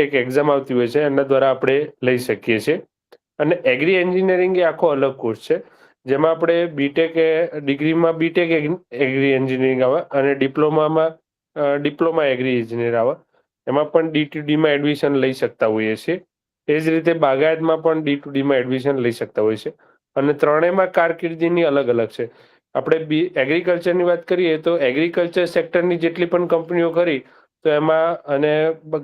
એક એક્ઝામ આવતી હોય છે, એના દ્વારા આપણે લઈ શકીએ છીએ. અને એગ્રી એન્જિનિયરિંગ એ આખો અલગ કોર્સ છે, જેમાં આપણે ડિગ્રીમાં બીટેક એગ્રી એન્જિનિયરિંગ આવે અને ડિપ્લોમા એગ્રી એન્જિનિયર આવે. એમાં પણ D2Dમાં એડમિશન લઈ શકતા હોઈએ છીએ. એ જ રીતે બાગાયતમાં પણ D2Dમાં એડમિશન લઈ શકતા હોય છે. અને ત્રણેયમાં કારકિર્દીની અલગ અલગ છે. આપણે એગ્રીકલ્ચરની વાત કરીએ તો એગ્રીકલ્ચર સેક્ટરની જેટલી પણ કંપનીઓ કરી તો એમાં, અને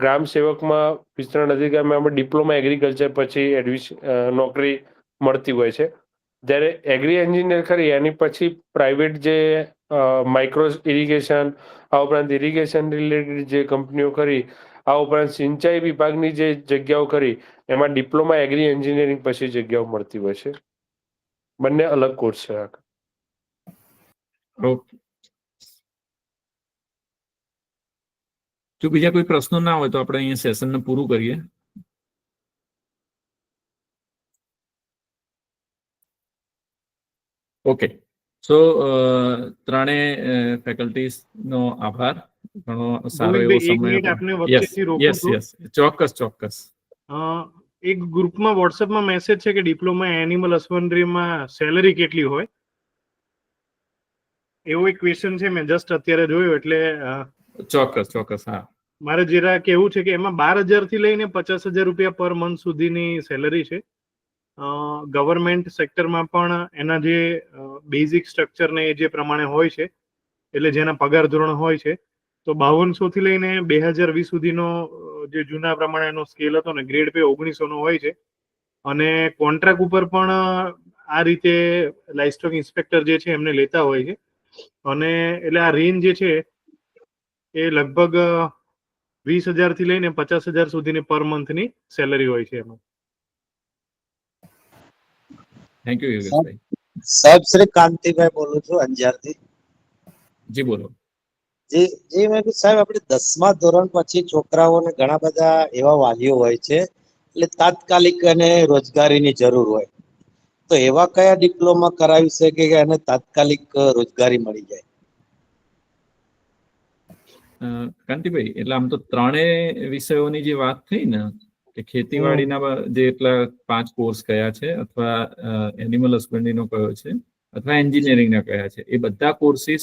ગ્રામ સેવકમાં, વિસ્તરણ અધિકારીમાં એમાં ડિપ્લોમા એગ્રીકલ્ચર પછી નોકરી મળતી હોય છે. જ્યારે એગ્રી એન્જિનિયર ખરી એની પછી પ્રાઇવેટ જે માઇક્રો ઇરિગેશન, આ ઉપરાંત ઇરિગેશન રિલેટેડ જે કંપનીઓ કરી, આ ઉપરાંત સિંચાઈ વિભાગની જે જગ્યાઓ કરી, એમાં ડિપ્લોમા એગ્રી એન્જિનિયરિંગ પછી જગ્યાઓ મળતી હોય છે. બંને અલગ કોર્સ છે. ઓકે. જો બીજા કોઈ પ્રશ્નો ના હોય તો આપણે અહીંયા સેશનને પૂરું કરીએ. ઓકે. સો ત્રણેય ફેકલ્ટીઝનો આભાર. ઘણો સારો એવો ગોવિંદભાઈ, એક સમય મિનિટ હતો. આપને યસ વચ્ચેથી રોકું યસ છું. યસ, ચોક્કસ ચોક્કસ. એક ગ્રુપમાં વોટ્સએપમાં મેસેજ છે કે ડિપ્લોમા એનિમલ હસબન્ડરીમાં સેલરી કેટલી હોય, એવો એક ક્વેશ્ચન છે. મેં જસ્ટ અત્યારે જોયો, એટલે ચોક્કસ ચોક્કસ. હા, મારે જરા કેવું છે કે એમાં 12,000 થી લઈને 50,000 રૂપિયા પર મંથ સુધીની સેલરી છે. ગવર્મેન્ટ સેક્ટરમાં પણ એના જે બેઝિક સ્ટ્રક્ચર ને એ જે પ્રમાણે હોય છે, એટલે જેના પગાર ધોરણ હોય છે, તો 5200 થી લઈને 2020 સુધીનો જે જૂના પ્રમાણેનો સ્કેલ હતો ને, ગ્રેડ પે 1900 નો હોય છે. અને કોન્ટ્રાક્ટ ઉપર પણ આ રીતે લાઇવસ્ટોક ઇન્સ્પેક્ટર જે છે એમને લેતા હોય છે. અને એટલે આ રેન્જ જે છે એ લગભગ 20,000 થી લઈને 50,000 સુધીની પર મંથની સેલરી હોય છે એમાં. થેન્ક યુ યોગેશભાઈ. સાહેબ શ્રી કાંતિભાઈ બોલું છું અંજારથી. જી બોલો. મેં કીધું સાહેબ, આપણે 10મા ધોરણ પછી છોકરાઓને ઘણા બધા એવા વાલીઓ હોય છે, એટલે તાત્કાલિક અને રોજગારીની જરૂર હોય, તો એવા કયા ડિપ્લોમા કરાવી શકે કે એને તાત્કાલિક રોજગારી મળી જાય? કાંતિભાઈ, એટલે આમ તો ત્રણેય વિષયોની જે વાત થઈ ને, કે ખેતીવાડીના જે એટલા 5 કોર્સ કયા છે, અથવા એનિમલ હસબન્ડરીનો કયો છે, અથવા એન્જિનિયરિંગના કયા છે, એ બધા કોર્સિસ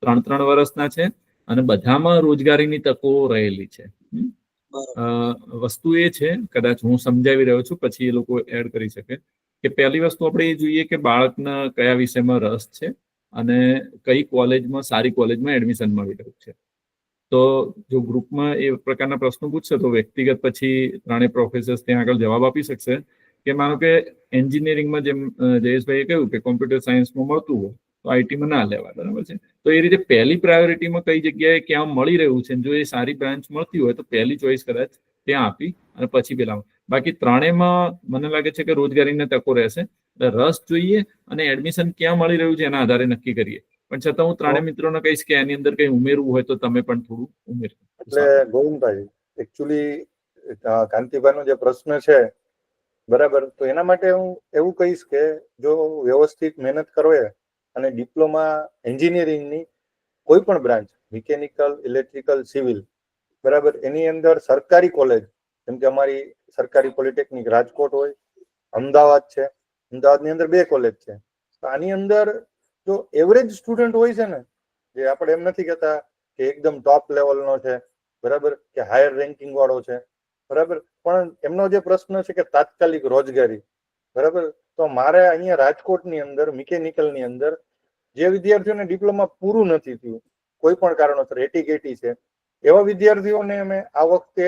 3 વર્ષના છે અને બધામાં રોજગારીની તકો રહેલી છે. વસ્તુ એ છે, કદાચ હું સમજાવી રહ્યો છું, પછી એ લોકો એડ કરી શકે, કે પહેલી વસ્તુ આપણે એ જોઈએ કે બાળકના કયા વિષયમાં રસ છે અને કઈ કોલેજમાં, સારી કોલેજમાં એડમિશન મળી રહ્યું છે. તો જો ગ્રુપમાં એ પ્રકારના પ્રશ્નો પૂછશે તો વ્યક્તિગત પછી ત્રણેય પ્રોફેસર્સ ત્યાં આગળ જવાબ આપી શકશે. કે માનો કે એન્જિનિયરિંગમાં જેમ જયેશભાઈએ કહ્યું કે કોમ્પ્યુટર સાયન્સમાં મળતું હોય તો આઈટીમાં ના લેવાય, બરાબર છે. તો એ રીતે પહેલી પ્રાયોરિટીમાં કઈ જગ્યાએ ક્યાં મળી રહ્યું છે, જો એ સારી બ્રાન્ચ મળતી હોય તો પહેલી ચોઈસ કદાચ ત્યાં આપી અને પછી પેલામાં. બાકી ત્રણેયમાં મને લાગે છે કે રોજગારીના તકો રહેશે. રસ જોઈએ અને એડમિશન ક્યાં મળી રહ્યું છે એના આધારે નક્કી કરીએ. પણ છતાં હું ત્રણેય મિત્રોને કહીશ કે એની અંદર કઈ ઉમેરવું હોય તો તમે પણ થોડું ઉમેરો. એટલે ગોવિંદભાઈ, એકચ્યુઅલી કાંતિભાઈનો જે પ્રશ્ન છે, બરાબર, તો એના માટે હું એવું કહીશ કે જો વ્યવસ્થિત મહેનત કરવે અને ડિપ્લોમા એન્જિનિયરિંગની કોઈ પણ બ્રાન્ચ, મિકેનિકલ, ઇલેક્ટ્રિકલ, સિવિલ, બરાબર, એની અંદર સરકારી કોલેજ, જેમ કે અમારી સરકારી પોલિટેકનિક રાજકોટ હોય, અમદાવાદ છે, અમદાવાદની અંદર 2 કોલેજ છે. તો આની અંદર જો એવરેજ સ્ટુડન્ટ હોય છે ને, જે આપણે એમ નથી કહેતા કે એકદમ ટોપ લેવલનો છે, બરાબર, કે હાયર રેન્કિંગ વાળો છે, બરાબર, પણ એમનો જે પ્રશ્ન છે કે તાત્કાલિક રોજગારી, બરાબર, તો મારે અહીંયા રાજકોટની અંદર મિકેનિકલની અંદર જે વિદ્યાર્થીઓને ડિપ્લોમા પૂરું નથી થયું, કોઈ પણ કારણોસર એટી છે, એવા વિદ્યાર્થીઓને અમે આ વખતે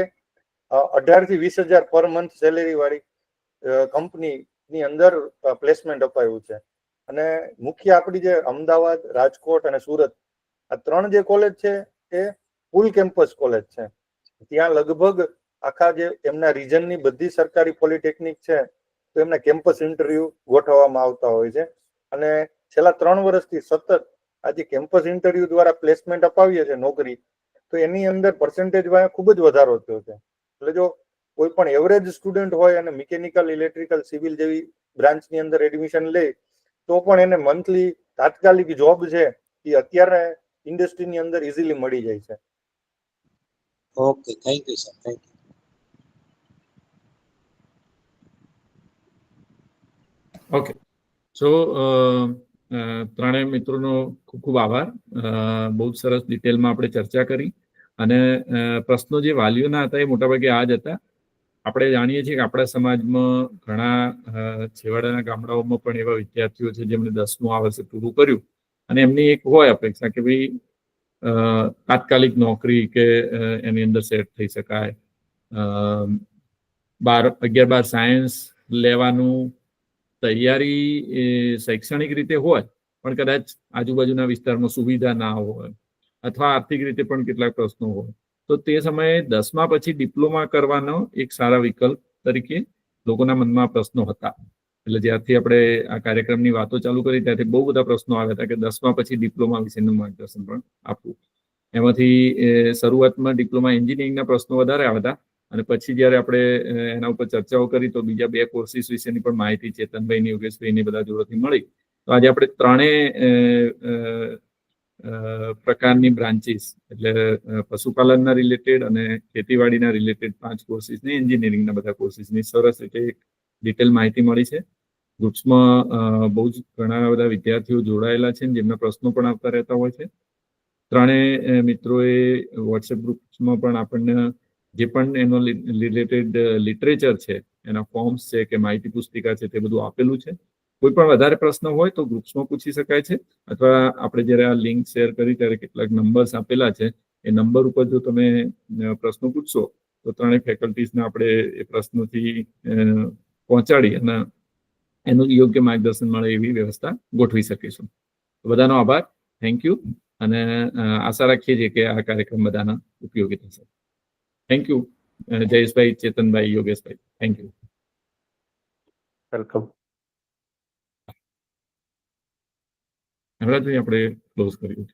18 થી 20,000 પર મંથ સેલેરી વાળી કંપનીની અંદર પ્લેસમેન્ટ અપાયું છે. અને મુખ્ય આપણી જે અમદાવાદ, રાજકોટ અને સુરત આ 3 જે કોલેજ છે એ ફૂલ કેમ્પસ કોલેજ છે. ત્યાં લગભગ આખા જે એમના રિજનની બધી સરકારી પોલિટેકનિક છે તો એમના કેમ્પસ ઇન્ટરવ્યુ ગોઠવવામાં આવતા હોય છે. અને છેલ્લા 3 વર્ષથી સતત આજે કેમ્પસ ઇન્ટરવ્યુ દ્વારા પ્લેસમેન્ટ અપાવીએ છીએ નોકરી, તો એની અંદર પર્સન્ટેજમાં ખૂબ જ વધારો થયો છે. એટલે જો કોઈ પણ એવરેજ સ્ટુડન્ટ હોય અને મિકેનિકલ, ઇલેક્ટ્રિકલ, સિવિલ જેવી બ્રાન્ચની અંદર એડમિશન લે તો પણ એને મંથલી તાત્કાલિક જોબ છે એ અત્યારે ઇન્ડસ્ટ્રીની અંદર ઇઝીલી મળી જાય છે. Okay, thank you sir, thank you. Okay, so ત્રણેય મિત્રોનો ખૂબ ખૂબ આભાર. બહુ જ સરસ ડિટેલમાં આપણે ચર્ચા કરી અને પ્રશ્નો જે વાલીઓના હતા એ મોટાભાગે આ જ હતા. આપણે જાણીએ છીએ કે આપણા સમાજમાં ઘણા છેવાડાના ગામડાઓમાં પણ એવા વિદ્યાર્થીઓ છે જેમણે 10મું આ વર્ષે પૂરું કર્યું અને એમની એક હોય અપેક્ષા કે ભાઈ તાત્કાલિક નોકરી કે એની અંદર સેટ થઈ શકાય. 11-12 સાયન્સ લેવાનું તૈયારી શૈક્ષણિક રીતે હોય પણ કદાચ આજુબાજુના વિસ્તારમાં સુવિધા ના હોય અથવા આર્થિક રીતે પણ કેટલાક પ્રશ્નો હોય તો તે સમયે 10મા પછી ડિપ્લોમા કરવાનો એક સારા વિકલ્પ તરીકે લોકોના મનમાં પ્રશ્નો હતા. એટલે જ્યારથી આપણે આ કાર્યક્રમની વાતો ચાલુ કરી ત્યારથી બહુ બધા પ્રશ્નો આવ્યા હતા કે 10મા પછી ડિપ્લોમા વિશેનું માર્ગદર્શન પણ આપવું. એમાંથી શરૂઆતમાં ડિપ્લોમા એન્જિનિયરિંગના પ્રશ્નો વધારે આવ્યા હતા અને પછી જ્યારે આપણે એના ઉપર ચર્ચાઓ કરી તો બીજા 2 કોર્સીસ વિશેની પણ માહિતી ચેતનભાઈની, યોગેશભાઈની બધા જોડેથી મળી. તો આજે આપણે ત્રણેય પ્રકારની બ્રાન્ચીસ એટલે પશુપાલનના રિલેટેડ અને ખેતીવાડીના રિલેટેડ 5 કોર્સીસને એન્જિનિયરિંગના બધા કોર્સીસની સરસ રીતે એક ડિટેલ માહિતી મળી છે. ગ્રુપ્સમાં બહુ જ ઘણા બધા વિદ્યાર્થીઓ જોડાયેલા છે જેમના પ્રશ્નો પણ આવતા રહેતા હોય છે. ત્રણેય મિત્રોએ વોટ્સએપ ગ્રુપ્સમાં પણ આપણને જે પણ એનો રિલેટેડ લિટરેચર છે, એના ફોર્મ્સ છે કે માહિતી પુસ્તિકા છે તે બધું આપેલું છે. કોઈ પણ વધારે પ્રશ્ન હોય તો ગ્રુપ્સમાં પૂછી શકાય છે અથવા આપણે જ્યારે આ લિંક શેર કરી ત્યારે કેટલાક નંબર્સ આપેલા છે એ નંબર ઉપર જો તમે પ્રશ્નો પૂછશો તો ત્રણેય ફેકલ્ટીઝને આપણે એ પ્રશ્નોથી પહોંચાડી અને એનું યોગ્ય માર્ગદર્શન મળે એવી વ્યવસ્થા ગોઠવી શકીશું. બધાનો આભાર, થેન્ક યુ અને આશા રાખીએ છીએ કે આ કાર્યક્રમ બધાના ઉપયોગી થશે. થેન્ક યુ જયેશભાઈ, ચેતનભાઈ, યોગેશભાઈ, થેન્ક યુ. વેલકમ. હમણાં આપણે ક્લોઝ કર્યું.